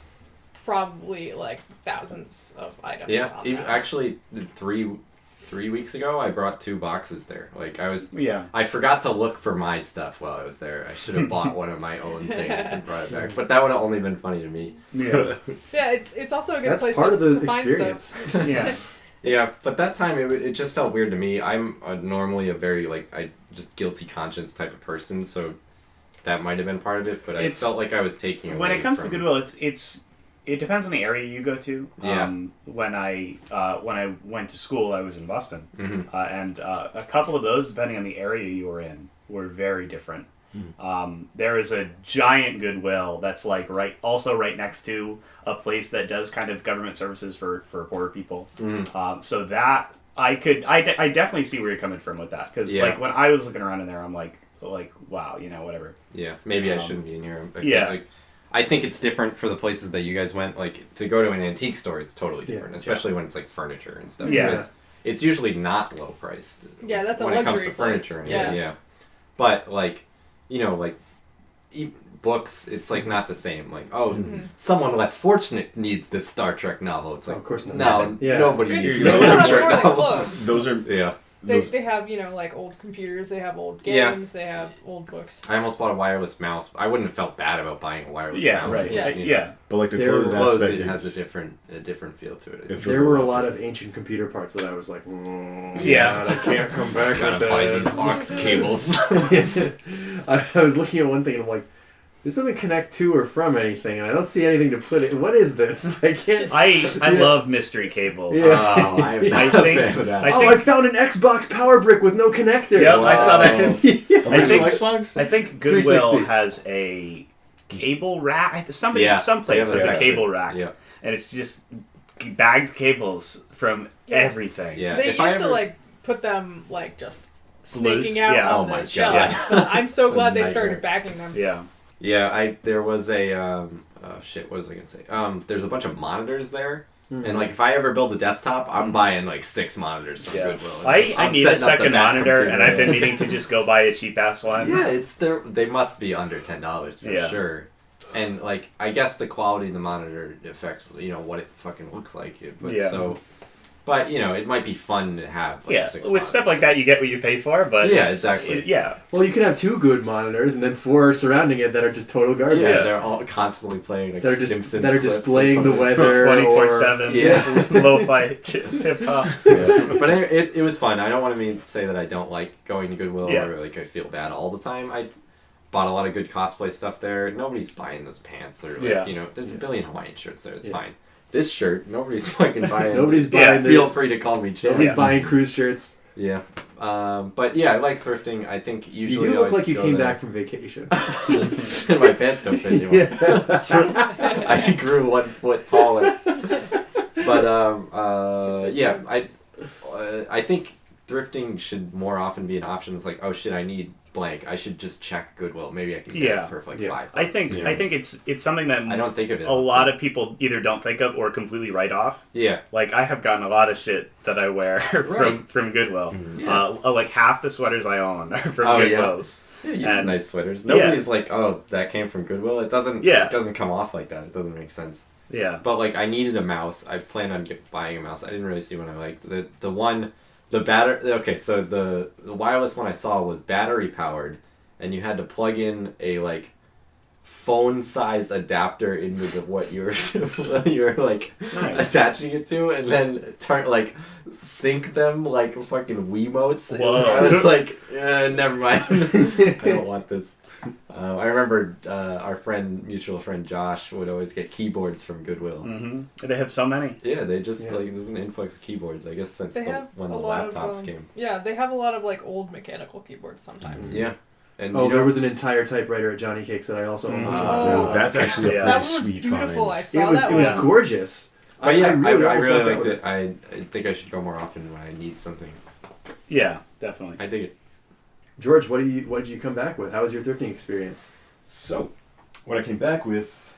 Speaker 5: probably, like, thousands of items.
Speaker 4: Yeah,
Speaker 5: on
Speaker 4: even,
Speaker 5: that.
Speaker 4: actually, 3 weeks ago, I brought 2 boxes there. Like,
Speaker 3: Yeah.
Speaker 4: I forgot to look for my stuff while I was there. I should have bought one of my own things and brought it back. But that would have only been funny to me.
Speaker 3: Yeah.
Speaker 5: Yeah, it's also a good
Speaker 2: That's
Speaker 5: place
Speaker 2: part
Speaker 5: to,
Speaker 2: of the
Speaker 5: to find
Speaker 2: experience.
Speaker 5: stuff.
Speaker 3: Yeah.
Speaker 4: Yeah, but that time it just felt weird to me. I'm normally a very just guilty conscience type of person, so that might have been part of it. But I
Speaker 3: It's-
Speaker 4: felt like I was taking
Speaker 3: When
Speaker 4: away
Speaker 3: it comes to
Speaker 4: from-
Speaker 3: Goodwill, it depends on the area you go to.
Speaker 4: Yeah.
Speaker 3: When I went to school, I was in Boston,
Speaker 4: Mhm.
Speaker 3: and a couple of those, depending on the area you were in, were very different. There is a giant Goodwill that's like right next to a place that does kind of government services for poor people. So that I definitely see where you're coming from with that, because
Speaker 4: Yeah.
Speaker 3: like when I was looking around in there, I'm like wow, whatever.
Speaker 4: Yeah, maybe I
Speaker 3: Um,
Speaker 4: shouldn't be in here.
Speaker 3: yeah.
Speaker 4: I think it's different for the places that you guys went. Like, to go to an antique store, it's totally different, especially when it's like furniture and stuff.
Speaker 3: Yeah.
Speaker 4: Because it's usually not low priced.
Speaker 5: Yeah, that's a
Speaker 4: when it comes
Speaker 5: luxury
Speaker 4: to furniture.
Speaker 5: place.
Speaker 4: And
Speaker 5: Yeah.
Speaker 4: But like, books, it's like not the same. Like, someone less fortunate needs this Star Trek novel. It's like,
Speaker 2: Of course not.
Speaker 4: no,
Speaker 2: Yeah.
Speaker 4: nobody
Speaker 5: Good-
Speaker 4: needs
Speaker 1: You
Speaker 4: this
Speaker 1: know,
Speaker 4: Star
Speaker 5: much
Speaker 4: Trek
Speaker 5: more than
Speaker 4: novel.
Speaker 5: clothes.
Speaker 1: those are
Speaker 4: Yeah.
Speaker 5: They have, like, old computers, they have old
Speaker 4: Yeah.
Speaker 5: games, they have old books.
Speaker 4: I almost bought a wireless mouse. I wouldn't have felt bad about buying a wireless
Speaker 3: Yeah,
Speaker 4: mouse.
Speaker 3: right.
Speaker 5: Yeah.
Speaker 3: Yeah.
Speaker 1: but like the
Speaker 2: There
Speaker 1: clothes
Speaker 2: were
Speaker 4: Clothes,
Speaker 1: aspect
Speaker 4: it has
Speaker 1: is-
Speaker 4: a different feel to it.
Speaker 1: It feels
Speaker 2: There were a
Speaker 1: lot
Speaker 2: lot of ancient computer parts that I was like,
Speaker 3: Yeah.
Speaker 2: God, I can't come back
Speaker 4: Gotta
Speaker 2: with
Speaker 4: buy
Speaker 2: this.
Speaker 4: these aux cables.
Speaker 2: I was looking at one thing and I'm like, this doesn't connect to or from anything, and I don't see anything to put it. What is this? I can't.
Speaker 3: I
Speaker 2: Yeah.
Speaker 3: love mystery cables.
Speaker 2: Yeah.
Speaker 4: Oh, I'm not
Speaker 3: I
Speaker 4: a
Speaker 3: think-
Speaker 4: fan of that.
Speaker 3: I
Speaker 2: Oh,
Speaker 3: think-
Speaker 2: I found an Xbox power brick with no connector.
Speaker 3: Yep, I saw that too.
Speaker 1: Original
Speaker 3: I think-
Speaker 1: Xbox?
Speaker 3: I think Goodwill
Speaker 2: 360.
Speaker 3: has a cable rack. Some
Speaker 4: Yeah.
Speaker 3: place
Speaker 4: Yeah,
Speaker 3: has a
Speaker 4: that's
Speaker 3: cable
Speaker 4: true.
Speaker 3: rack,
Speaker 4: Yeah.
Speaker 3: and it's just bagged cables from everything.
Speaker 4: Yeah.
Speaker 5: They
Speaker 4: if
Speaker 5: used
Speaker 4: I
Speaker 5: to,
Speaker 4: ever-
Speaker 5: like, put them, like, just
Speaker 3: Loose?
Speaker 5: snaking out
Speaker 3: Yeah.
Speaker 5: on
Speaker 4: Oh
Speaker 5: the
Speaker 4: my God.
Speaker 5: shelves. But I'm so glad they
Speaker 4: Nightmare.
Speaker 5: started bagging them.
Speaker 3: Yeah.
Speaker 4: Yeah, there was a oh shit, what was I gonna say? There's a bunch of monitors there. And like if I ever build a desktop, I'm buying like 6 monitors from Goodwill.
Speaker 3: I need a second monitor, and I've been needing to just go buy a cheap ass one.
Speaker 4: Yeah, they must be under $10 for sure. And like I guess the quality of the monitor affects what it fucking looks like. But it might be fun to have. Like, 6
Speaker 3: with
Speaker 4: monitors.
Speaker 3: stuff like that, you get what you pay for. But
Speaker 4: exactly.
Speaker 2: Well, you can have 2 good monitors and then 4 surrounding it that are just total garbage.
Speaker 4: Yeah, they're all constantly playing like Simpsons
Speaker 2: that are
Speaker 4: clips
Speaker 2: displaying the weather
Speaker 3: 24/7.
Speaker 4: Yeah,
Speaker 3: lo-fi hip hop.
Speaker 4: Yeah. But it was fun. I don't want to say that I don't like going to Goodwill or like I feel bad all the time. I bought a lot of good cosplay stuff there. Nobody's buying those pants or like there's a billion Hawaiian shirts there. It's fine. This shirt, nobody's fucking buying.
Speaker 2: Nobody's buying.
Speaker 4: Feel free to call me Chad.
Speaker 2: Nobody's buying cruise shirts.
Speaker 4: Yeah. But yeah, I like thrifting. I think usually
Speaker 2: you do look like you came back from vacation.
Speaker 4: My pants don't fit anymore. Yeah. I grew 1 foot taller. But I think thrifting should more often be an option. It's like, oh shit, I need blank. I should just check Goodwill. Maybe I can get it for like $5.
Speaker 3: I think it's something that
Speaker 4: I don't think of it.
Speaker 3: A lot of people either don't think of or completely write off.
Speaker 4: Yeah.
Speaker 3: Like I have gotten a lot of shit that I wear from Goodwill. Like half the sweaters I own are from Goodwill's.
Speaker 4: Yeah, you have nice sweaters. Nobody's like, oh, that came from Goodwill. It doesn't come off like that. It doesn't make sense.
Speaker 3: Yeah.
Speaker 4: But like I needed a mouse. I planned on buying a mouse. I didn't really see one I liked. So the wireless one I saw was battery powered, and you had to plug in a like phone-sized adapter into what you were like attaching it to, and then sync them like fucking Wiimotes.
Speaker 3: Whoa.
Speaker 4: I was like, never mind. I don't want this. I remember our mutual friend Josh would always get keyboards from Goodwill.
Speaker 3: Mm-hmm. They have so many.
Speaker 4: Yeah, they just there's an influx of keyboards. I guess since when the laptops came.
Speaker 5: Yeah, they have a lot of like old mechanical keyboards sometimes.
Speaker 4: Mm-hmm. Yeah. And
Speaker 2: there was an entire typewriter at Johnny Cakes that I also owned.
Speaker 1: That's actually a pretty sweet find.
Speaker 5: Beautiful. I saw that.
Speaker 2: It was gorgeous.
Speaker 4: But I really liked it. I think I should go more often when I need something.
Speaker 3: Yeah, definitely.
Speaker 4: I dig it.
Speaker 2: George, what did you come back with? How was your thrifting experience?
Speaker 1: So, what I came back with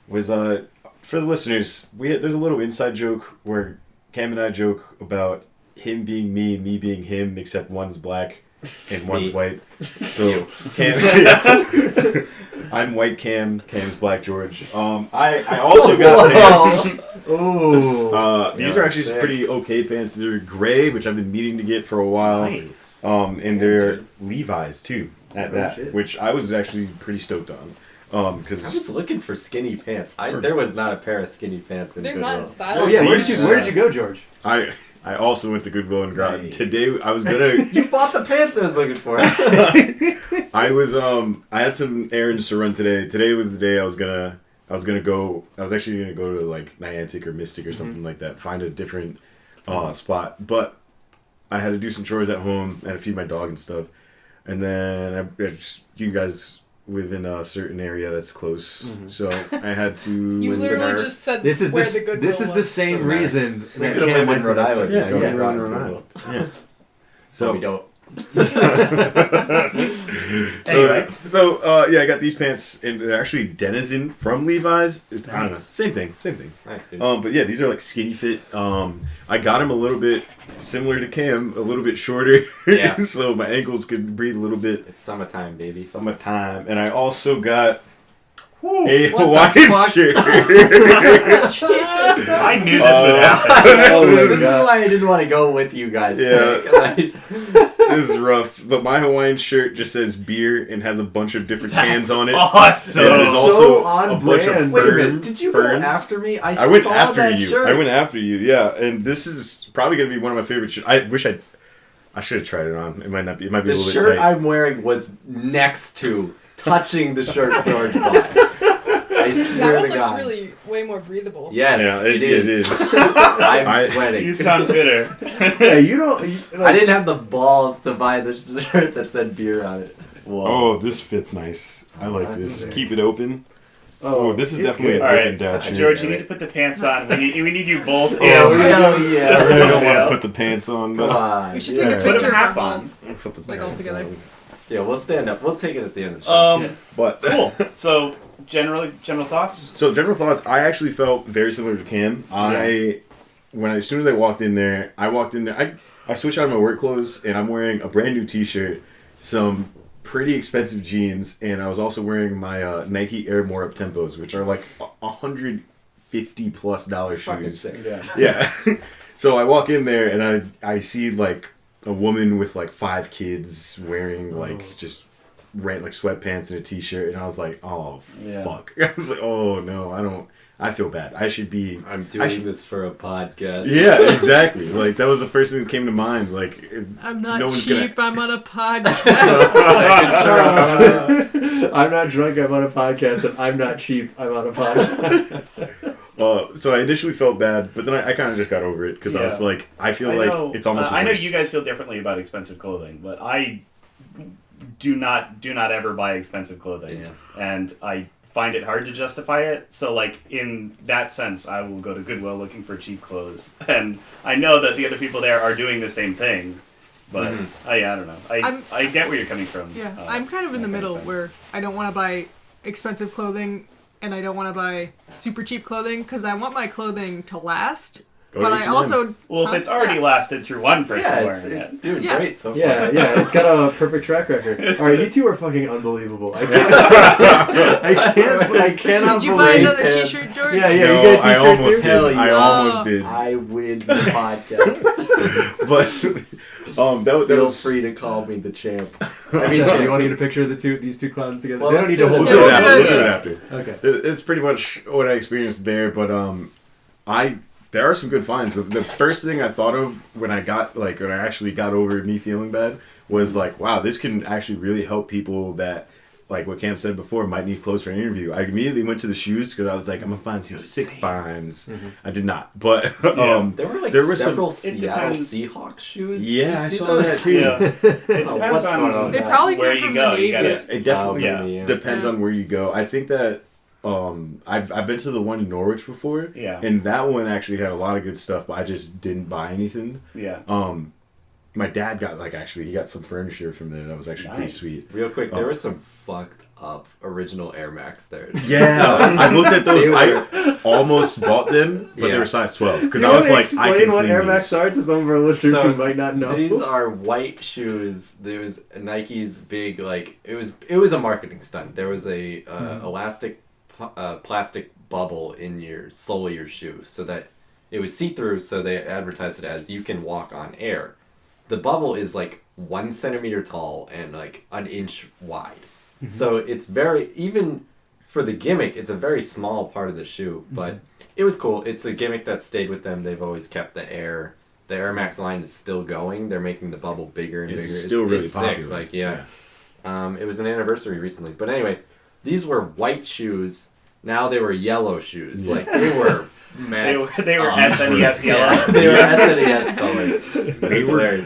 Speaker 1: was for the listeners, there's a little inside joke where Cam and I joke about him being me and me being him, except one's black and one's white. So Cam, I'm white Cam, Cam's black George. I also got pants.
Speaker 2: Oh,
Speaker 1: these are actually some pretty okay pants. They're gray, which I've been meaning to get for a while.
Speaker 3: Nice.
Speaker 1: And they're Levi's too. At that,
Speaker 2: shit.
Speaker 1: which I was actually pretty stoked on. Because
Speaker 4: I was looking for skinny pants. There was not a pair of skinny pants in Goodwill.
Speaker 5: They're not stylish.
Speaker 2: Oh yeah, where did you go, George?
Speaker 1: I also went to Goodwill and got today. I was gonna.
Speaker 4: You bought the pants I was looking for.
Speaker 1: I had some errands to run today. Today was the day I was actually gonna go to like Niantic or Mystic or something like that. Find a different spot, but I had to do some chores at home. I had to feed my dog and stuff, and then you guys live in a certain area that's close, so I had to.
Speaker 5: You literally just said
Speaker 2: this is
Speaker 5: the Goodwill
Speaker 2: this is the same reason
Speaker 4: We
Speaker 2: that
Speaker 4: could have
Speaker 2: Cam
Speaker 4: lived
Speaker 2: went
Speaker 4: in
Speaker 2: to
Speaker 4: Rhode
Speaker 2: that
Speaker 4: Island.
Speaker 2: store.
Speaker 1: Rhode Island. Yeah. So
Speaker 4: we don't.
Speaker 3: Anyway.
Speaker 1: I got these pants, and they're actually Denizen from Levi's. It's I don't know, same thing.
Speaker 4: Nice, dude.
Speaker 1: But yeah, these are like skinny fit. I got them a little bit similar to Cam, a little bit shorter, so my ankles could breathe a little bit.
Speaker 4: It's summertime, baby.
Speaker 1: Summertime, and I also got a Hawaiian shirt.
Speaker 3: I knew this would happen.
Speaker 4: This is why I didn't want to go with you guys.
Speaker 1: Yeah. This is rough, but my Hawaiian shirt just says beer and has a bunch of different cans on it.
Speaker 3: Awesome.
Speaker 1: And there's also
Speaker 2: on
Speaker 1: a bunch of
Speaker 2: brand.
Speaker 4: Wait a minute, did you
Speaker 1: ferns.
Speaker 4: go after me?
Speaker 1: I went
Speaker 4: saw
Speaker 1: after
Speaker 4: that
Speaker 1: you.
Speaker 4: shirt.
Speaker 1: I went after you, yeah. And this is probably going to be one of my favorite shirts. I wish I should have tried it on. It might not be. It might be a
Speaker 4: The
Speaker 1: little bit
Speaker 4: shirt
Speaker 1: tight.
Speaker 4: I'm wearing was next to, touching the shirt George bought. I swear
Speaker 5: That one
Speaker 4: to
Speaker 5: looks
Speaker 4: God.
Speaker 5: really way more breathable.
Speaker 4: Yes,
Speaker 1: Yeah,
Speaker 4: it is.
Speaker 1: I'm
Speaker 4: I'm sweating.
Speaker 3: You sound bitter.
Speaker 2: Yeah, you don't.
Speaker 4: I didn't have the balls to buy the shirt that said beer on it.
Speaker 1: Oh, this fits nice. I like
Speaker 4: That's
Speaker 1: this.
Speaker 4: sick.
Speaker 1: Keep it open. Oh, this is
Speaker 2: it's
Speaker 1: definitely
Speaker 2: good.
Speaker 1: an
Speaker 3: All
Speaker 1: open
Speaker 3: right,
Speaker 1: dad shirt.
Speaker 3: George, you need to put the pants on. We need you both.
Speaker 1: Oh,
Speaker 3: in.
Speaker 1: yeah. I really don't want
Speaker 3: Yeah.
Speaker 1: to put the pants on.
Speaker 4: Come
Speaker 1: but
Speaker 4: on.
Speaker 5: We should
Speaker 4: yeah.
Speaker 5: take a
Speaker 3: Put
Speaker 5: picture
Speaker 3: them half
Speaker 5: of our
Speaker 3: on.
Speaker 5: balls,
Speaker 1: I'll put the
Speaker 5: like all
Speaker 1: pants
Speaker 5: together.
Speaker 1: on.
Speaker 4: Yeah, we'll stand up. We'll take it at the end of the show.
Speaker 1: But
Speaker 3: Cool. So, general thoughts?
Speaker 1: So general thoughts, I actually felt very similar to Cam. As soon as I walked in there, I switched out of my work clothes, and I'm wearing a brand new T-shirt, some pretty expensive jeans, and I was also wearing my Nike Air More Up Tempos, which are like $150+ shoes. Yeah. So I walk in there, and I see like a woman with like 5 kids wearing like just like sweatpants and a T-shirt, and I was like, oh fuck. I was like, oh no, I feel bad. I should be.
Speaker 4: I'm doing this for a podcast.
Speaker 1: Yeah, exactly. Like that was the first thing that came to mind. Like,
Speaker 5: I'm not
Speaker 1: no
Speaker 5: cheap. I'm on a podcast.
Speaker 2: I'm not drunk. I'm on a podcast, and I'm not cheap. I'm on a podcast.
Speaker 1: So I initially felt bad, but then I kind of just got over it because I was like, I feel like it's almost.
Speaker 3: I know
Speaker 1: worse.
Speaker 3: you guys feel differently about expensive clothing, but I do not ever buy expensive clothing, and I find it hard to justify it. So like in that sense, I will go to Goodwill looking for cheap clothes, and I know that the other people there are doing the same thing. But I don't know. I get where you're coming from.
Speaker 5: Yeah, I'm kind of in the middle where I don't want to buy expensive clothing and I don't want to buy super cheap clothing because I want my clothing to last. But I also...
Speaker 3: Well, if it's already lasted through one person wearing
Speaker 4: it's
Speaker 3: it.
Speaker 4: doing great so far.
Speaker 2: Yeah, it's got a perfect track record. All right, you two are fucking unbelievable. I cannot
Speaker 5: Did you buy another T-shirt, George?
Speaker 2: Yeah,
Speaker 1: No,
Speaker 2: you get a T-shirt
Speaker 1: I almost
Speaker 2: too?
Speaker 1: did.
Speaker 2: Hell yeah.
Speaker 1: I almost did.
Speaker 4: I win the podcast.
Speaker 1: But that
Speaker 4: Feel
Speaker 1: was
Speaker 4: free to call me the champ.
Speaker 2: I mean, do you want to get a picture of these two clowns together?
Speaker 4: Well,
Speaker 2: they don't need to
Speaker 1: We'll
Speaker 2: hold
Speaker 1: do it
Speaker 5: Yeah,
Speaker 1: after.
Speaker 5: yeah,
Speaker 1: We'll do it
Speaker 5: yeah.
Speaker 1: after.
Speaker 2: Okay.
Speaker 1: It's pretty much what I experienced there, but there are some good finds. The first thing I thought of when I actually got over me feeling bad was like, wow, this can actually really help people that, like what Cam said before, might need clothes for an interview. I immediately went to the shoes because I was like, I'm gonna find some sick finds. I did not, but
Speaker 4: There were
Speaker 1: there were
Speaker 4: several
Speaker 1: some.
Speaker 4: Seattle
Speaker 3: depends.
Speaker 4: Seahawks shoes.
Speaker 1: Yeah,
Speaker 4: Did you
Speaker 1: I
Speaker 4: see
Speaker 1: saw
Speaker 4: those?
Speaker 1: that too.
Speaker 3: Yeah. It depends
Speaker 4: what's going on
Speaker 3: on
Speaker 4: with
Speaker 5: They
Speaker 4: that?
Speaker 5: probably
Speaker 3: where
Speaker 5: came
Speaker 3: you
Speaker 5: from
Speaker 3: go.
Speaker 5: the Navy.
Speaker 3: You gotta.
Speaker 1: It definitely
Speaker 3: Yeah.
Speaker 1: depends on where you go. I think that I've been to the one in Norwich before, and that one actually had a lot of good stuff, but I just didn't buy anything.
Speaker 3: Yeah.
Speaker 1: My dad he got some furniture from there that was actually pretty sweet.
Speaker 4: Real quick, there was some fucked up original Air Max there.
Speaker 1: Yeah, I looked at those.
Speaker 4: They were-
Speaker 1: I almost bought them, but they were size 12 because I was like, I
Speaker 2: explain
Speaker 1: can
Speaker 2: what
Speaker 1: clean
Speaker 2: Air Max
Speaker 1: these.
Speaker 2: are to some of our listeners
Speaker 4: So,
Speaker 2: who might not know.
Speaker 4: These are white shoes. There was Nike's big it was a marketing stunt. There was a elastic plastic bubble in your sole of your shoe so that it was see-through, so they advertised it as you can walk on air. The bubble is like 1 centimeter tall and like an inch wide. So it's even for the gimmick, it's a very small part of the shoe, but it was cool. It's a gimmick that stayed with them. They've always kept the Air Max line is still going. They're making the bubble bigger and bigger.
Speaker 1: It's still really
Speaker 4: sick.
Speaker 1: popular.
Speaker 4: Like, yeah. It was an anniversary recently. But anyway, these were white shoes. Now they were yellow shoes. Like, they were messed
Speaker 3: They were
Speaker 4: up.
Speaker 3: SNES yellow.
Speaker 4: Yeah, they were SNES colored.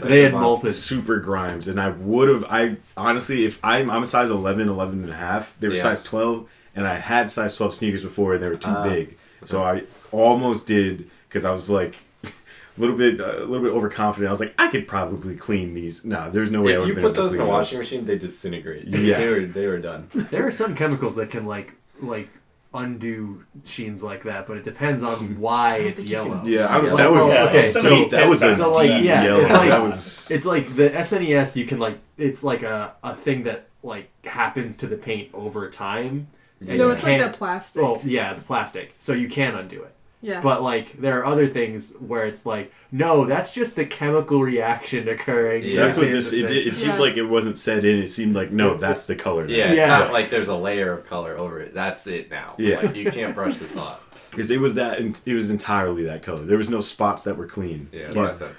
Speaker 1: They
Speaker 2: had molted.
Speaker 1: super grimes, and I honestly, if I'm a size 11 and a half, they were size 12, and I had size 12 sneakers before, and they were too big, so I almost did, because I was like a little bit overconfident. I was like, I could probably clean these. No, there's no way I
Speaker 4: If
Speaker 1: would
Speaker 4: you
Speaker 1: have been
Speaker 4: put
Speaker 1: able to
Speaker 4: those in a
Speaker 1: clean
Speaker 4: washing machine, they disintegrate.
Speaker 1: Yeah.
Speaker 4: They were done.
Speaker 2: There are some chemicals that can like undo sheens like that, but it depends on why it's yellow.
Speaker 1: Yeah,
Speaker 2: that was
Speaker 1: yellow.
Speaker 2: It's like
Speaker 1: That was
Speaker 2: it's like the SNES. You can like it's like a thing that like happens to the paint over time. And
Speaker 5: No,
Speaker 2: you
Speaker 5: it's like
Speaker 2: can't-
Speaker 5: the plastic.
Speaker 2: Well, yeah, the plastic. So you can undo it.
Speaker 5: Yeah.
Speaker 2: But like there are other things where it's like, no, that's just the chemical reaction occurring.
Speaker 4: Yeah.
Speaker 1: That's what
Speaker 2: within
Speaker 1: this.
Speaker 2: the
Speaker 1: It
Speaker 2: thing.
Speaker 1: seemed like it wasn't set in. It seemed like no, that's the color.
Speaker 4: Yeah, it's
Speaker 2: Yeah.
Speaker 4: not like there's a layer of color over it. That's it now.
Speaker 1: Yeah.
Speaker 4: Like, you can't brush this off.
Speaker 1: Because it was that. It was entirely that color. There was no spots that were clean.
Speaker 4: Yeah.
Speaker 1: But,
Speaker 4: So,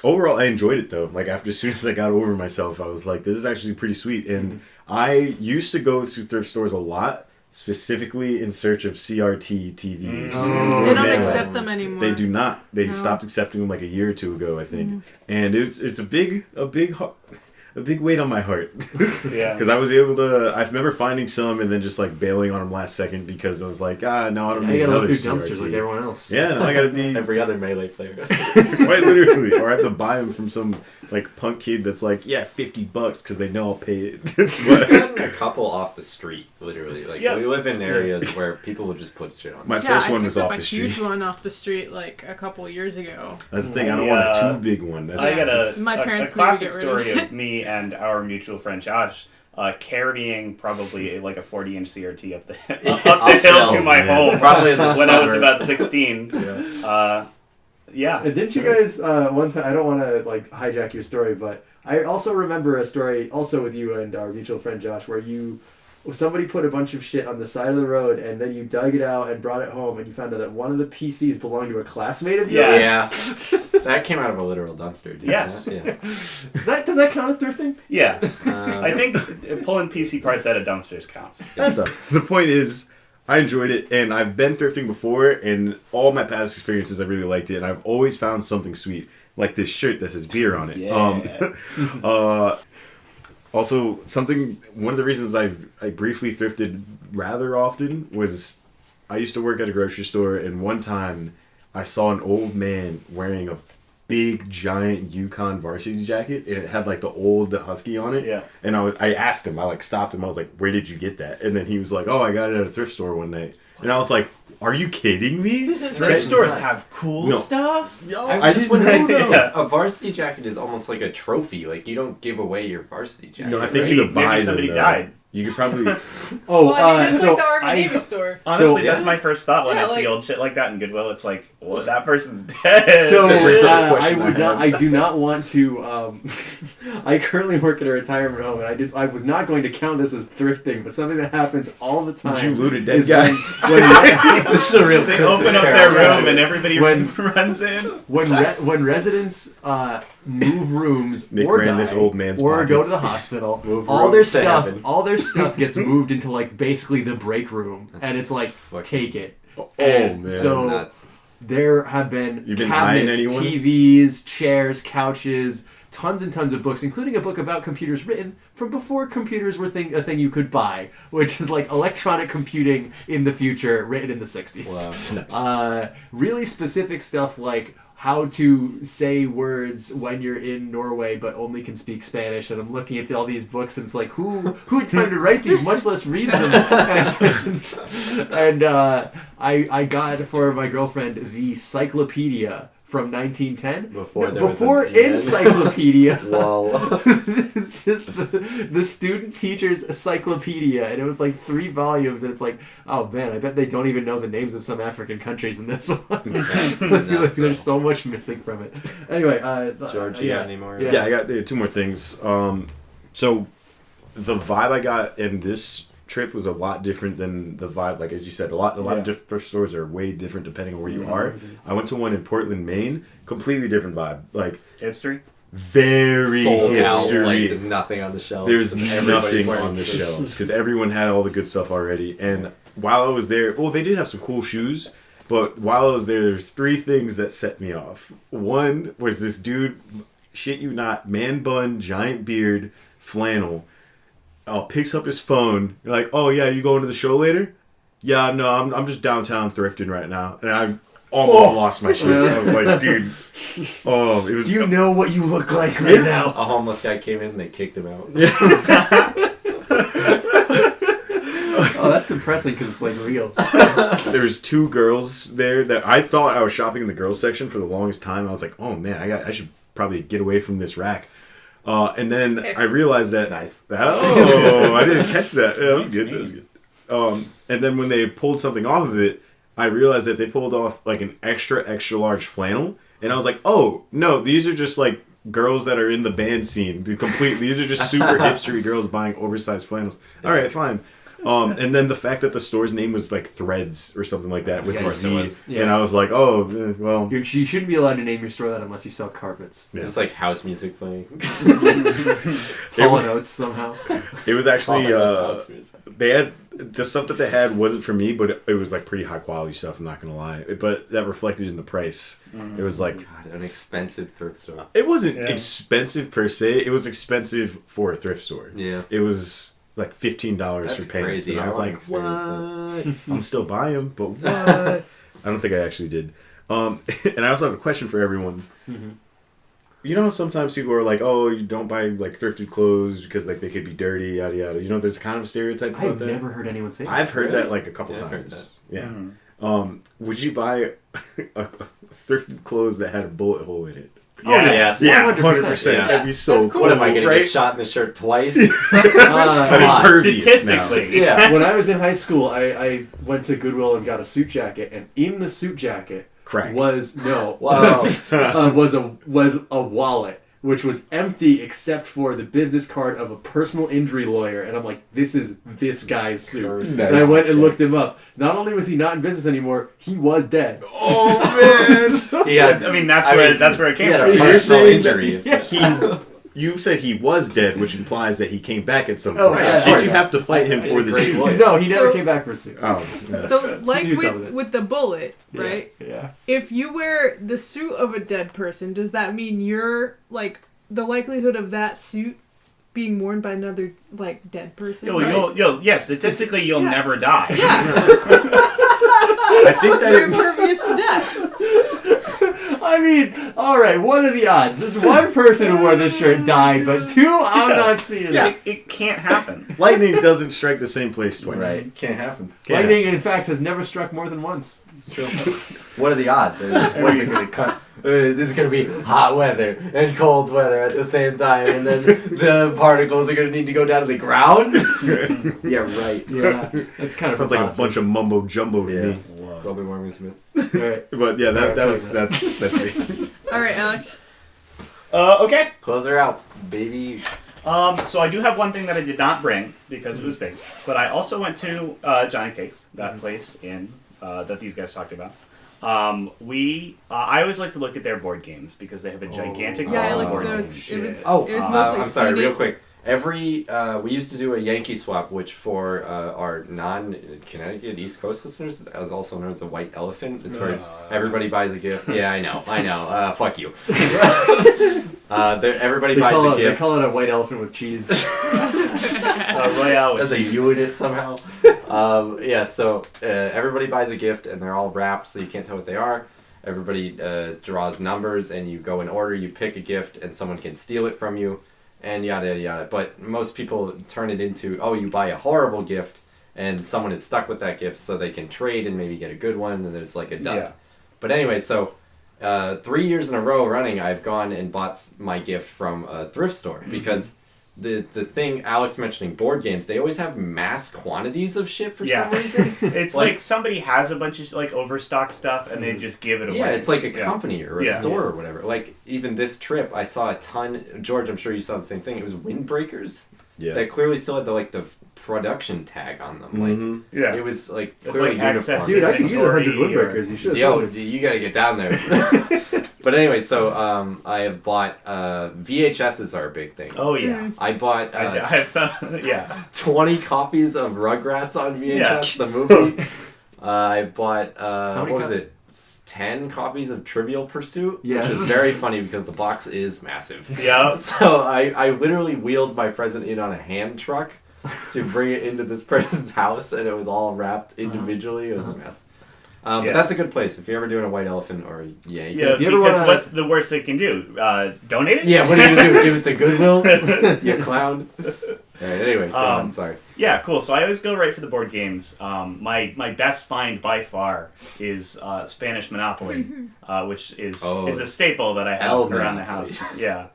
Speaker 1: overall, I enjoyed it though. Like as soon as I got over myself, I was like, "This is actually pretty sweet." And I used to go to thrift stores a lot, specifically in search of CRT TVs.
Speaker 5: They don't
Speaker 1: Men.
Speaker 5: accept them anymore.
Speaker 1: They do not. They
Speaker 5: No.
Speaker 1: stopped accepting them like a year or two ago, I think. And it's a big a big weight on my heart.
Speaker 3: Yeah.
Speaker 1: Because I was able to. I remember finding some and then just like bailing on them last second because I was like, no, I don't need
Speaker 2: you gotta
Speaker 1: another
Speaker 2: look through
Speaker 1: CRT.
Speaker 2: dumpsters like everyone else.
Speaker 1: Yeah, no, I gotta be
Speaker 2: Every other Melee player.
Speaker 1: quite literally, or I have to buy them from some like punk kid that's like, yeah, $50 because they know I'll pay it.
Speaker 4: We've gotten a couple off the street, literally. Like
Speaker 3: Yeah.
Speaker 4: we live in areas where people will just put shit on.
Speaker 1: My
Speaker 5: Yeah,
Speaker 1: first
Speaker 5: I
Speaker 1: one
Speaker 5: picked
Speaker 1: was
Speaker 5: up
Speaker 1: off
Speaker 5: a
Speaker 1: the
Speaker 5: huge
Speaker 1: street.
Speaker 5: one off the street like a couple years ago.
Speaker 1: That's the thing. I don't want a too big one. That's,
Speaker 3: I got
Speaker 5: My
Speaker 3: a
Speaker 5: parents
Speaker 3: classic
Speaker 5: made me get rid
Speaker 3: story
Speaker 5: of it.
Speaker 3: of me and our mutual friend Josh carrying probably like a 40-inch CRT up the hill to my home
Speaker 4: Probably in the
Speaker 3: when I was
Speaker 4: summer.
Speaker 3: about 16. Yeah.
Speaker 2: And didn't you guys one time? I don't want to like hijack your story, but I also remember a story also with you and our mutual friend Josh, where somebody put a bunch of shit on the side of the road, and then you dug it out and brought it home, and you found out that one of the PCs belonged to a classmate of yours.
Speaker 3: Yes.
Speaker 4: Yeah. That came out of a literal dumpster. Didn't
Speaker 3: Yes.
Speaker 4: it? Yeah.
Speaker 2: Does that count as thrifting?
Speaker 3: Yeah.
Speaker 4: Um,
Speaker 3: I think pulling PC parts out of dumpsters counts.
Speaker 1: That's the point is, I enjoyed it, and I've been thrifting before, and all my past experiences, I really liked it, and I've always found something sweet, like this shirt that says beer on it.
Speaker 3: Yeah.
Speaker 1: Also, one of the reasons I briefly thrifted rather often was I used to work at a grocery store, and one time I saw an old man wearing a big, giant Yukon varsity jacket, and it had like the Husky on it.
Speaker 3: Yeah.
Speaker 1: And I asked him, I like stopped him, I was like, where did you get that? And then he was like, oh, I got it at a thrift store one night. And I was like, are you kidding me?
Speaker 3: Thrift stores have cool
Speaker 1: No.
Speaker 3: stuff.
Speaker 4: I just want to know though.
Speaker 3: Yeah.
Speaker 4: A varsity jacket is almost like a trophy. Like you don't give away your varsity jacket.
Speaker 1: No, I think
Speaker 4: right?
Speaker 1: you could buy
Speaker 3: Maybe
Speaker 1: them.
Speaker 3: somebody
Speaker 1: though.
Speaker 3: died.
Speaker 1: You could probably.
Speaker 2: Oh,
Speaker 5: Well, I mean, it's
Speaker 2: so
Speaker 5: like the Army
Speaker 2: I
Speaker 5: Navy store.
Speaker 3: Honestly,
Speaker 2: So-
Speaker 3: that's my first thought when
Speaker 5: Yeah,
Speaker 3: I see
Speaker 5: like-
Speaker 3: old shit like that in Goodwill. It's like, well, that person's dead.
Speaker 2: So
Speaker 1: That brings up a
Speaker 2: I
Speaker 1: question
Speaker 2: would
Speaker 1: I
Speaker 2: not.
Speaker 1: have.
Speaker 2: I do not want to. I currently work at a retirement home, and I was not going to count this as thrifting, but something that happens all the time.
Speaker 1: You looted that
Speaker 2: is
Speaker 1: guy.
Speaker 2: when this is a real
Speaker 3: they
Speaker 2: Christmas
Speaker 3: open up
Speaker 2: carol.
Speaker 3: their room and everybody
Speaker 2: When-
Speaker 3: runs in.
Speaker 2: When residents move rooms
Speaker 1: Nick
Speaker 2: or
Speaker 1: ran
Speaker 2: die
Speaker 1: this old man's
Speaker 2: or go to
Speaker 1: pockets.
Speaker 2: the hospital,
Speaker 4: Move
Speaker 2: all their
Speaker 4: rooms to
Speaker 2: stuff
Speaker 4: heaven.
Speaker 2: all their stuff gets moved into like basically the break room, and it's like
Speaker 4: fucking-
Speaker 2: take it.
Speaker 1: Oh,
Speaker 2: And
Speaker 1: man.
Speaker 2: so
Speaker 4: Nuts.
Speaker 2: there have been
Speaker 1: You've been eyeing
Speaker 2: cabinets,
Speaker 1: anyone?
Speaker 2: TVs, chairs, couches, tons and tons of books, including a book about computers written from before computers were a thing you could buy, which is like electronic computing in the future, written in the 60s.
Speaker 4: Wow.
Speaker 2: Really specific stuff like how to say words when you're in Norway but only can speak Spanish. And I'm looking at all these books, and it's like, who had time to write these, much less read them? and I got for my girlfriend the Cyclopedia from 1910.
Speaker 4: Before there was
Speaker 2: Before
Speaker 4: an EN.
Speaker 2: encyclopedia.
Speaker 4: Whoa.
Speaker 2: It's just the student teacher's encyclopedia, and it was like 3 volumes, and it's like, oh man, I bet they don't even know the names of some African countries in this one.
Speaker 4: That's
Speaker 2: Like,
Speaker 4: nuts, though.
Speaker 2: there's so much missing from it. Anyway,
Speaker 4: George, you
Speaker 2: yeah.
Speaker 4: got any more?
Speaker 2: Yeah.
Speaker 1: Yeah, I got 2 more things. So the vibe I got in this trip was a lot different than the vibe, like as you said, a lot of different thrift stores are way different depending on where you are. I went to one in Portland, Maine, completely different vibe, like
Speaker 3: Hipstery?
Speaker 1: very
Speaker 4: Sold out. Like
Speaker 1: hipstery.
Speaker 4: there's nothing on the shelves.
Speaker 1: There's
Speaker 4: because everybody's
Speaker 1: nothing
Speaker 4: wearing
Speaker 1: on the
Speaker 4: shit.
Speaker 1: shelves because everyone had all the good stuff already. And while I was there, well, they did have some cool shoes, but while I was there's 3 things that set me off. One was this dude, shit you not, man bun, giant beard, flannel, picks up his phone. You're like, oh yeah, you going to the show later? Yeah, no, I'm just downtown thrifting right now, and I almost lost my shit. I was like, dude, it was.
Speaker 2: Do you know what you look like right now?
Speaker 4: A homeless guy came in and they kicked him out.
Speaker 2: Oh, that's depressing because it's like real.
Speaker 1: There was 2 girls there that I thought I was shopping in the girls section for the longest time. I was like, oh man, I should probably get away from this rack. And then I realized that.
Speaker 4: Nice.
Speaker 1: Oh, I didn't catch that. Yeah, that was good. That was good. And then when they pulled something off of it, I realized that they pulled off like an extra large flannel, and I was like, oh no, these are just like girls that are in the band scene. These are just super hipstery girls buying oversized flannels. All right, fine. And then the fact that the store's name was like Threads or something like that with
Speaker 2: Yes,
Speaker 1: a
Speaker 2: it
Speaker 1: Z,
Speaker 2: was. Yeah.
Speaker 1: and I was like, oh, well,
Speaker 2: You shouldn't be allowed to name your store that unless you sell carpets.
Speaker 1: Yeah.
Speaker 4: It's like house music playing.
Speaker 2: It's Hall & Oates somehow.
Speaker 1: it was actually
Speaker 4: House music.
Speaker 1: they had the stuff that they had wasn't for me, but it was like pretty high quality stuff. I'm not gonna lie, but that reflected in the price. It was like
Speaker 4: God, an expensive thrift store.
Speaker 1: it wasn't expensive per se. It was expensive for a thrift store.
Speaker 4: Yeah.
Speaker 1: It was like $15
Speaker 4: That's
Speaker 1: for pants,
Speaker 4: crazy.
Speaker 1: and I was
Speaker 4: wanna
Speaker 1: like,
Speaker 4: experience
Speaker 1: what? I'm still buying them, but what? I don't think I actually did. And I also have a question for everyone.
Speaker 2: Mm-hmm.
Speaker 1: You know how sometimes people are like, oh, you don't buy like thrifted clothes because like they could be dirty, yada yada. You know, there's kind of a stereotype about
Speaker 2: I've
Speaker 1: that.
Speaker 2: never heard anyone say that.
Speaker 1: I've heard
Speaker 4: Really?
Speaker 1: that like a couple
Speaker 4: Yeah, I've heard
Speaker 1: times. Yeah. Would you buy a thrifted clothes that had a bullet hole in it?
Speaker 2: Oh, yes.
Speaker 1: Yeah,
Speaker 2: 100%.
Speaker 1: 100%.
Speaker 4: Yeah.
Speaker 1: That'd be so
Speaker 5: That's cool.
Speaker 4: What am I going to
Speaker 1: right?
Speaker 4: get shot in the shirt twice?
Speaker 1: I mean,
Speaker 2: Uh,
Speaker 1: pervious now.
Speaker 3: Statistically.
Speaker 4: yeah.
Speaker 2: when I was in high school, I went to Goodwill and got a suit jacket, and in the suit jacket
Speaker 1: Crack.
Speaker 2: was
Speaker 4: Wow.
Speaker 2: was a wallet, which was empty except for the business card of a personal injury lawyer, and I'm like, this is this guy's suit.
Speaker 4: Cursed.
Speaker 2: And I went and looked him up. Not only was he not in business anymore, he was dead.
Speaker 1: Oh man!
Speaker 4: Yeah.
Speaker 3: I mean, that's where it came
Speaker 4: He had a
Speaker 3: from.
Speaker 1: You're
Speaker 4: personal
Speaker 1: saying
Speaker 4: injury.
Speaker 1: that you said he was dead, which implies that he came back at some
Speaker 2: Oh,
Speaker 1: point.
Speaker 2: yeah, of
Speaker 1: Did you
Speaker 2: course.
Speaker 1: have to fight him for the
Speaker 4: Great
Speaker 1: suit?
Speaker 4: lawyer.
Speaker 2: No, he never
Speaker 5: So-
Speaker 2: came back for suit.
Speaker 1: Oh, yeah.
Speaker 5: So, like
Speaker 2: He was done with it.
Speaker 5: with the bullet, right?
Speaker 2: Yeah.
Speaker 5: If you wear the suit of a dead person, does that mean you're like the likelihood of that suit being worn by another like dead person?
Speaker 3: Yes, statistically, you'll
Speaker 5: Yeah.
Speaker 3: never die.
Speaker 1: I think that
Speaker 5: You're
Speaker 1: it,
Speaker 5: impervious to death.
Speaker 2: I mean, all right. What are the odds? There's one person who wore this shirt died, but two, I'm not seeing
Speaker 1: Yeah.
Speaker 2: it.
Speaker 3: It can't happen.
Speaker 1: lightning doesn't strike the same place twice.
Speaker 4: Right. Can't happen.
Speaker 1: Can't
Speaker 2: Lightning, in fact, has never struck more than once.
Speaker 4: It's true. What are the odds? What's it going to cut? This is going to be hot weather and cold weather at the same time, and then the particles are going to need to go down to the ground. Yeah, right.
Speaker 2: Yeah, that's kind of
Speaker 1: Sounds like a bunch of mumbo jumbo to me.
Speaker 4: Global warming Smith.
Speaker 2: All right.
Speaker 1: But yeah,
Speaker 2: Alright,
Speaker 1: that's me.
Speaker 5: All right, Alex.
Speaker 3: Okay.
Speaker 4: Close her out, baby.
Speaker 3: So I do have one thing that I did not bring because it was big, but I also went to Johnny Cakes, that place in that these guys talked about. I always like to look at their board games because they have a gigantic
Speaker 5: Yeah, I
Speaker 3: wall of
Speaker 5: like
Speaker 3: board
Speaker 5: those.
Speaker 3: games.
Speaker 5: It was.
Speaker 4: Oh,
Speaker 5: it was mostly
Speaker 4: I'm sorry,
Speaker 5: CD.
Speaker 4: real quick. We used to do a Yankee swap, which for our non-Connecticut East Coast listeners is also known as a white elephant. It's where everybody buys a gift. Yeah, I know. Fuck you. Everybody buys a
Speaker 2: They
Speaker 4: gift.
Speaker 2: call it a white elephant with cheese.
Speaker 3: Royale
Speaker 4: As
Speaker 3: with
Speaker 4: a
Speaker 3: cheese.
Speaker 4: unit somehow. So everybody buys a gift and they're all wrapped so you can't tell what they are. Everybody draws numbers and you go in order, you pick a gift and someone can steal it from you and yada yada yada. But most people turn it into, oh, you buy a horrible gift and someone is stuck with that gift so they can trade and maybe get a good one and there's like a duck.
Speaker 3: Yeah.
Speaker 4: But anyway, so 3 years in a row running, I've gone and bought my gift from a thrift store because the thing Alex mentioning board games, they always have mass quantities of shit for some reason.
Speaker 3: It's like somebody has a bunch of like overstock stuff and they just give it away.
Speaker 4: Yeah, it's like a company or a
Speaker 3: Yeah.
Speaker 4: store or whatever. Like even this trip, I saw a ton. George, I'm sure you saw the same thing. It was windbreakers
Speaker 1: Yeah.
Speaker 4: that clearly still had the production tag on them. Like
Speaker 3: Yeah.
Speaker 4: it was like
Speaker 3: It's
Speaker 4: clearly
Speaker 3: like access
Speaker 4: uniform.
Speaker 2: Dude, I could use
Speaker 3: Inventory
Speaker 2: 100 woodbreakers. You should.
Speaker 4: Yo, you gotta get down there. But anyway, so I have bought VHSs are a big thing.
Speaker 3: Oh yeah.
Speaker 4: I bought
Speaker 3: I have some. Yeah.
Speaker 4: 20 copies of Rugrats on VHS,
Speaker 3: Yeah.
Speaker 4: the movie. I bought,
Speaker 2: many
Speaker 4: what was it? 10 copies of Trivial Pursuit,
Speaker 2: Yes.
Speaker 4: which is very funny because the box is massive.
Speaker 3: Yeah.
Speaker 4: So I literally wheeled my present in on a hand truck to bring it into this person's house, and it was all wrapped individually. It was a mess. But
Speaker 3: Yeah.
Speaker 4: that's a good place if you're ever doing a white elephant or Yankee.
Speaker 3: Yeah,
Speaker 2: If you ever
Speaker 3: because
Speaker 2: wanna-
Speaker 3: what's the worst they can do? Donate it?
Speaker 4: Yeah, what are you gonna do? Give it to Goodwill? You clown. Alright, anyway, go on, sorry.
Speaker 3: Yeah, cool. So I always go right for the board games. My best find by far is Spanish Monopoly, which is a staple that I have
Speaker 4: El
Speaker 3: around the
Speaker 4: Monopoly.
Speaker 3: house. Yeah.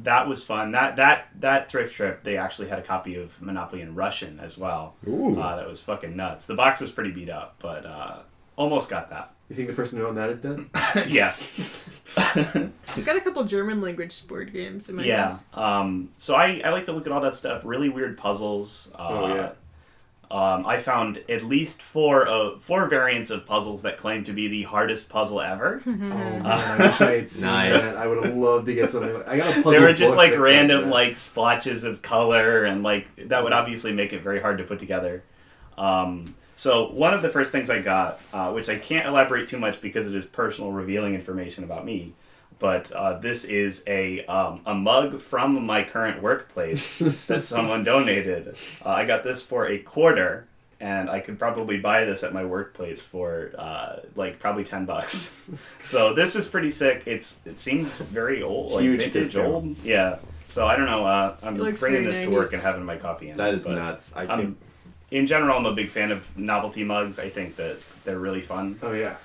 Speaker 3: That was fun. That thrift trip, they actually had a copy of Monopoly in Russian as well.
Speaker 1: Ooh.
Speaker 3: That was fucking nuts. The box was pretty beat up, but almost got that.
Speaker 2: You think the person who owned that is dead?
Speaker 3: Yes.
Speaker 5: I've got a couple German language board games in my house.
Speaker 3: So I like to look at all that stuff. Really weird puzzles. I found at least four variants of puzzles that claim to be the hardest puzzle ever.
Speaker 2: Oh man, I wish I had seen
Speaker 4: Nice.
Speaker 2: that. I would have loved to get something. I got a puzzle.
Speaker 3: They were just
Speaker 2: book
Speaker 3: like
Speaker 2: that
Speaker 3: random
Speaker 2: claims
Speaker 3: like splotches of color, and like that would obviously make it very hard to put together. So one of the first things I got, which I can't elaborate too much because it is personal revealing information about me, but this is a mug from my current workplace that someone donated. I got this for $0.25, and I could probably buy this at my workplace for like probably $10. So this is pretty sick. It seems very old, like
Speaker 4: Huge
Speaker 3: vintage
Speaker 4: discount.
Speaker 3: old. Yeah. So I don't know. I'm
Speaker 5: It looks
Speaker 3: bringing
Speaker 5: very
Speaker 3: this to work
Speaker 5: 90s.
Speaker 3: and having my coffee in.
Speaker 4: That
Speaker 3: it,
Speaker 4: is
Speaker 3: but
Speaker 4: nuts. I
Speaker 3: I'm-
Speaker 4: can
Speaker 3: In general, I'm a big fan of novelty mugs. I think that they're really fun.
Speaker 2: Oh yeah,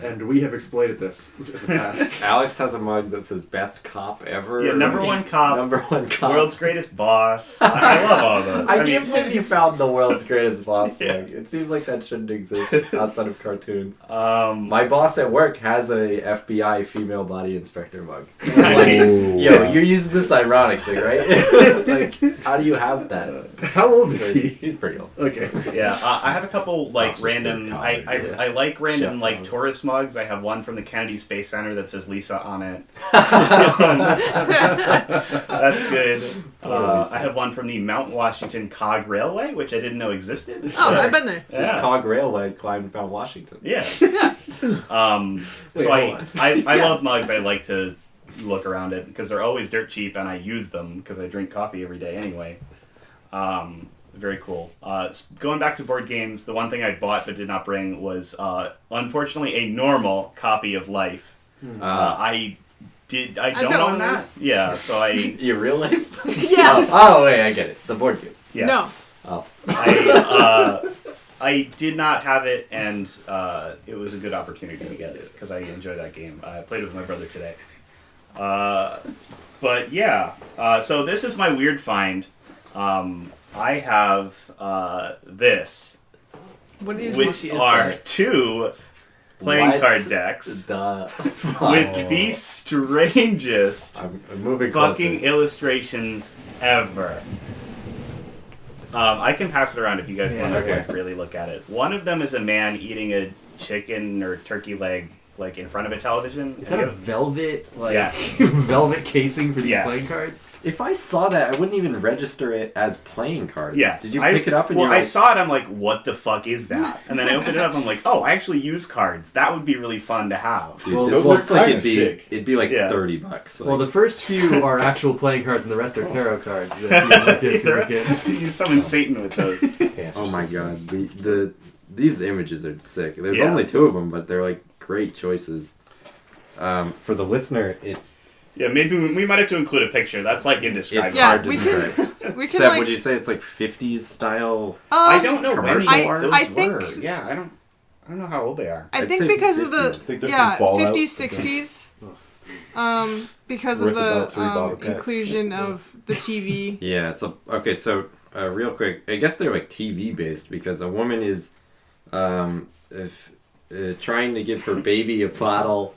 Speaker 2: and we have exploited this in the past.
Speaker 4: Alex has a mug that says "Best Cop Ever."
Speaker 3: Yeah, number one cop,
Speaker 4: Number one cop.
Speaker 3: world's greatest boss. I love all those.
Speaker 4: I can't believe you found the world's greatest boss
Speaker 3: Yeah.
Speaker 4: mug. It seems like that shouldn't exist outside of cartoons.
Speaker 3: Um,
Speaker 4: My boss at work has a FBI female body inspector mug.
Speaker 3: Nice.
Speaker 4: Yo, you're using this ironically, right? Like, how do you have that?
Speaker 2: How old is he?
Speaker 4: He's pretty old.
Speaker 2: Okay.
Speaker 3: yeah, I have a couple like
Speaker 4: Officer
Speaker 3: random.
Speaker 4: Connor, yeah.
Speaker 3: I like random
Speaker 4: Chef
Speaker 3: like
Speaker 4: mug.
Speaker 3: tourist mugs. I have one from the Kennedy Space Center that says Lisa on it. That's good. I have one from the Mount Washington Cog Railway, which I didn't know existed.
Speaker 5: Oh, I've been there.
Speaker 4: This
Speaker 3: Yeah.
Speaker 4: cog railway climbed Mount Washington.
Speaker 3: Yeah.
Speaker 5: Yeah.
Speaker 3: So
Speaker 2: Wait, hold on.
Speaker 3: I love mugs. I like to look around it because they're always dirt cheap, and I use them because I drink coffee every day anyway. Very cool. Going back to board games, the one thing I bought but did not bring was unfortunately a normal copy of Life. I don't
Speaker 5: know
Speaker 3: own that.
Speaker 5: those.
Speaker 3: Yeah, so I
Speaker 4: You realized?
Speaker 5: Yeah.
Speaker 4: Oh, wait, I get it. The board game.
Speaker 3: yes.
Speaker 5: No.
Speaker 4: Oh.
Speaker 3: I did not have it, and it was a good opportunity to get it because I enjoy that game. I played it with my brother today. But yeah, so this is my weird find. I have this,
Speaker 5: What is
Speaker 3: which
Speaker 4: is
Speaker 3: are
Speaker 4: that?
Speaker 3: two playing
Speaker 4: What
Speaker 3: card decks with the strangest
Speaker 4: I'm moving
Speaker 3: fucking
Speaker 4: closer.
Speaker 3: illustrations ever. I can pass it around if you guys want to
Speaker 4: okay.
Speaker 3: like, really look at it. One of them is a man eating a chicken or turkey leg like in front of a television.
Speaker 2: Is that a velvet
Speaker 3: Yes.
Speaker 2: velvet casing for these
Speaker 3: Yes.
Speaker 2: playing cards?
Speaker 4: If I saw that, I wouldn't even register it as playing cards.
Speaker 3: Yes.
Speaker 4: Did you pick it up and
Speaker 3: well,
Speaker 4: you're
Speaker 3: I
Speaker 4: like,
Speaker 3: saw it. I'm like, what the fuck is that? And then I opened it up. I'm like, oh, I actually use cards. That would be really fun to have.
Speaker 4: dude,
Speaker 2: Well,
Speaker 4: this
Speaker 1: those
Speaker 4: looks
Speaker 1: look
Speaker 4: like
Speaker 1: kinda sick.
Speaker 4: it'd be like
Speaker 3: Yeah.
Speaker 4: $30. Like,
Speaker 2: Well, the first few are actual playing cards, and the rest are tarot cards. If you look at.
Speaker 3: You summon Satan with those.
Speaker 4: oh my god, these images are sick. There's
Speaker 3: Yeah.
Speaker 4: only two of them, but they're like great choices. For the listener, it's
Speaker 3: Yeah, maybe we might have to include a picture. That's like indescribable.
Speaker 4: it's
Speaker 5: Yeah,
Speaker 4: hard to
Speaker 5: we can-
Speaker 4: describe.
Speaker 5: We can
Speaker 4: Seb,
Speaker 5: like.
Speaker 4: would you say it's like 50s style?
Speaker 3: I don't know when
Speaker 4: Commercial art?
Speaker 3: those
Speaker 5: I think-
Speaker 3: were. Yeah, I don't know how old they are.
Speaker 5: I
Speaker 4: I'd
Speaker 5: think
Speaker 4: say
Speaker 5: because of
Speaker 4: 50s.
Speaker 5: the
Speaker 1: think they're
Speaker 5: yeah
Speaker 1: from Fallout.
Speaker 5: 50s 60s, because of
Speaker 1: Worth about 3
Speaker 5: the
Speaker 1: bottle caps.
Speaker 5: inclusion of the TV.
Speaker 4: Yeah, it's okay. So real quick, I guess they're like TV based because a woman is trying to give her baby a bottle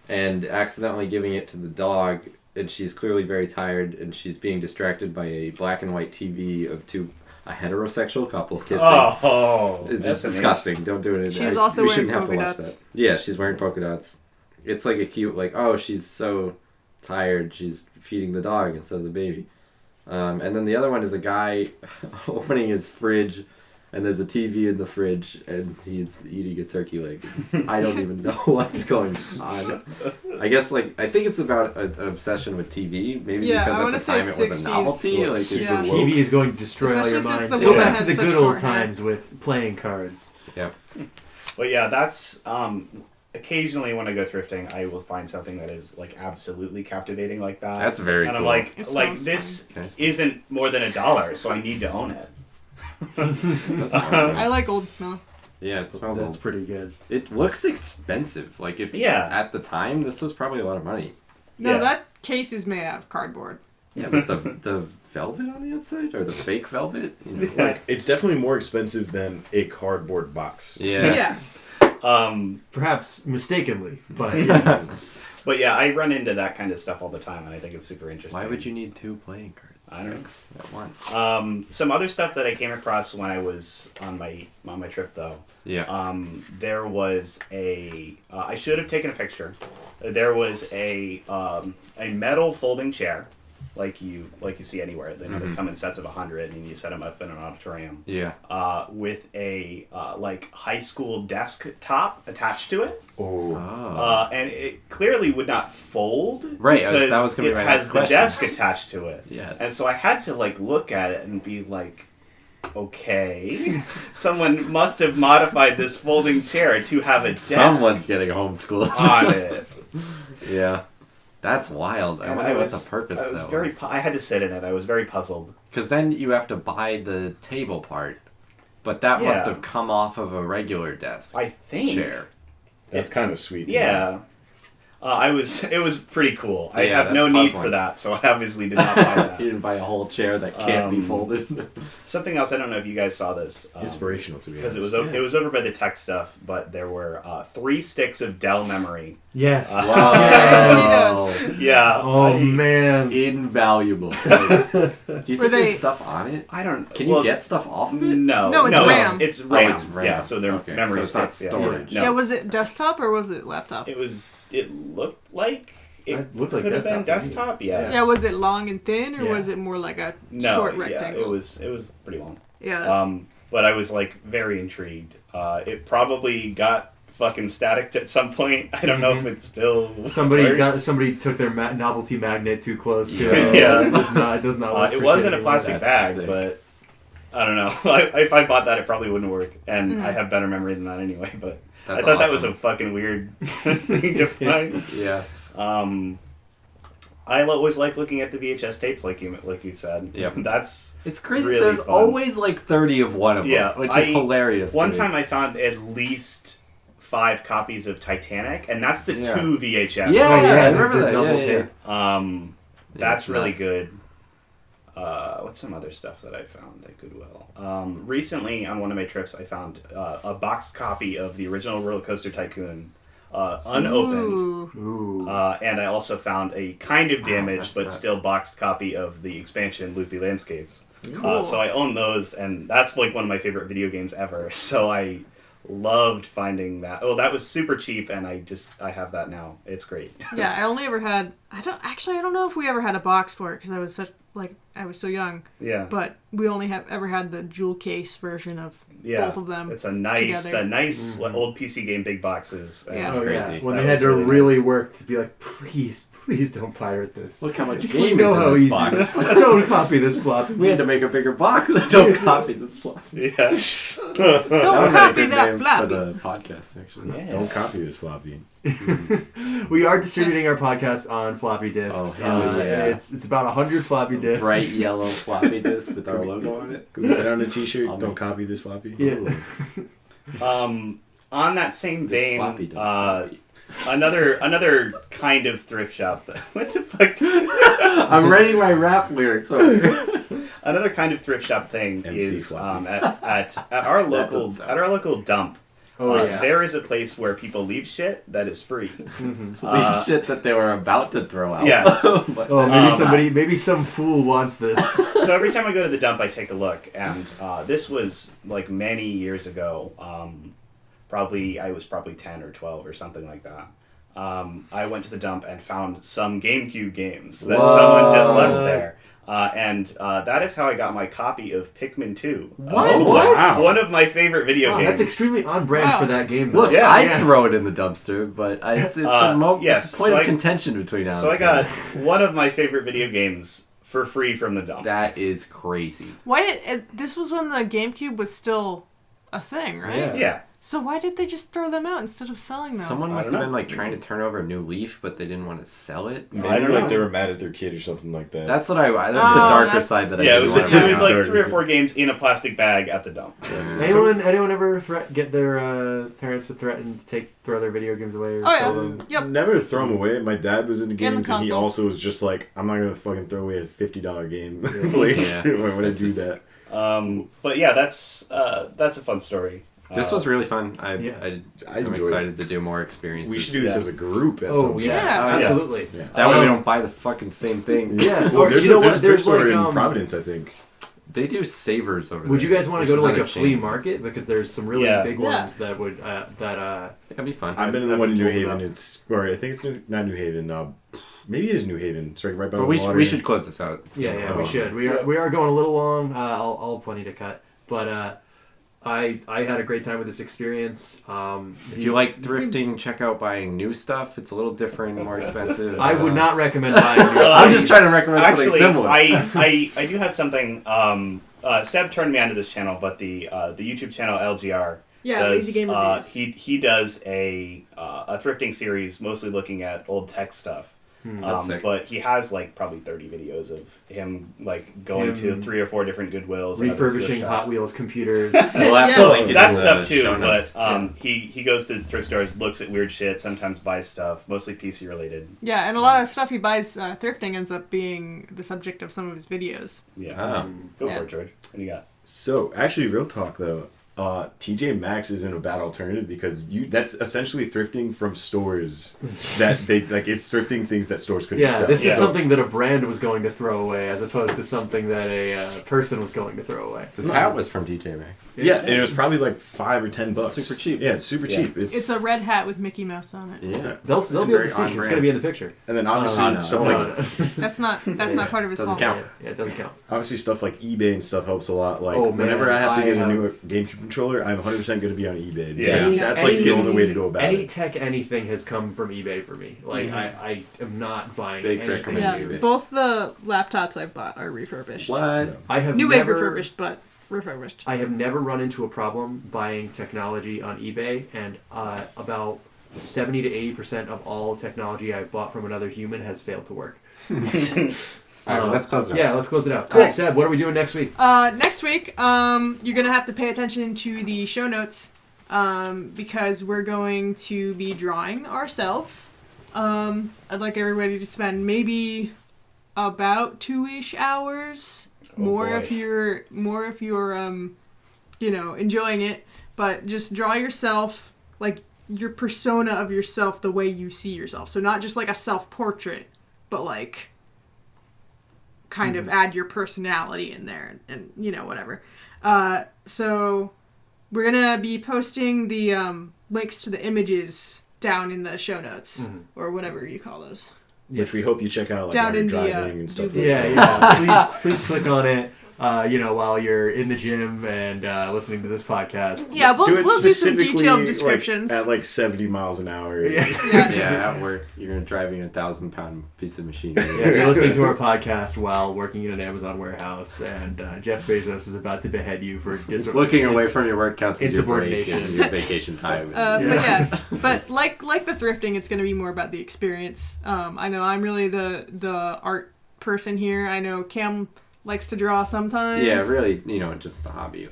Speaker 4: and accidentally giving it to the dog, and she's clearly very tired, and she's being distracted by a black and white TV of a heterosexual couple kissing.
Speaker 3: Oh,
Speaker 4: It's
Speaker 3: that's
Speaker 4: just
Speaker 3: amazing.
Speaker 4: disgusting. Don't do it.
Speaker 5: She's also
Speaker 4: we
Speaker 5: wearing
Speaker 4: shouldn't have to
Speaker 5: polka
Speaker 4: watch
Speaker 5: dots.
Speaker 4: that. Yeah, she's wearing polka dots. It's like a cute, like, oh, she's so tired. She's feeding the dog instead of the baby. And then the other one is a guy opening his fridge, and there's a TV in the fridge, and he's eating a turkey leg. I don't even know what's going on. I guess, like, I think it's about an obsession with TV. Maybe
Speaker 5: Yeah,
Speaker 4: because
Speaker 5: I
Speaker 4: at
Speaker 5: wanna
Speaker 4: the
Speaker 5: say
Speaker 4: time it was a
Speaker 5: 60s.
Speaker 4: novelty. Like, it's
Speaker 5: Yeah.
Speaker 4: woke.
Speaker 2: TV is going to destroy all your
Speaker 5: Especially since
Speaker 2: minds.
Speaker 5: the
Speaker 2: Go
Speaker 5: woman
Speaker 2: back to
Speaker 5: has
Speaker 2: the
Speaker 5: such
Speaker 2: good old
Speaker 5: short hair.
Speaker 2: times with playing cards.
Speaker 3: But yeah, that's occasionally when I go thrifting, I will find something that is like absolutely captivating like that.
Speaker 4: That's very
Speaker 3: and
Speaker 4: cool.
Speaker 3: I'm like,
Speaker 5: It
Speaker 3: like
Speaker 5: smells
Speaker 3: this
Speaker 4: fun. Nice.
Speaker 3: isn't more than $1, so I need to own it.
Speaker 4: That's
Speaker 5: I like old smell.
Speaker 4: yeah, it smells
Speaker 2: That's
Speaker 4: old.
Speaker 2: pretty good.
Speaker 4: It looks expensive. Like, if
Speaker 3: Yeah.
Speaker 4: at the time, this was probably a lot of money.
Speaker 5: No,
Speaker 3: Yeah.
Speaker 5: that case is made out of cardboard.
Speaker 4: Yeah, but the velvet on the outside, or the fake velvet, you know?
Speaker 3: Yeah.
Speaker 1: Like, it's definitely more expensive than a cardboard box.
Speaker 4: Yeah.
Speaker 5: Yeah.
Speaker 2: Perhaps mistakenly, but yes.
Speaker 3: But yeah, I run into that kind of stuff all the time, and I think it's super interesting.
Speaker 4: Why would you need 2 playing cards?
Speaker 3: I don't know.
Speaker 4: At once.
Speaker 3: Some other stuff that I came across when I was on my trip, though.
Speaker 4: Yeah.
Speaker 3: There was I should have taken a picture. There was a metal folding chair, like you see anywhere. They come in sets of 100, and you set them up in an auditorium.
Speaker 4: Yeah.
Speaker 3: With a like high school desk top attached to it.
Speaker 1: Oh.
Speaker 3: And it clearly would not fold.
Speaker 4: Right,
Speaker 3: because
Speaker 4: that was gonna be my
Speaker 3: it has
Speaker 4: next
Speaker 3: the
Speaker 4: question.
Speaker 3: desk attached to it.
Speaker 4: Yes.
Speaker 3: And so I had to like look at it and be like, okay, someone must have modified this folding chair to have a desk
Speaker 4: Someone's getting homeschooled.
Speaker 3: on it.
Speaker 4: Yeah. That's wild. I
Speaker 3: And
Speaker 4: wonder what the purpose
Speaker 3: I
Speaker 4: of
Speaker 3: was
Speaker 4: that
Speaker 3: very.
Speaker 4: was.
Speaker 3: I had to sit in it. I was very puzzled.
Speaker 4: Because then you have to buy the table part. But that must
Speaker 3: Yeah.
Speaker 4: have come off of a regular desk
Speaker 3: I think.
Speaker 4: chair.
Speaker 1: That's kind of sweet.
Speaker 3: Yeah. It was pretty cool. I
Speaker 4: Yeah,
Speaker 3: have no
Speaker 4: that's
Speaker 3: need
Speaker 4: puzzling.
Speaker 3: for that, so I obviously did not buy that.
Speaker 4: You didn't buy a whole chair that can't be folded.
Speaker 3: Something else, I don't know if you guys saw this.
Speaker 1: Inspirational to be
Speaker 3: Because
Speaker 1: honest.
Speaker 3: it was over by the tech stuff, but there were 3 sticks of Dell memory.
Speaker 2: Yes.
Speaker 5: Wow.
Speaker 3: Yeah.
Speaker 2: Oh man.
Speaker 4: Invaluable. Do you
Speaker 5: Were
Speaker 4: think there's
Speaker 5: they-
Speaker 4: stuff on it?
Speaker 3: I don't.
Speaker 4: Can you get stuff off of it?
Speaker 3: No.
Speaker 5: No, it's RAM.
Speaker 3: It's RAM.
Speaker 4: it's RAM.
Speaker 3: Yeah, so they're
Speaker 4: Okay,
Speaker 3: memory
Speaker 4: so it's not
Speaker 3: sticks.
Speaker 4: storage.
Speaker 3: Yeah.
Speaker 5: Yeah, was it desktop or was it laptop?
Speaker 3: It looked like
Speaker 2: It looked like
Speaker 3: could have been
Speaker 2: desktop to me.
Speaker 3: desktop. Yeah.
Speaker 5: Yeah, was it long and thin or
Speaker 3: Yeah.
Speaker 5: was it more like a
Speaker 3: No.
Speaker 5: short
Speaker 3: Yeah,
Speaker 5: rectangle?
Speaker 3: it was pretty long.
Speaker 5: Yeah. That's,
Speaker 3: But I was like very intrigued. It probably got fucking static at some point. I don't know if it's still
Speaker 2: Somebody took their novelty magnet too close to it.
Speaker 3: Yeah.
Speaker 2: It does not work
Speaker 3: it
Speaker 2: for
Speaker 3: was
Speaker 2: shit
Speaker 3: in a
Speaker 2: anymore.
Speaker 3: plastic
Speaker 4: That's
Speaker 3: bag,
Speaker 4: sick.
Speaker 3: but I don't know. If I bought that, it probably wouldn't work. And I have better memory than that anyway. But
Speaker 4: That's
Speaker 3: I thought that was
Speaker 4: awesome.
Speaker 3: a fucking weird thing to find.
Speaker 4: Yeah.
Speaker 3: I always like looking at the VHS tapes, like you said.
Speaker 4: Yep.
Speaker 3: That's
Speaker 4: It's crazy.
Speaker 3: really
Speaker 4: There's
Speaker 3: fun.
Speaker 4: always like 30 of one of them,
Speaker 3: Yeah,
Speaker 4: which is hilarious.
Speaker 3: One
Speaker 4: to me.
Speaker 3: time I found at least 5 copies of Titanic, and that's the
Speaker 4: Yeah.
Speaker 3: 2 VHS.
Speaker 4: Yeah,
Speaker 2: Oh, yeah,
Speaker 4: I remember
Speaker 2: the
Speaker 4: that.
Speaker 2: double
Speaker 4: Yeah, yeah.
Speaker 2: tape.
Speaker 3: That's
Speaker 4: it's
Speaker 3: really
Speaker 4: nuts.
Speaker 3: good. What's some other stuff that I found at Goodwill? Recently, on one of my trips, I found a boxed copy of the original Roller Coaster Tycoon, unopened.
Speaker 5: Ooh.
Speaker 2: Ooh.
Speaker 3: And I also found a kind of damaged
Speaker 4: that's
Speaker 3: but
Speaker 4: nuts.
Speaker 3: still boxed copy of the expansion Loopy Landscapes.
Speaker 5: Cool.
Speaker 3: So I own those, and that's like one of my favorite video games ever. So I loved finding that. Oh, that was super cheap, and I have that now. It's great.
Speaker 5: Yeah, I only ever had. I don't know if we ever had a box for it because I was so young.
Speaker 3: Yeah.
Speaker 5: But we only have ever had the jewel case version of
Speaker 3: Yeah.
Speaker 5: both of them.
Speaker 3: It's a nice,
Speaker 5: together.
Speaker 3: the nice old PC game big boxes. And
Speaker 5: Yeah.
Speaker 3: it's
Speaker 2: Oh,
Speaker 3: great.
Speaker 2: yeah.
Speaker 4: crazy.
Speaker 2: When
Speaker 3: That
Speaker 2: they had
Speaker 3: was
Speaker 2: to
Speaker 3: really
Speaker 2: really
Speaker 3: nice.
Speaker 2: work to be like, please don't pirate this.
Speaker 4: Look how much
Speaker 2: We
Speaker 4: game
Speaker 2: know
Speaker 4: is
Speaker 2: how
Speaker 4: in this
Speaker 2: easy
Speaker 4: box.
Speaker 2: this is. Don't copy this floppy.
Speaker 4: We had to make a bigger box. Don't copy this floppy.
Speaker 3: Yeah.
Speaker 5: Don't
Speaker 4: would've been a
Speaker 5: copy
Speaker 4: good
Speaker 5: that
Speaker 4: name for
Speaker 5: floppy.
Speaker 4: the podcast, actually.
Speaker 3: Yeah.
Speaker 1: Don't copy this floppy.
Speaker 2: We are distributing our podcast on floppy disks.
Speaker 4: Oh, hell yeah.
Speaker 2: It's about 100 floppy disks.
Speaker 4: Bright yellow floppy disk with our logo on it.
Speaker 1: Can we put that on a t-shirt?
Speaker 4: I'll
Speaker 1: Don't
Speaker 4: make-
Speaker 1: copy this floppy.
Speaker 2: Yeah.
Speaker 3: On that same
Speaker 4: This
Speaker 3: vein,
Speaker 4: floppy don't stop me.
Speaker 3: another kind of thrift shop. What the fuck?
Speaker 4: I'm writing my rap lyrics over.
Speaker 3: Another kind of thrift shop thing
Speaker 1: MC
Speaker 3: is
Speaker 1: floppy.
Speaker 3: at our local
Speaker 4: doesn't sound
Speaker 3: at our local dump.
Speaker 2: Oh, yeah.
Speaker 3: There is a place where people leave shit that is free.
Speaker 4: Leave shit that they were about to throw out.
Speaker 3: Yes.
Speaker 4: But
Speaker 2: Oh,
Speaker 3: Um,
Speaker 2: maybe some fool wants this.
Speaker 3: So every time I go to the dump, I take a look, and this was like many years ago. I was probably 10 or 12 or something like that. I went to the dump and found some GameCube games that
Speaker 4: Whoa.
Speaker 3: someone just left there. And that is how I got my copy of Pikmin 2.
Speaker 2: What?
Speaker 1: Wow.
Speaker 3: One of my favorite video
Speaker 2: Wow,
Speaker 3: games.
Speaker 2: that's extremely on brand
Speaker 5: Wow.
Speaker 2: for that game. Though.
Speaker 4: Look,
Speaker 3: Yeah,
Speaker 4: I'd
Speaker 2: yeah.
Speaker 4: throw it in the dumpster, but it's
Speaker 3: yes,
Speaker 4: a point
Speaker 3: so
Speaker 4: of
Speaker 3: I-
Speaker 4: contention between us.
Speaker 3: So I got one of my favorite video games for free from the dump.
Speaker 4: That is crazy.
Speaker 5: Why did this was when the GameCube was still a thing, right?
Speaker 2: Yeah.
Speaker 3: Yeah.
Speaker 5: So why did they just throw them out instead of selling them?
Speaker 4: Someone
Speaker 3: I
Speaker 4: must
Speaker 3: don't
Speaker 4: have been
Speaker 3: know.
Speaker 4: like trying to turn over a new leaf, but they didn't want to sell it.
Speaker 1: Maybe
Speaker 3: I don't
Speaker 1: like
Speaker 3: know.
Speaker 1: they were mad at their kid or something like that.
Speaker 4: That's what that's the
Speaker 5: Oh,
Speaker 4: darker
Speaker 5: that's-
Speaker 4: side that I
Speaker 3: Yeah, it
Speaker 4: didn't
Speaker 3: was,
Speaker 4: want
Speaker 3: it
Speaker 4: to
Speaker 3: was
Speaker 4: bring
Speaker 3: like
Speaker 4: up.
Speaker 3: 3 or 4 games in a plastic bag at the dump.
Speaker 2: Anyone ever get their parents to threaten to throw their video games away or
Speaker 5: Oh, yeah.
Speaker 2: sell them?
Speaker 5: Yep.
Speaker 1: Never throw them away. My dad was into
Speaker 5: And the
Speaker 1: games, and he
Speaker 5: console.
Speaker 1: also was just like, I'm not gonna fucking throw away a $50 game. like,
Speaker 4: Yeah, it's
Speaker 1: why would I do that?
Speaker 3: But yeah, that's a fun story.
Speaker 4: This was really fun.
Speaker 1: I
Speaker 4: I'm
Speaker 1: enjoyed
Speaker 4: excited to do more experiences.
Speaker 1: We should do this as a group. At some
Speaker 2: Oh
Speaker 1: point.
Speaker 2: yeah,
Speaker 5: Yeah.
Speaker 2: absolutely.
Speaker 1: Yeah.
Speaker 4: That way we don't buy the fucking same thing.
Speaker 2: Yeah,
Speaker 1: Well,
Speaker 2: or
Speaker 1: there's
Speaker 2: you know
Speaker 1: a
Speaker 2: what? There's
Speaker 1: store
Speaker 2: like
Speaker 1: in Providence, I think.
Speaker 4: They do savers over there.
Speaker 2: Would you guys want to
Speaker 4: There's
Speaker 2: go to like a
Speaker 4: another
Speaker 2: flea
Speaker 4: chain.
Speaker 2: market because there's some really
Speaker 3: Yeah.
Speaker 2: big
Speaker 5: Yeah.
Speaker 2: ones that would
Speaker 4: That'd be fun.
Speaker 1: I've been in the
Speaker 2: I've
Speaker 1: one in
Speaker 2: been
Speaker 1: New
Speaker 2: told
Speaker 1: Haven.
Speaker 2: about.
Speaker 1: It's or I think it's not New Haven. Maybe it is New Haven. It's right by
Speaker 4: But
Speaker 1: the
Speaker 4: we
Speaker 1: water.
Speaker 4: we should close this out. It's
Speaker 2: Yeah,
Speaker 4: gonna-
Speaker 2: we should. We are going a little long. I'll have plenty to cut, but I had a great time with this experience.
Speaker 4: If you like thrifting, check out buying new stuff. It's a little different, more expensive.
Speaker 2: I would not recommend buying.
Speaker 4: I'm just trying to recommend something
Speaker 3: Actually,
Speaker 4: similar.
Speaker 3: I do have something. Seb turned me onto this channel, but the YouTube channel LGR.
Speaker 5: Yeah,
Speaker 3: does,
Speaker 5: Lazy Game Reviews.
Speaker 3: he does a thrifting series mostly looking at old tech stuff.
Speaker 4: That's sick.
Speaker 3: But he has like probably 30 videos of him like going to 3 or 4 different Goodwills, and other
Speaker 2: Refurbishing
Speaker 3: thrift
Speaker 2: Hot
Speaker 3: shops.
Speaker 2: Wheels computers.
Speaker 4: We'll have to
Speaker 5: Yeah.
Speaker 4: link it
Speaker 3: That
Speaker 4: in
Speaker 3: stuff
Speaker 4: the
Speaker 3: too,
Speaker 4: show notes.
Speaker 3: but he goes to thrift stores, looks at weird shit, sometimes buys stuff, mostly PC related.
Speaker 5: Yeah, and a lot of stuff he buys thrifting ends up being the subject of some of his videos.
Speaker 3: Yeah,
Speaker 4: Oh.
Speaker 3: go
Speaker 5: Yeah.
Speaker 3: for it, George. What do you got?
Speaker 1: So actually, real talk though. TJ Maxx isn't a bad alternative because that's essentially thrifting from stores that they like. It's thrifting things that stores couldn't
Speaker 2: Yeah,
Speaker 1: sell.
Speaker 2: this is
Speaker 3: Yeah.
Speaker 2: something that a brand was going to throw away as opposed to something that a person was going to throw away.
Speaker 4: This hat was from DJ Maxx.
Speaker 1: Yeah, and it was probably like $5 or $10.
Speaker 4: Super cheap.
Speaker 1: Yeah, it's super
Speaker 3: Yeah.
Speaker 1: cheap.
Speaker 5: It's a red hat with Mickey Mouse on it.
Speaker 4: Yeah.
Speaker 2: They'll be able
Speaker 4: Very
Speaker 2: to see.
Speaker 4: on
Speaker 2: It's
Speaker 4: brand.
Speaker 2: going to be in the picture.
Speaker 1: and then obviously
Speaker 4: no,
Speaker 1: stuff
Speaker 4: no,
Speaker 1: like
Speaker 5: That's not part of his
Speaker 4: Doesn't
Speaker 5: haul.
Speaker 4: count.
Speaker 2: Yeah, it doesn't count.
Speaker 1: obviously stuff like eBay and stuff helps a lot. Like
Speaker 2: Oh, man,
Speaker 1: whenever I have to get
Speaker 2: I
Speaker 1: a new GameCube controller, I'm 100% going to be on eBay.
Speaker 3: Yeah.
Speaker 1: Because that's like the only way to go about
Speaker 2: any
Speaker 1: it.
Speaker 2: tech anything has come from eBay for me. Like I am not buying
Speaker 4: Big
Speaker 2: anything.
Speaker 4: recommend.
Speaker 5: Yeah,
Speaker 4: eBay.
Speaker 5: both the laptops I've bought are refurbished.
Speaker 4: What?
Speaker 2: I have
Speaker 5: New wave
Speaker 2: never
Speaker 5: refurbished, but refurbished.
Speaker 2: I have never run into a problem buying technology on eBay, and about 70 to 80% of all technology I've bought from another human has failed to work.
Speaker 4: All right, let's close it out.
Speaker 2: Yeah, let's close it out.
Speaker 5: Cool.
Speaker 2: Seb, what are we doing next week?
Speaker 5: Next week, you're gonna have to pay attention to the show notes, because we're going to be drawing ourselves. I'd like everybody to spend maybe about 2-ish hours. More
Speaker 3: boy.
Speaker 5: if you're enjoying it. But just draw yourself, like your persona of yourself, the way you see yourself. So not just like a self-portrait, but like kind of add your personality in there and whatever. So we're gonna be posting the links to the images down in the show notes or whatever you call those.
Speaker 1: Which we hope you check out like
Speaker 5: Down
Speaker 1: while you're
Speaker 5: in the,
Speaker 1: driving and stuff like
Speaker 2: Yeah,
Speaker 1: that.
Speaker 2: yeah. Please click on it. While you're in the gym and listening to this podcast.
Speaker 5: Yeah, we'll do some
Speaker 1: specifically,
Speaker 5: detailed descriptions.
Speaker 1: At like 70 miles an hour.
Speaker 2: Yeah.
Speaker 4: Yeah, at work, you're driving a 1,000-pound piece of machinery.
Speaker 2: Yeah, you're listening to our podcast while working in an Amazon warehouse, and Jeff Bezos is about to behead you for
Speaker 4: Looking away from your work counts as your break
Speaker 2: insubordination.
Speaker 4: and your vacation time.
Speaker 5: But like the thrifting, it's going to be more about the experience. I know I'm really the art person here. I know Cam likes to draw sometimes.
Speaker 4: Yeah, really, just a hobby.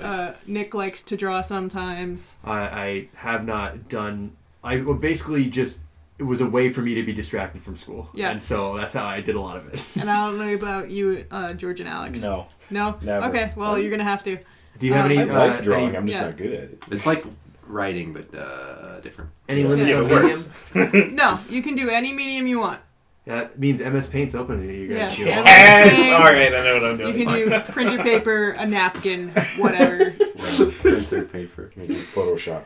Speaker 5: Nick likes to draw sometimes.
Speaker 2: I have not done. Basically just. It was a way for me to be distracted from school.
Speaker 5: Yeah.
Speaker 2: And so that's how I did a lot of it.
Speaker 5: And I don't know about you, George and Alex.
Speaker 3: No.
Speaker 5: No?
Speaker 3: Never.
Speaker 5: Okay, well, you're going to have to.
Speaker 2: Do you have any?
Speaker 1: I like drawing,
Speaker 2: Any,
Speaker 1: I'm just
Speaker 5: yeah.
Speaker 1: not good at it.
Speaker 4: It's like writing, but different.
Speaker 2: any limits
Speaker 5: Yeah,
Speaker 2: on
Speaker 3: it works.
Speaker 2: medium?
Speaker 5: No, you can do any medium you want.
Speaker 2: That means MS Paint's open to you guys.
Speaker 5: Yeah.
Speaker 2: too.
Speaker 3: Yes! Alright, I know what I'm doing.
Speaker 5: You can do printer paper, a napkin, whatever.
Speaker 4: Printer paper.
Speaker 1: Photoshop.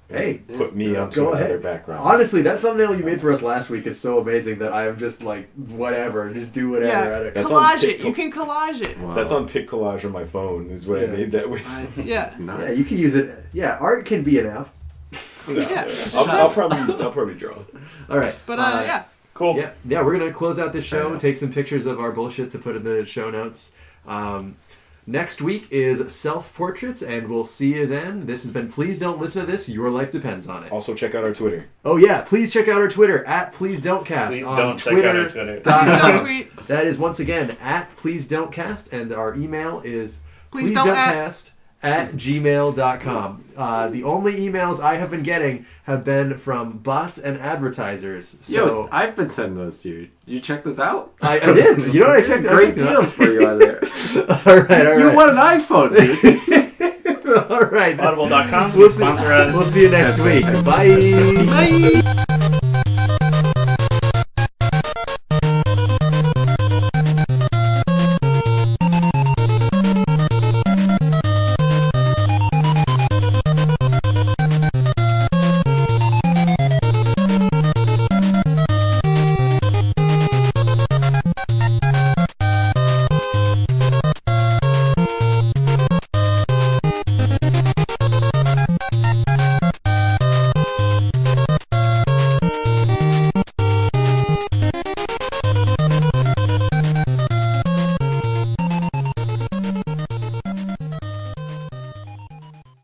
Speaker 2: Hey,
Speaker 1: Put me onto
Speaker 2: go
Speaker 1: another
Speaker 2: ahead.
Speaker 1: background.
Speaker 2: Honestly, that thumbnail you made for us last week is so amazing that I am just like, whatever, just do whatever.
Speaker 5: Yeah,
Speaker 1: That's on
Speaker 5: collage it.
Speaker 1: Pic-
Speaker 5: You can collage it.
Speaker 4: Wow.
Speaker 1: That's on Pic Collage on my phone is what I
Speaker 2: Yeah.
Speaker 1: made that with.
Speaker 5: Yeah.
Speaker 4: It's nuts.
Speaker 2: Yeah, you can use it. Yeah, art can be an app.
Speaker 1: No.
Speaker 5: Yeah.
Speaker 1: I'll probably draw.
Speaker 2: All right.
Speaker 5: But, yeah.
Speaker 3: Cool.
Speaker 2: Yeah, we're going to close out this show, take some pictures of our bullshit to put in the show notes. Next week is self-portraits, and we'll see you then. This has been Please Don't Listen to This. Your life depends on it.
Speaker 1: Also, check out our Twitter.
Speaker 2: Oh, yeah. Please check out our Twitter, at Please Don't Cast.
Speaker 3: Please
Speaker 2: on
Speaker 3: don't check out our Twitter.
Speaker 5: Please don't
Speaker 2: Twitter.com.
Speaker 5: tweet.
Speaker 2: That is, once again, at Please Don't Cast, and our email is
Speaker 5: Please don't
Speaker 2: pleasedontcast at gmail.com. The only emails I have been getting have been from bots and advertisers. So
Speaker 4: Yo, I've been sending those to you. You check this out?
Speaker 2: I did. You know what I checked?
Speaker 4: Great deal for you on there.
Speaker 2: All right.
Speaker 4: You want an iPhone, dude.
Speaker 2: All right.
Speaker 3: Audible.com.
Speaker 2: We'll see,
Speaker 3: sponsor us.
Speaker 2: we'll see you next week. Bye.
Speaker 5: Bye.